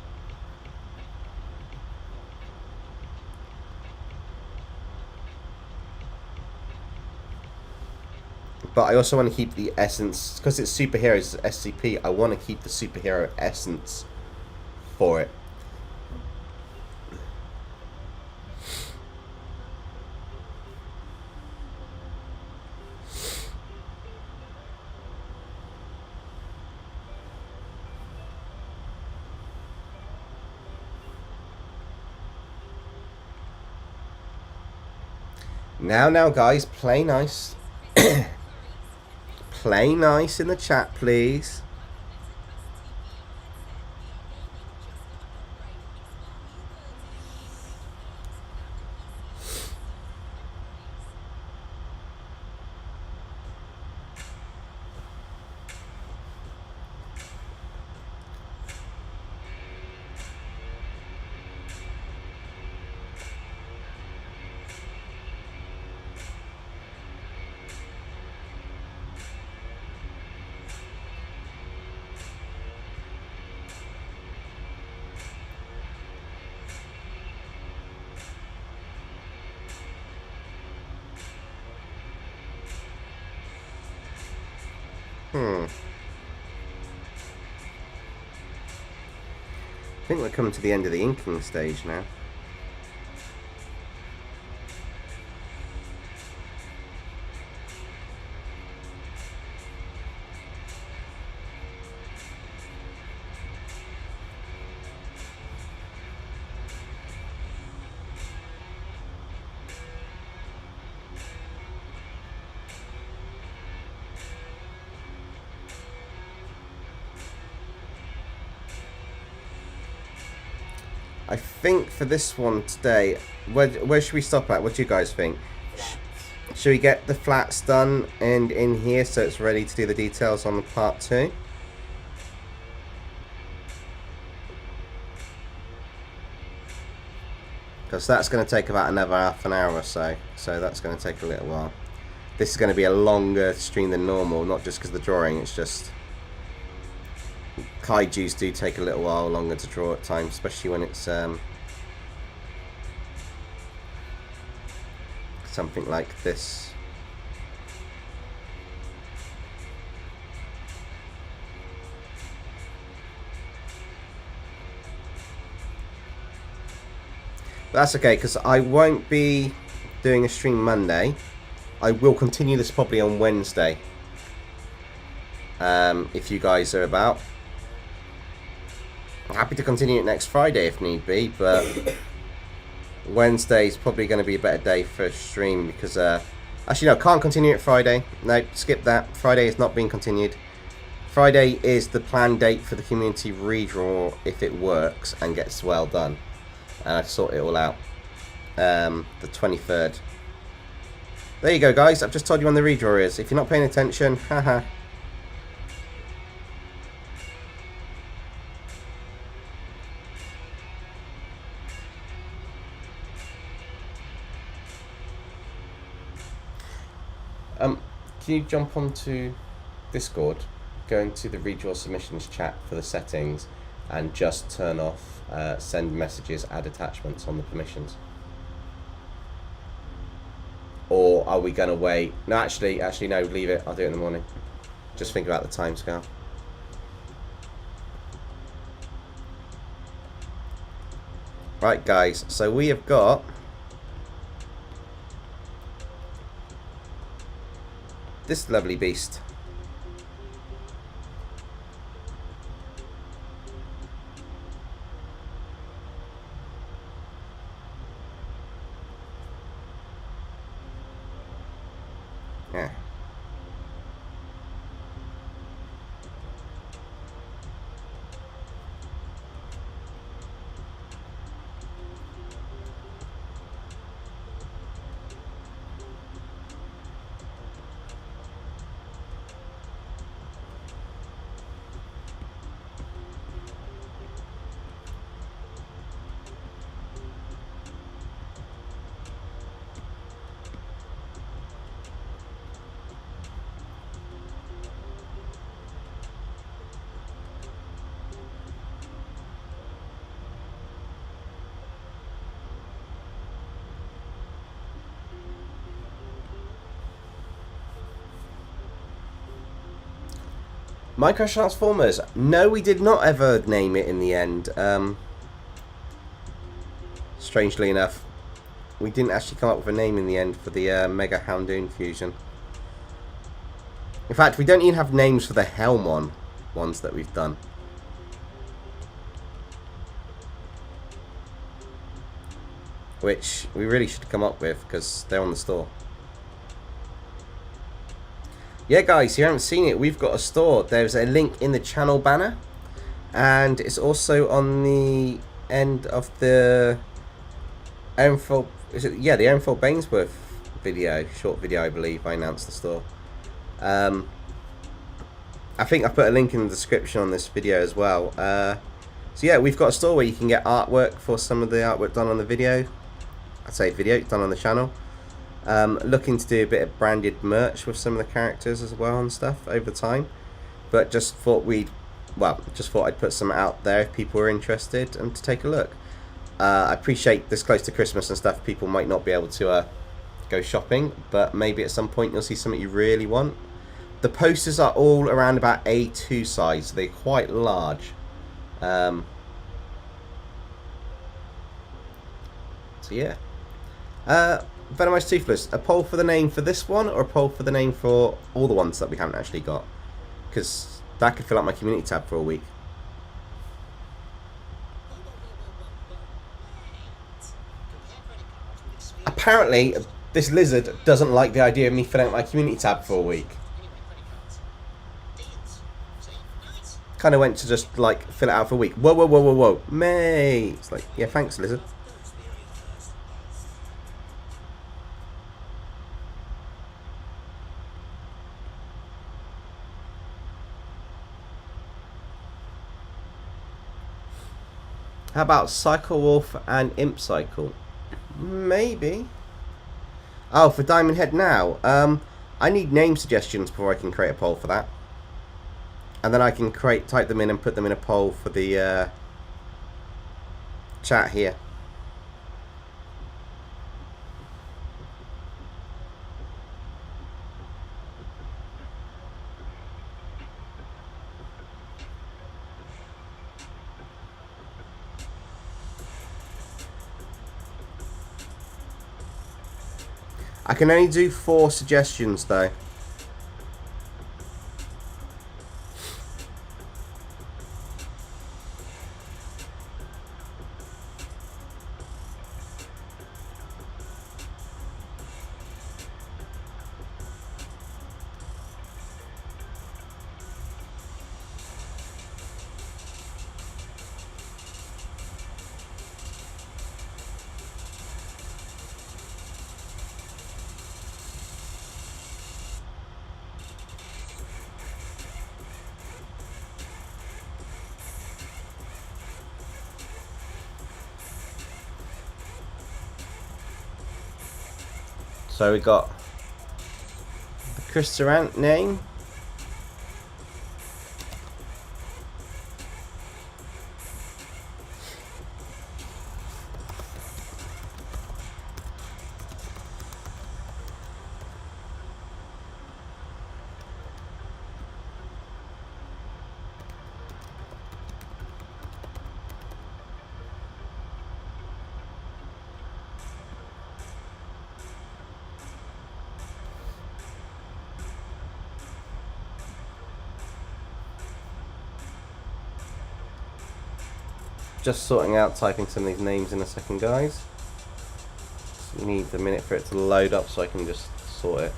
But I also want to keep the essence, because it's superheroes SCP, I want to keep the superhero essence for it. Now guys, play nice. Play nice in the chat, please. I think we're coming to the end of the inking stage now. I think for this one today, where should we stop at? What do you guys think? Should we get the flats done and in here so it's ready to do the details on the part 2? Because that's going to take about another half an hour or so. So that's going to take a little while. This is going to be a longer stream than normal, not just because of the drawing, it's just Kaijus do take a little while longer to draw at times, especially when it's something like this. But that's okay, because I won't be doing a stream Monday. I will continue this probably on Wednesday, if you guys are about. Happy to continue it next Friday if need be, but Wednesday is probably going to be a better day for a stream because actually no, can't continue it Friday. No, skip that. Friday is not being continued. Friday is the planned date for the community redraw if it works and gets well done, and I sort it all out. The 23rd. There you go, guys. I've just told you when the redraw is. If you're not paying attention, haha. Can you jump onto Discord, go into the redraw submissions chat for the settings, and just turn off send messages, add attachments on the permissions? Or are we going to wait? No, actually no, leave it. I'll do it in the morning. Just think about the timescale. Right, guys, so we have got this lovely beast. Yeah. Micro Transformers. No, we did not ever name it in the end. Strangely enough, we didn't actually come up with a name in the end for the Mega Houndoon fusion. In fact, we don't even have names for the Helmon ones that we've done. Which we really should come up with because they're on the store. Yeah, guys, if you haven't seen it, we've got a store. There's a link in the channel banner, and it's also on the end of the Aaronfeld, the Aaronfeld Bainsworth video, short video, I believe. I announced the store. I think I put a link in the description on this video as well. So yeah, we've got a store where you can get artwork for some of the artwork done on the video. I'd say video done on the channel. Looking to do a bit of branded merch with some of the characters as well and stuff over time, but just thought I'd put some out there if people were interested and to take a look. I appreciate this close to Christmas and stuff, people might not be able to go shopping, but maybe at some point you'll see something you really want. The posters are all around about A2 size, so they're quite large. So yeah. Venomized Toothless, a poll for the name for this one or a poll for the name for all the ones that we haven't actually got? Because that could fill up my community tab for a week. Apparently, this lizard doesn't like the idea of me filling up my community tab for a week. Kind of went to just like fill it out for a week. Whoa, whoa, whoa, whoa, whoa. Mate. It's like, yeah, thanks, lizard. How about Cycle Wolf and Imp Cycle? Maybe. Oh, for Diamond Head now. I need name suggestions before I can create a poll for that. And then I can type them in and put them in a poll for the chat here. I can only do 4 suggestions though. So we got the Crystyrant name. Just sorting out typing some of these names in a second, guys. So you need a minute for it to load up so I can just sort it.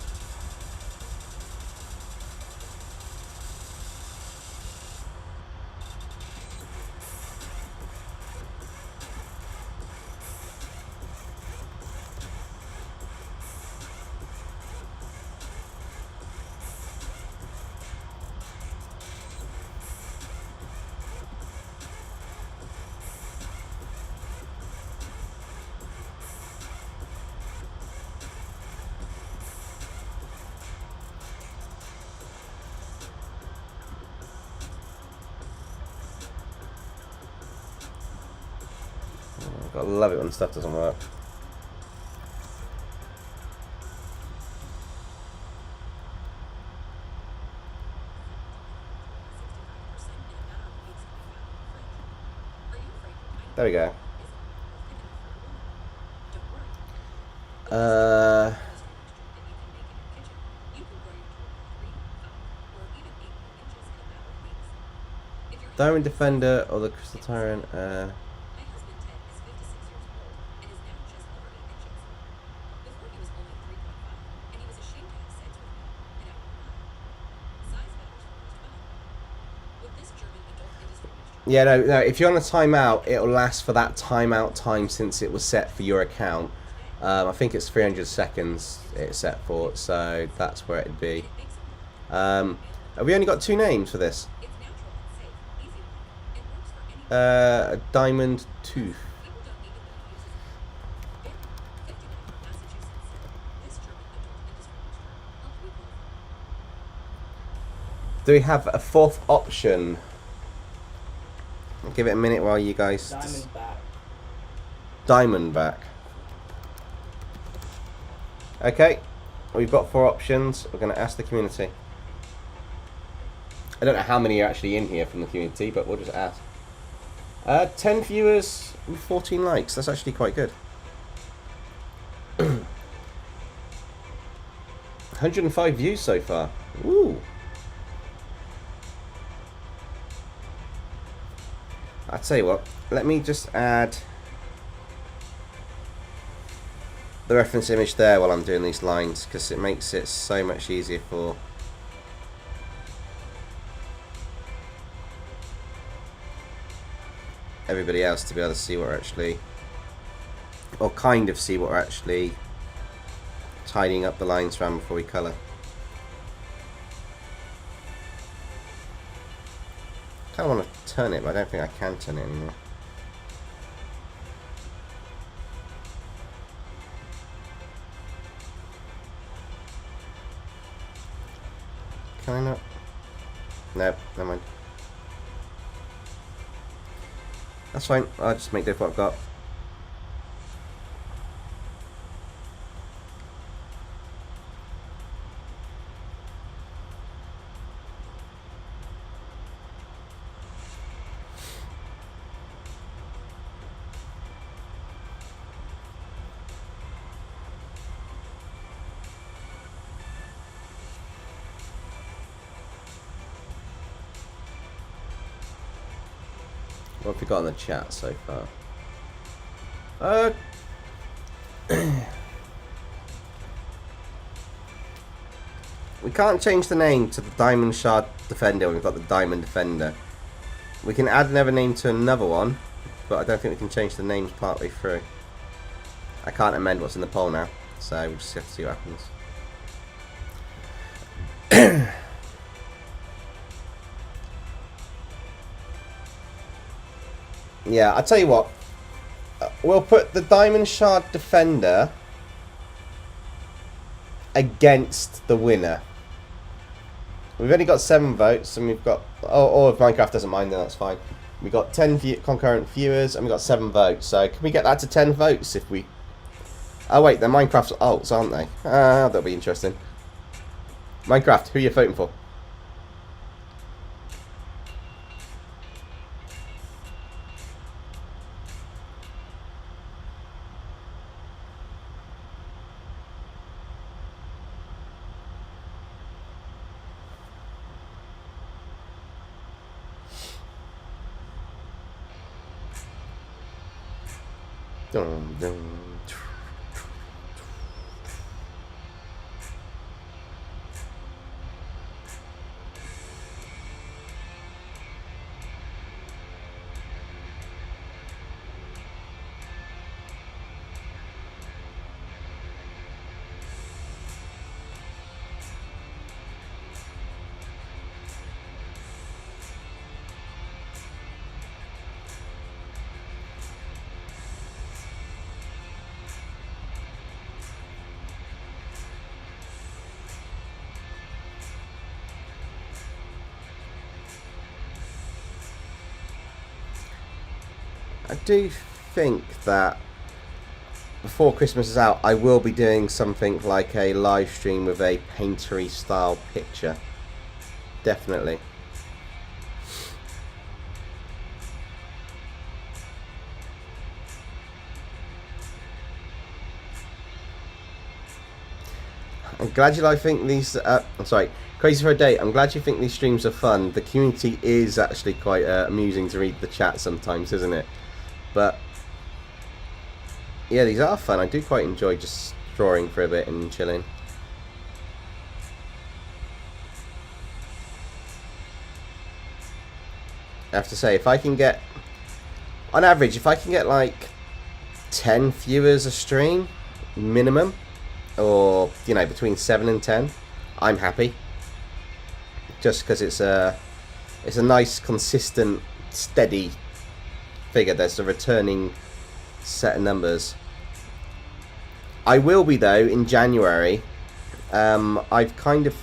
I love it when stuff doesn't work. There we go. Diamond Defender or the Crystal Tyrant? Yeah, no, if you're on a timeout, it'll last for that timeout time since it was set for your account. I think it's 300 seconds it's set for, so that's where it'd be. Have we only got 2 names for this? A Diamond Tooth. Do we have a 4th option? I'll give it a minute while you guys... Diamondback. Diamondback. Okay, we've got 4 options. We're going to ask the community. I don't know how many are actually in here from the community, but we'll just ask. 10 viewers and 14 likes. That's actually quite good. 105 views so far. Ooh. I'll tell you what, let me just add the reference image there while I'm doing these lines, because it makes it so much easier for everybody else to be able to see what we're actually, or kind of see what we're actually tidying up the lines from before we colour. I kind of want to turn it, but I don't think I can turn it anymore. Can I not? Nope, never mind. That's fine, I'll just make do with what I've got. What have we got in the chat so far? We can't change the name to the Diamond Shard Defender when we've got the Diamond Defender. We can add another name to another one, but I don't think we can change the names partway through. I can't amend what's in the poll now, so we'll just have to see what happens. Yeah, I'll tell you what. We'll put the Diamond Shard Defender against the winner. We've only got 7 votes, and we've got... or if Minecraft doesn't mind, then that's fine. We've got 10 concurrent viewers, and we've got 7 votes. So can we get that to 10 votes if we... Oh wait, they're Minecraft's alts, aren't they? That'll be interesting. Minecraft, who are you voting for? Dun, dun. I do think that before Christmas is out, I will be doing something like a live stream with a paintery style picture. Definitely. I'm glad you think these. I'm sorry, Crazy for a Day. I'm glad you think these streams are fun. The community is actually quite amusing to read the chat sometimes, isn't it? But yeah, these are fun. I do quite enjoy just drawing for a bit and chilling. I have to say, if I can get, on average, if I can get like 10 viewers a stream minimum, or you know, between 7 and 10, I'm happy. Just because it's a nice, consistent, steady figure. There's a returning set of numbers. I will be though in January. I've kind of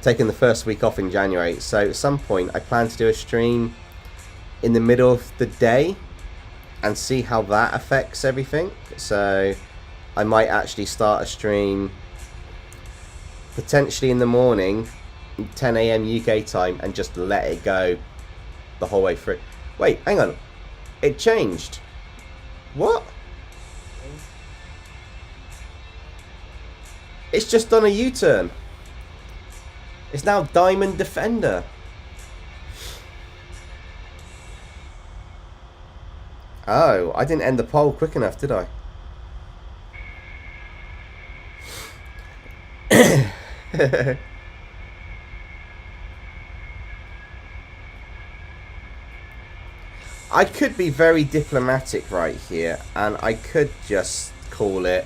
taken the first week off in January, so at some point I plan to do a stream in the middle of the day and see how that affects everything. So I might actually start a stream potentially in the morning, 10 AM UK time, and just let it go the whole way through. Wait, hang on. It changed. What? It's just done a U-turn. It's now Diamond Defender. Oh, I didn't end the poll quick enough, did I? I could be very diplomatic right here, and I could just call it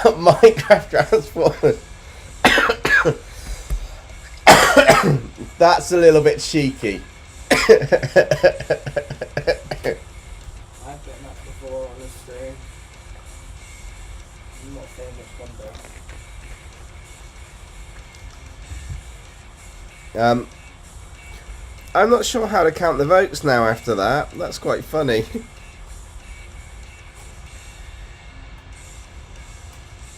Minecraft Transformers. That's a little bit cheeky. I've done that before on the stream. I'm not saying which one though. I'm not sure how to count the votes now after that. That's quite funny.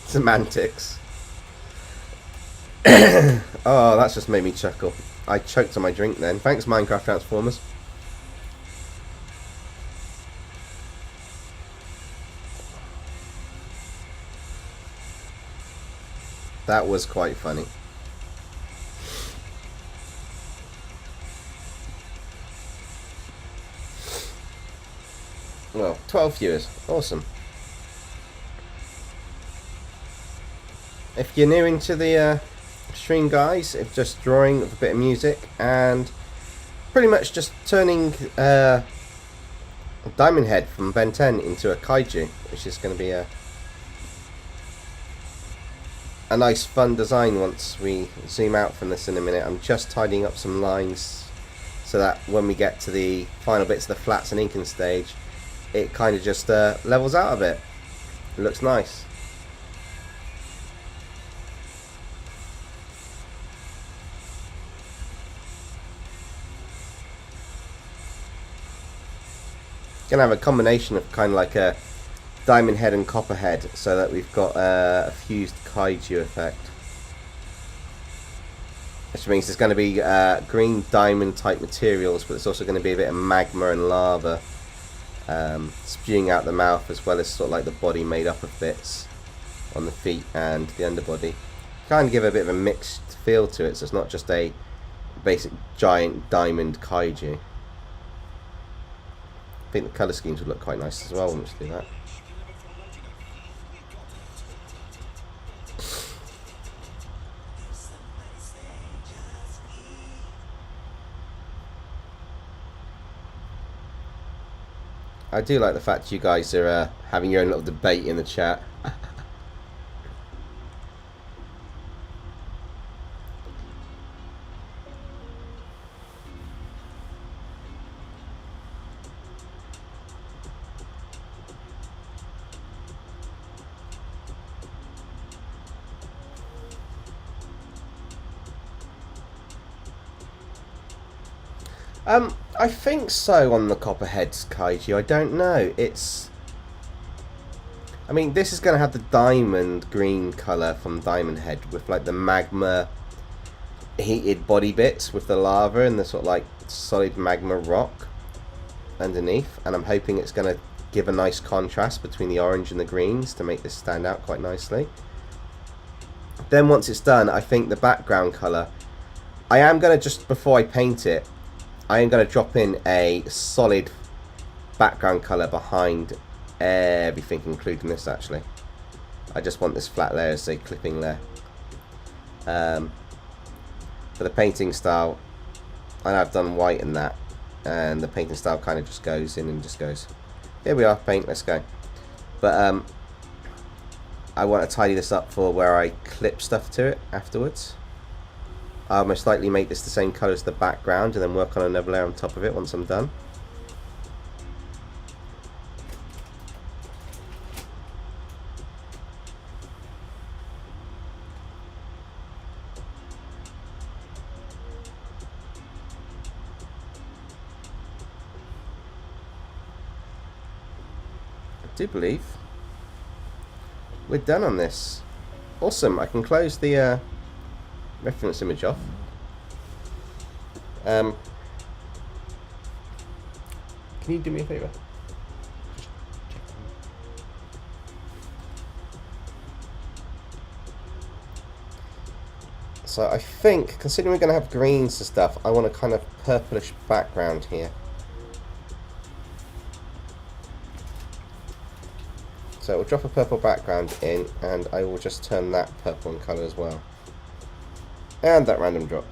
Semantics. Oh, that's just made me chuckle. I choked on my drink then. Thanks, Minecraft Transformers. That was quite funny. Well, 12 viewers. Awesome. If you're new into the stream, guys, it's just drawing with a bit of music and pretty much just turning Diamond Head from Ben 10 into a Kaiju, which is going to be a nice fun design once we zoom out from this in a minute. I'm just tidying up some lines so that when we get to the final bits of the flats and inking stage, it kind of just levels out a bit. It looks nice. Gonna have a combination of kind of like a diamond head and copper head, so that we've got a fused kaiju effect, which means there's going to be green diamond type materials, but it's also going to be a bit of magma and lava spewing out the mouth, as well as sort of like the body made up of bits on the feet and the underbody. Kind of give a bit of a mixed feel to it, so it's not just a basic giant diamond kaiju. I think the colour schemes would look quite nice as well once we do that. I do like the fact you guys are having your own little debate in the chat. I think so on the Copperheads Kaiju. I don't know. I mean, this is going to have the diamond green colour from Diamond Head with like the magma heated body bits with the lava and the sort of like solid magma rock underneath. And I'm hoping it's going to give a nice contrast between the orange and the greens to make this stand out quite nicely. Then once it's done, I think the background colour, I am going to, just before I paint it, I am going to drop in a solid background colour behind everything, including this actually. I just want this flat layer as a clipping layer. For the painting style, I know I've done white in that, and the painting style kind of just goes in and just goes, here we are, paint, let's go. But I want to tidy this up for where I clip stuff to it afterwards. I'll most likely make this the same colour as the background and then work on another layer on top of it once I'm done. I do believe we're done on this. Awesome, I can close the reference image off. Can you do me a favour? So I think, considering we're going to have greens and stuff, I want a kind of purplish background here. So we'll drop a purple background in, and I will just turn that purple in colour as well. And that random drop.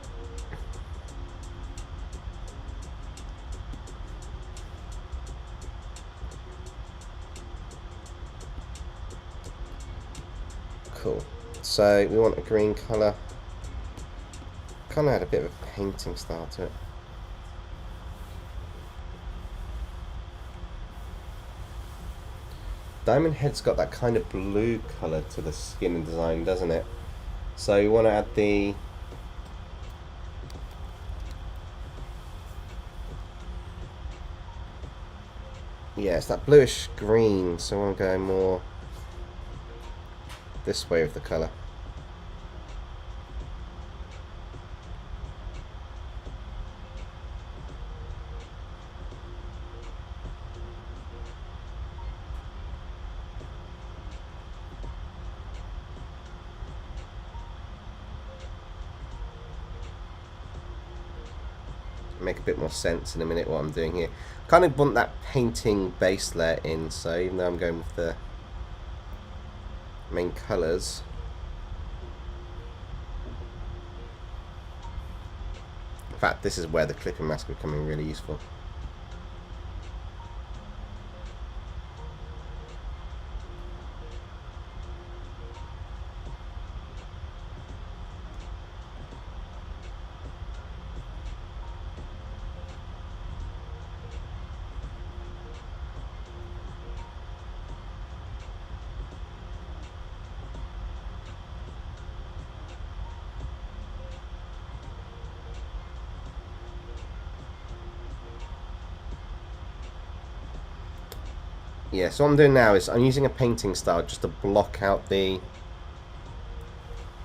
Cool. So we want a green colour. Kind of had a bit of a painting style to it. Diamond Head's got that kind of blue colour to the skin and design, doesn't it? So we want to add the it's that bluish green, so I want to go more this way with the colour. Make a bit more sense in a minute what I'm doing here. Kind of want that painting base layer in, so even though I'm going with the main colours, in fact this is where the clipping mask is becoming really useful. Yeah, so what I'm doing now is I'm using a painting style just to block out the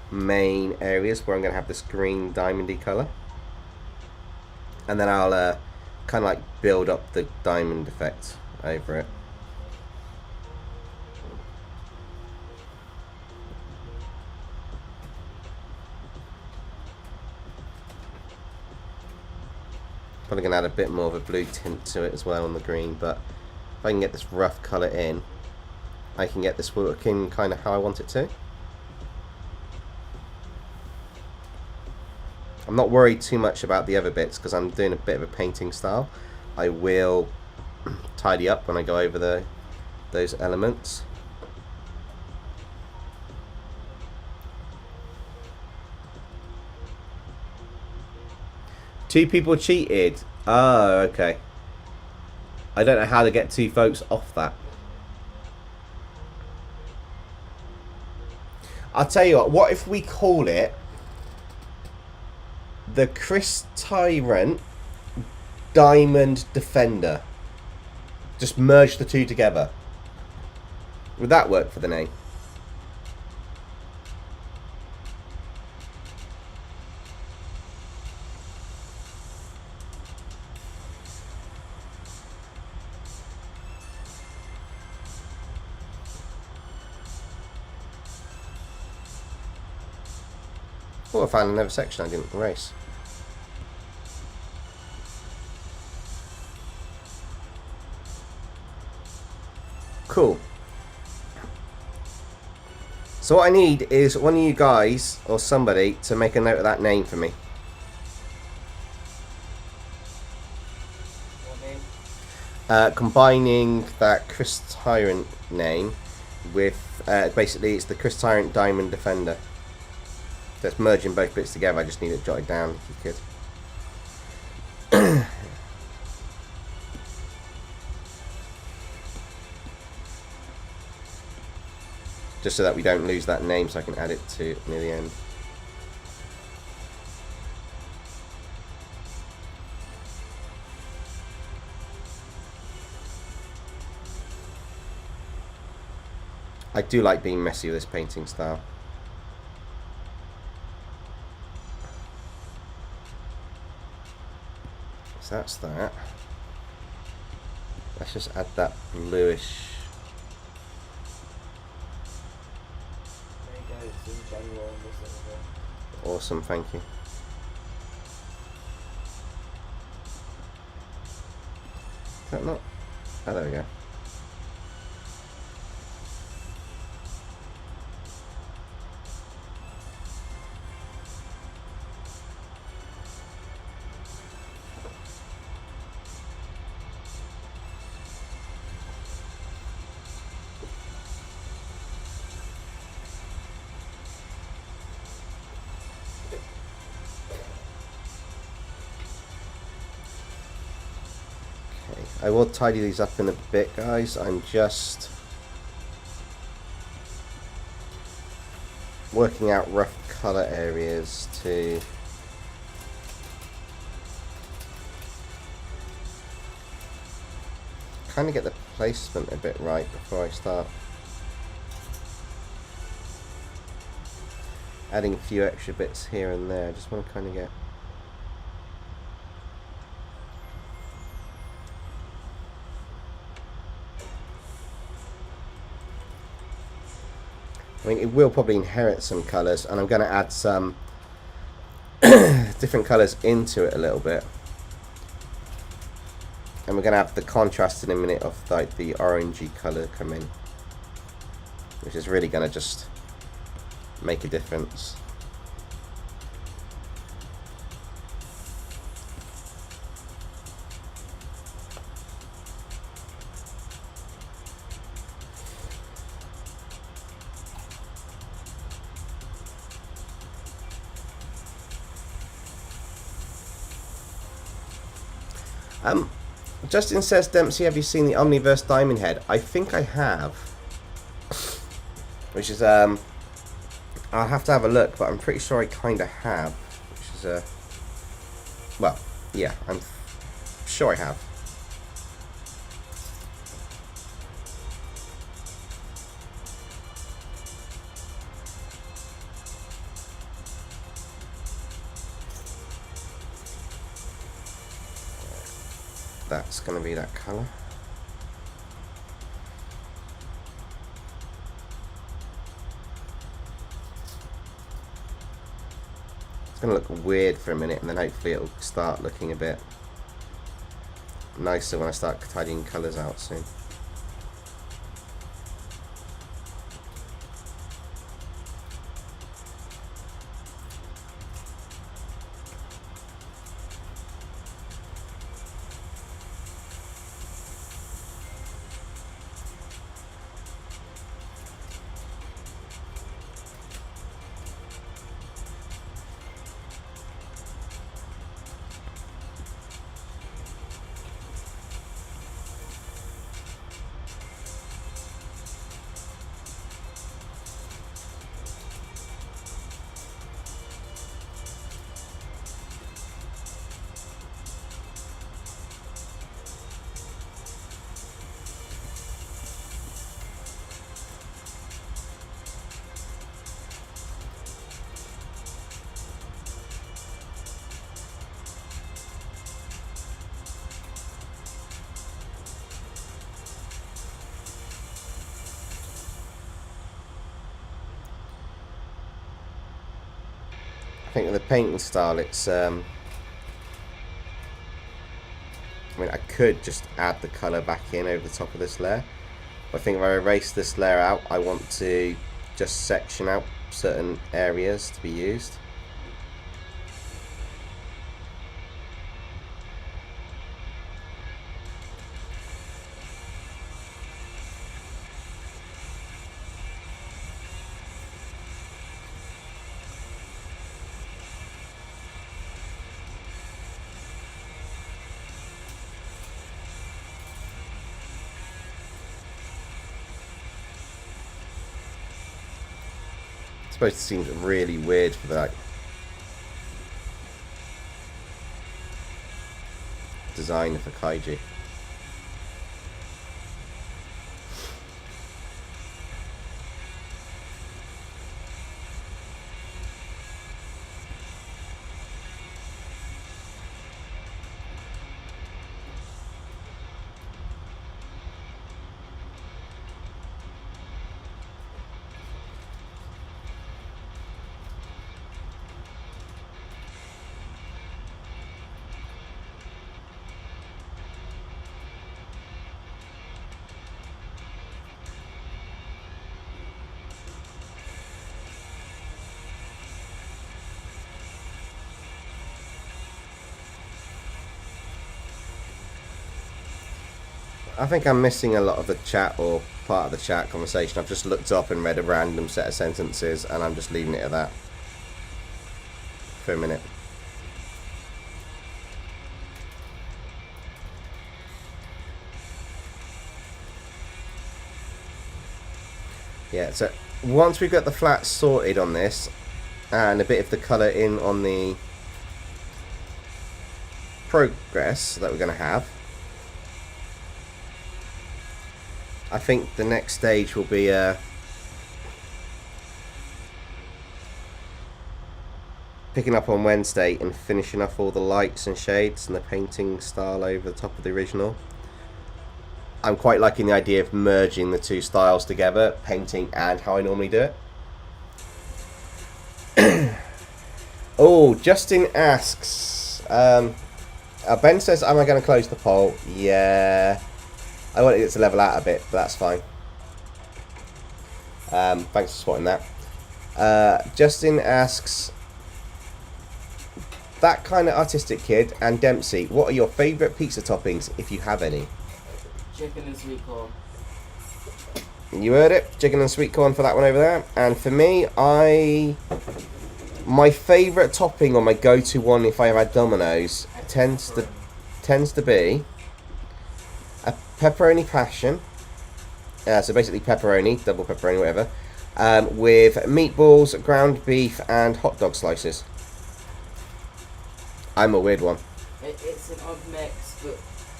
main areas where I'm going to have this green diamondy colour. And then I'll kind of like build up the diamond effect over it. Probably going to add a bit more of a blue tint to it as well on the green, but if I can get this rough colour in, I can get this working kind of how I want it to. I'm not worried too much about the other bits because I'm doing a bit of a painting style. I will tidy up when I go over those elements. Two people cheated. Oh, okay. I don't know how to get two folks off that. I'll tell you what if we call it the Crystyrant Diamond Defender? Just merge the two together. Would that work for the name? Oh, I found another section I didn't erase. Cool. So what I need is one of you guys or somebody to make a note of that name for me. What name? Combining that Crystyrant name with basically it's the Crystyrant Diamond Defender. So it's merging both bits together. I just need it jotted down if you could. Just so that we don't lose that name, so I can add it to near the end. I do like being messy with this painting style. So that's that. Let's just add that bluish. There you go, it's in general on this as well. Awesome, thank you. Is that not? Oh, there we go. I will tidy these up in a bit, guys. I'm just working out rough colour areas to kind of get the placement a bit right before I start adding a few extra bits here and there. I just want to kind of get I mean, it will probably inherit some colours, and I'm going to add some different colours into it a little bit. And we're going to have the contrast in a minute of like the orangey colour come in, which is really going to just make a difference. Justin says, Dempsey, have you seen the Omniverse Diamond Head? I think I have. Which is, I'll have to have a look, but I'm pretty sure I kind of have. Which is, well, yeah, I'm sure I have. That's going to be that colour. It's going to look weird for a minute, and then hopefully it'll start looking a bit nicer when I start tidying colours out soon. I think with the painting style, it's I mean, I could just add the colour back in over the top of this layer, but I think if I erase this layer out, I want to just section out certain areas to be used. I suppose it seems really weird for that design for Kaiju. I think I'm missing a lot of the chat or part of the chat conversation. I've just looked up and read a random set of sentences and I'm just leaving it at that for a minute. Yeah, so once we've got the flats sorted on this and a bit of the colour in on the progress that we're going to have, I think the next stage will be picking up on Wednesday and finishing off all the lights and shades and the painting style over the top of the original. I'm quite liking the idea of merging the two styles together, painting and how I normally do it. Oh, Justin asks, Ben says, am I going to close the poll? Yeah. I wanted it to level out a bit, but that's fine. Thanks for spotting that. Justin asks, that kind of artistic kid and Dempsey, what are your favourite pizza toppings, if you have any? Chicken and sweet corn. You heard it, chicken and sweet corn for that one over there. And for me, my favourite topping or my go-to one if I have had Domino's tends to be a pepperoni passion, so basically pepperoni, double pepperoni, whatever, with meatballs, ground beef, and hot dog slices. I'm a weird one. It's an odd mix, but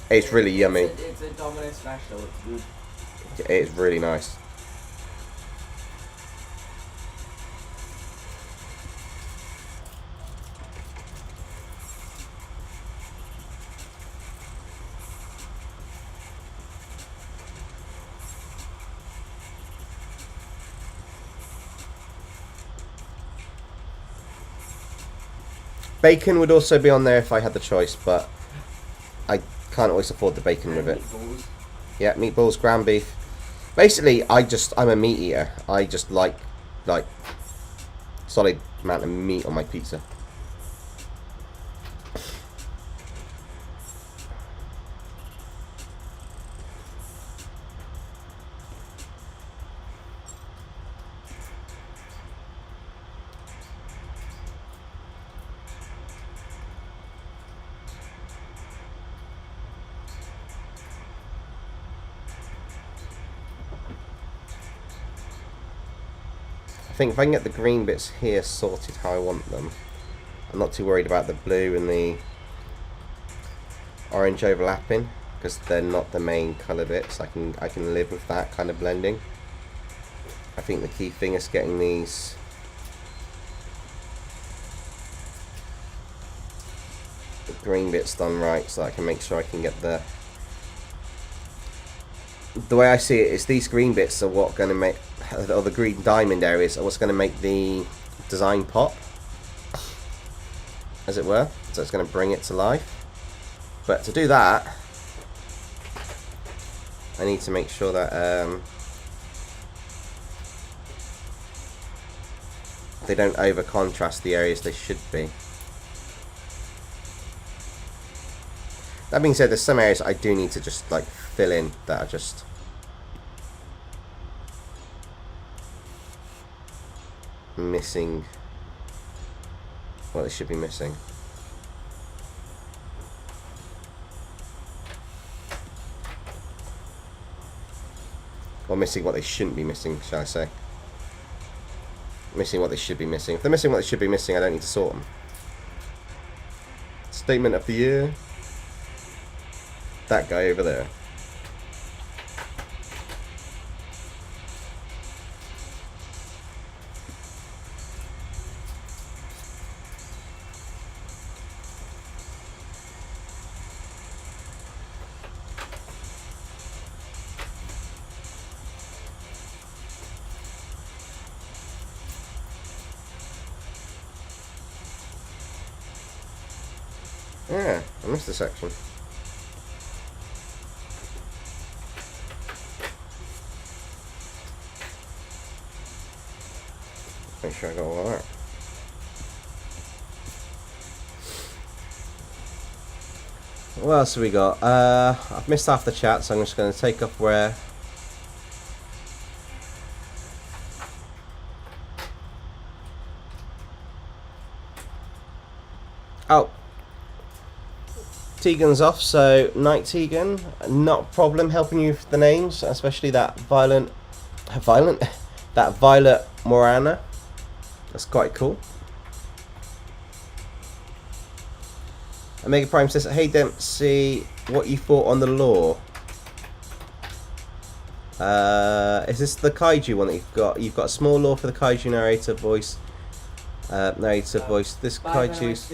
it's really yummy. It's a Domino's special. It's good. It's really nice. Bacon would also be on there if I had the choice, but I can't always afford the bacon with it. Meatballs. Yeah, meatballs, ground beef. Basically, I'm a meat eater. I just like solid amount of meat on my pizza. I think if I can get the green bits here sorted how I want them, I'm not too worried about the blue and the orange overlapping, because they're not the main colour bits. I can live with that kind of blending. I think the key thing is getting these green bits done right, so I can make sure I can get the way I see it is these green bits are what going to make, or the green diamond areas are what's going to make the design pop, as it were. So it's going to bring it to life. But to do that, I need to make sure that they don't over contrast the areas they should be. That being said, there's some areas I do need to just like fill in that are just missing what they should be missing. Or missing what they shouldn't be missing, shall I say. Missing what they should be missing. If they're missing what they should be missing, I don't need to sort them. Statement of the year. That guy over there. Yeah, I missed a section. Make sure I got all that. What else have we got? I've missed half the chat, so I'm just going to take off where... Oh. Tegan's off, so Night Tegan, not a problem helping you with the names, especially that Violet Morana. That's quite cool. Omega Prime says, "Hey Dempsey, what you thought on the lore? Is this the Kaiju one that you've got? You've got a small lore for the Kaiju narrator voice. This Kaiju's."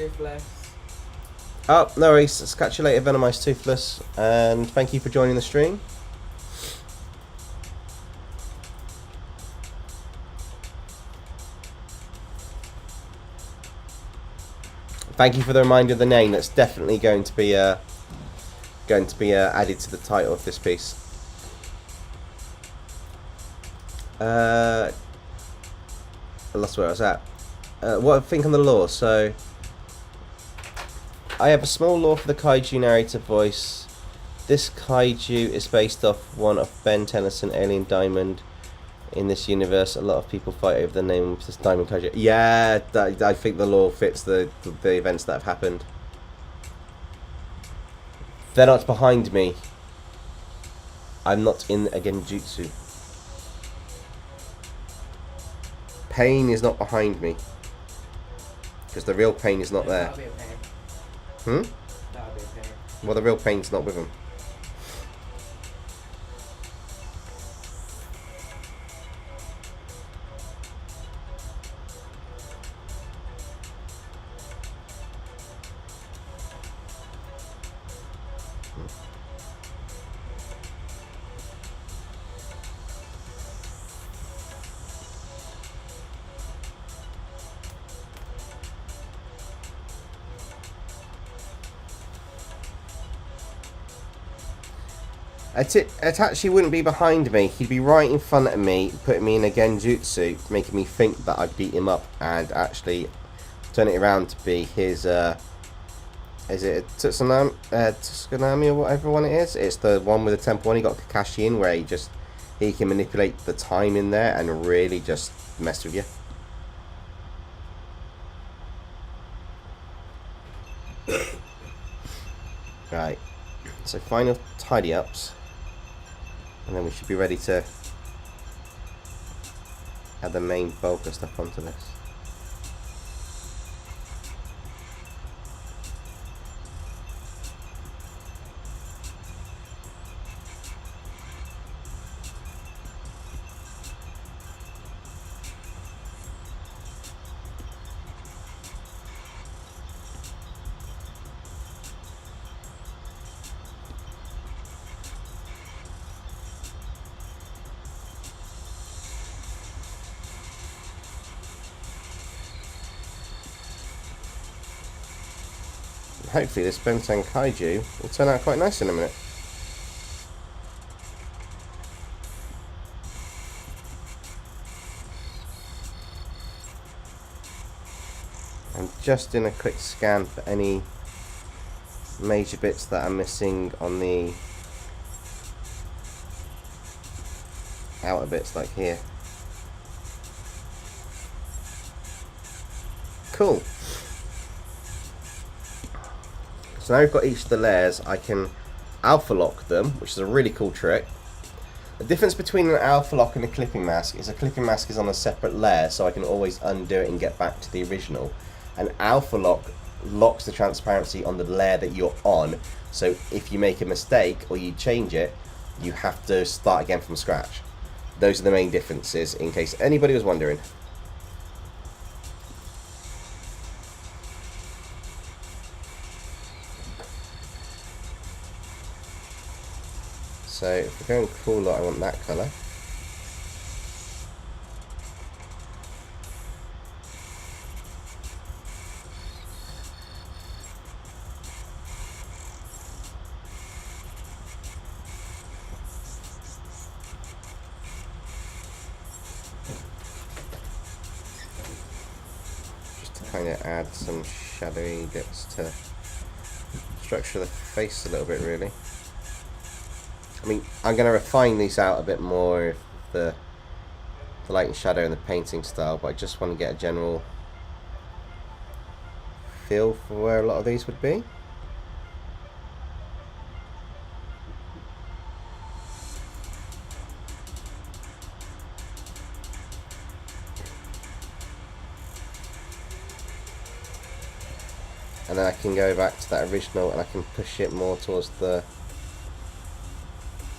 Oh, no worries. Let's catch you later, Venomized Toothless, and thank you for joining the stream. Thank you for the reminder of the name. That's definitely going to be added to the title of this piece. I lost where I was at. What I think on the lore. So I have a small lore for the Kaiju narrator voice. This Kaiju is based off one of Ben Tennyson, Alien Diamond. In this universe, a lot of people fight over the name of this Diamond Kaiju. Yeah, I think the lore fits the events that have happened. They're not behind me. I'm not in a genjutsu. Pain is not behind me. Because the real pain is not there. Hmm? Well, the real pain's not with him. It actually wouldn't be behind me. He'd be right in front of me, putting me in a genjutsu, making me think that I'd beat him up, and actually turn it around to be his, is it a Tsunami or whatever one it is? It's the one with the temple one he got Kakashi in, where he can manipulate the time in there and really just mess with you. Right, so final tidy ups, and then we should be ready to add the main bulk of stuff onto this. Hopefully this Benten Kaiju will turn out quite nice in a minute. I'm just in a quick scan for any major bits that are missing on the outer bits, like here. Cool. So now we've got each of the layers, I can alpha lock them, which is a really cool trick. The difference between an alpha lock and a clipping mask is a clipping mask is on a separate layer, so I can always undo it and get back to the original. An alpha lock locks the transparency on the layer that you're on, so if you make a mistake or you change it, you have to start again from scratch. Those are the main differences, in case anybody was wondering. So if we're going cooler, I want that colour. Just to kind of add some shadowy bits to structure the face a little bit, really. I mean, I'm going to refine these out a bit more, the light and shadow and the painting style, but I just want to get a general feel for where a lot of these would be. And then I can go back to that original and I can push it more towards the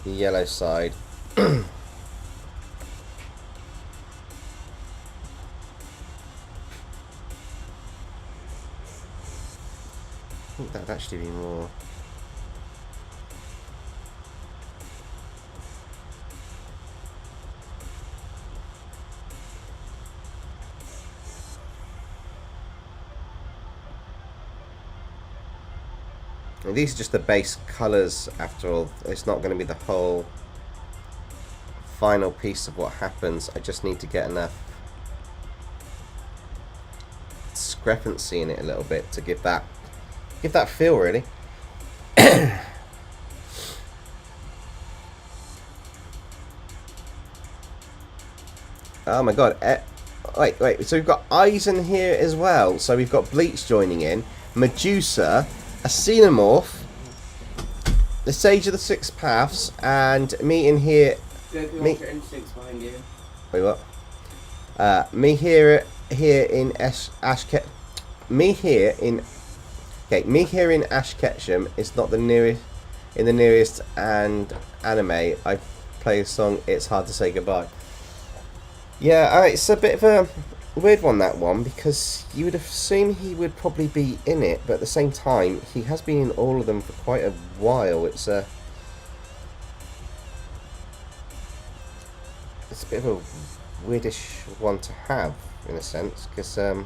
yellow side. I think that would actually be more. And these are just the base colours after all. It's not going to be the whole final piece of what happens. I just need to get enough discrepancy in it a little bit to give that feel, really. Oh my god. Wait. So we've got eyes in here as well. So we've got Bleach joining in, Medusa, a Xenomorph, the Sage of the Six Paths, and me in here. Me. Your instincts behind you. Wait, what? Me here in Ash Ketchum is not the nearest and anime. I play a song. It's hard to say goodbye. Yeah, it's a bit of a weird one, that one, because you would assume he would probably be in it, but at the same time, he has been in all of them for quite a while. It's a bit of a weirdish one to have, in a sense, because I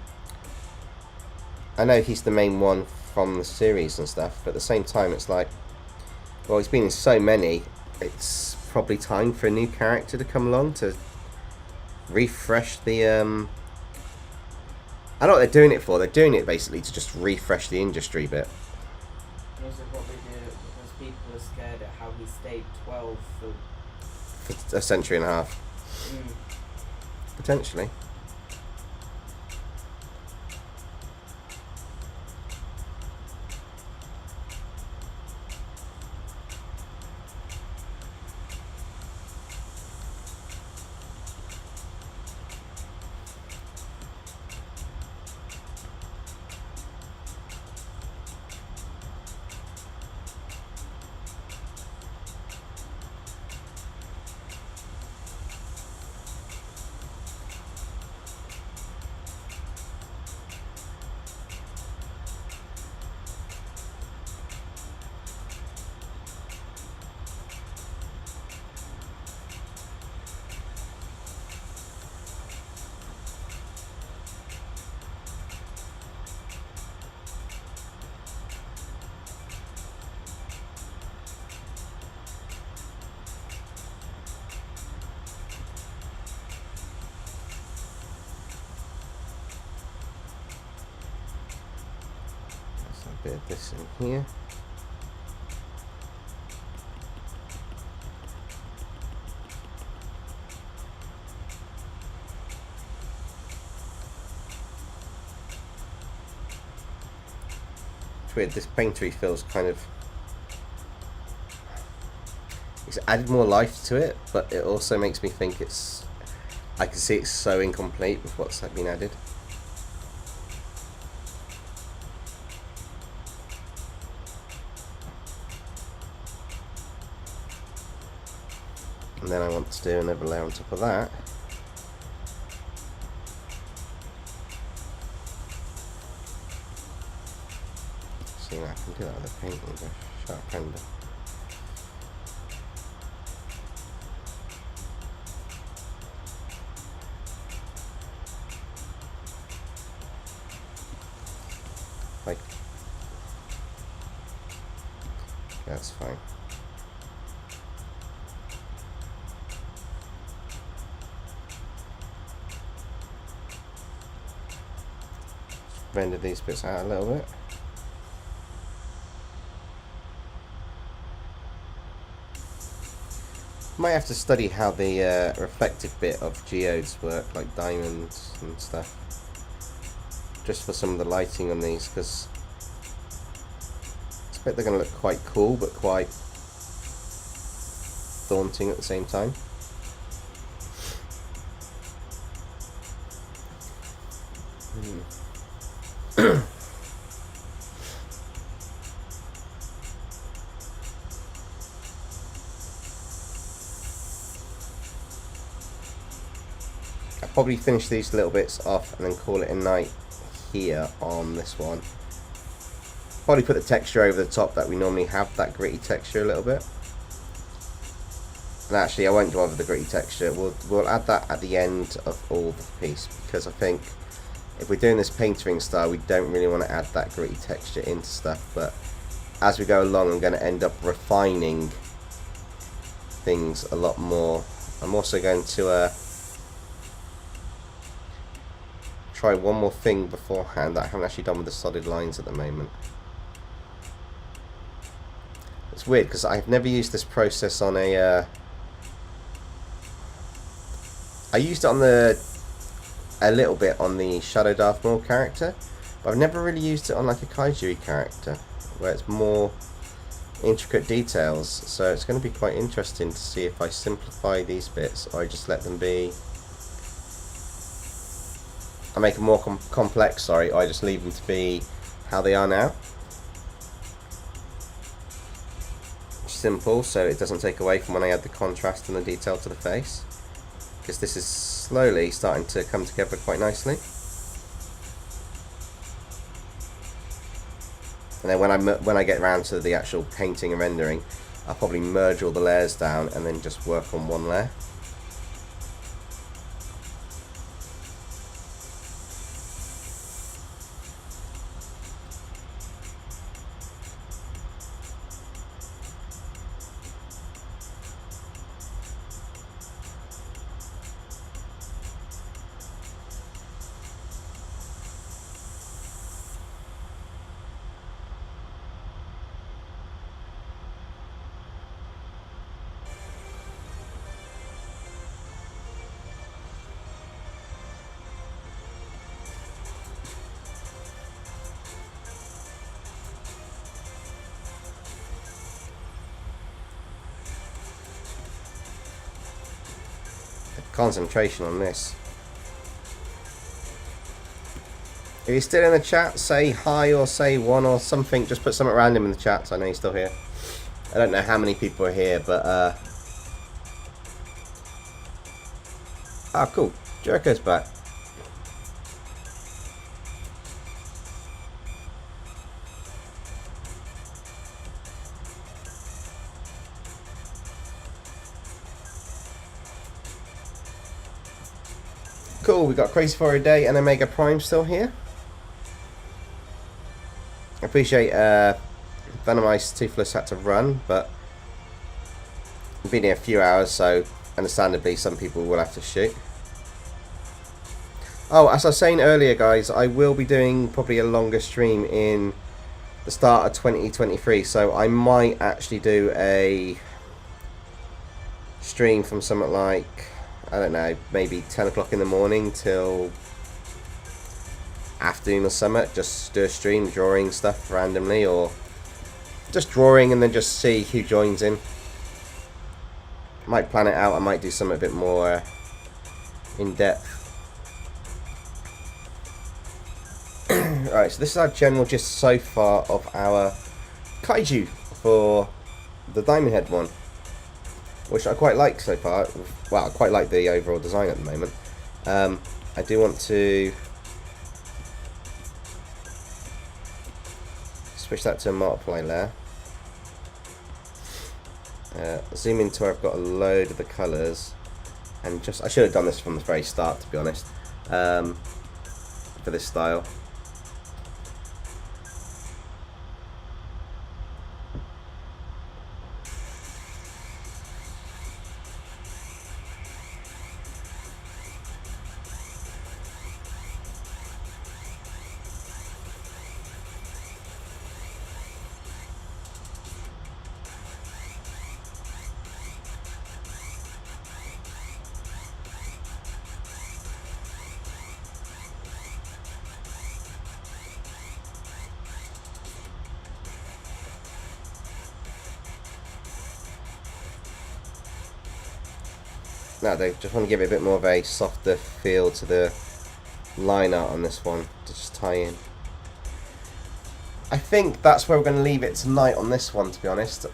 know he's the main one from the series and stuff, but at the same time, it's like, well, he's been in so many, it's probably time for a new character to come along to refresh the I don't know what they're doing it for. They're doing it basically to just refresh the industry a bit. Also probably do it because people are scared at how he stayed 12 For a century and a half. Potentially. Bit of this in here. It's weird, this paintery feels kind of... It's added more life to it, but it also makes me think it's... I can see it's so incomplete with what's been added. And then I want to do another layer on top of that. See, I can do that with a paint with a sharp render. Like, that's fine. Render these bits out a little bit. Might have to study how the reflective bit of geodes work, like diamonds and stuff, just for some of the lighting on these, because I expect they're going to look quite cool but quite daunting at the same time. I'll probably finish these little bits off and then call it a night here on this one. Probably put the texture over the top that we normally have, that gritty texture a little bit. And actually I won't go over the gritty texture, we'll add that at the end of all the piece, because I think if we're doing this paintering style we don't really want to add that gritty texture into stuff, but as we go along I'm going to end up refining things a lot more. I'm also going to try one more thing beforehand that I haven't actually done with the solid lines at the moment. It's weird because I've never used this process on a I used it on a little bit on the Shadow Darth Maul character, but I've never really used it on like a Kaiju character where it's more intricate details, so it's going to be quite interesting to see if I simplify these bits or I just let them be, I make them more complex, sorry, or I just leave them to be how they are now. Simple, so it doesn't take away from when I add the contrast and the detail to the face, because this is slowly starting to come together quite nicely. And then when I get around to the actual painting and rendering, I'll probably merge all the layers down and then just work on one layer. concentration on this. If you're still in the chat, say hi or say one or something. Just put something random in the chat so I know you're still here. I don't know how many people are here, but ah, cool. Jericho's back. Cool, we got Crazy for a Day and Omega Prime still here. I appreciate Venomized Toothless had to run, but we've been here a few hours, so understandably some people will have to shoot. Oh, as I was saying earlier, guys, I will be doing probably a longer stream in the start of 2023, so I might actually do a stream from something like, I don't know, maybe 10 o'clock in the morning till afternoon or something. Just do a stream drawing stuff randomly, or just drawing and then just see who joins in. Might plan it out. I might do something a bit more in depth. Alright, so this is our general gist so far of our Kaiju for the Diamond Head one, which I quite like so far. Well, I quite like the overall design at the moment. I do want to switch that to a multiply layer. Zoom into where I've got a load of the colours, and just, I should have done this from the very start, to be honest, for this style. Now they just want to give it a bit more of a softer feel to the line art on this one to just tie in. I think that's where we're going to leave it tonight on this one, to be honest.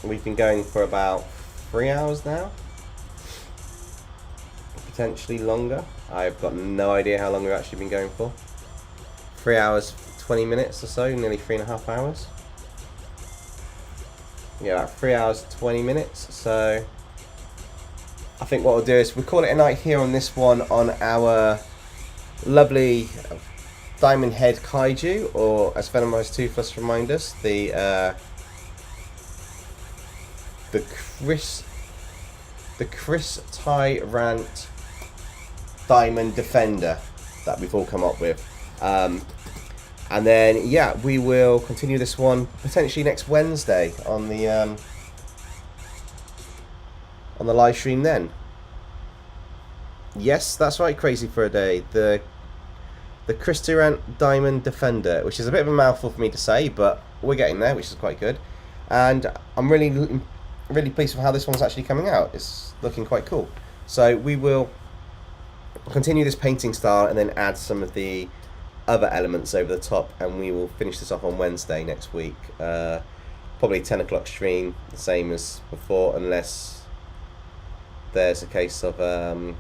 We've been going for about 3 hours now, potentially longer. I've got no idea how long we've actually been going for. 3 hours 20 minutes or so, nearly 3.5 hours. Yeah, about 3 hours 20 minutes. So I think what we'll do is we'll call it a night here on this one, on our lovely Diamond Head Kaiju, or as Venomized Toothless remind us, the Crystyrant Diamond Defender that we've all come up with. And then yeah, we will continue this one potentially next Wednesday on the live stream then. Yes, that's right, Crazy for a Day. The Crystyrant Diamond Defender, which is a bit of a mouthful for me to say, but we're getting there, which is quite good. And I'm really pleased with how this one's actually coming out. It's looking quite cool. So we will continue this painting style and then add some of the other elements over the top, and we will finish this off on Wednesday next week. Probably 10 o'clock stream, the same as before, unless there's a case of an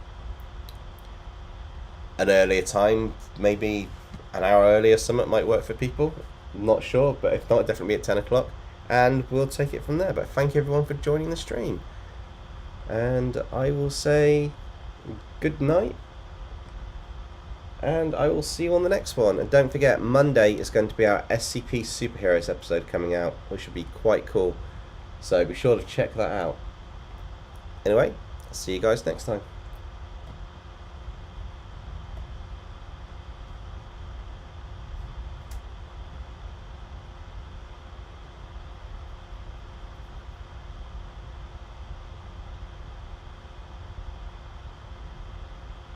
earlier time, maybe an hour earlier, something might work for people. I'm not sure, but if not, definitely at 10 o'clock, and we'll take it from there. But thank you everyone for joining the stream, and I will say good night, and I will see you on the next one. And don't forget, Monday is going to be our SCP Superheroes episode coming out, which should be quite cool, so be sure to check that out. Anyway, see you guys next time.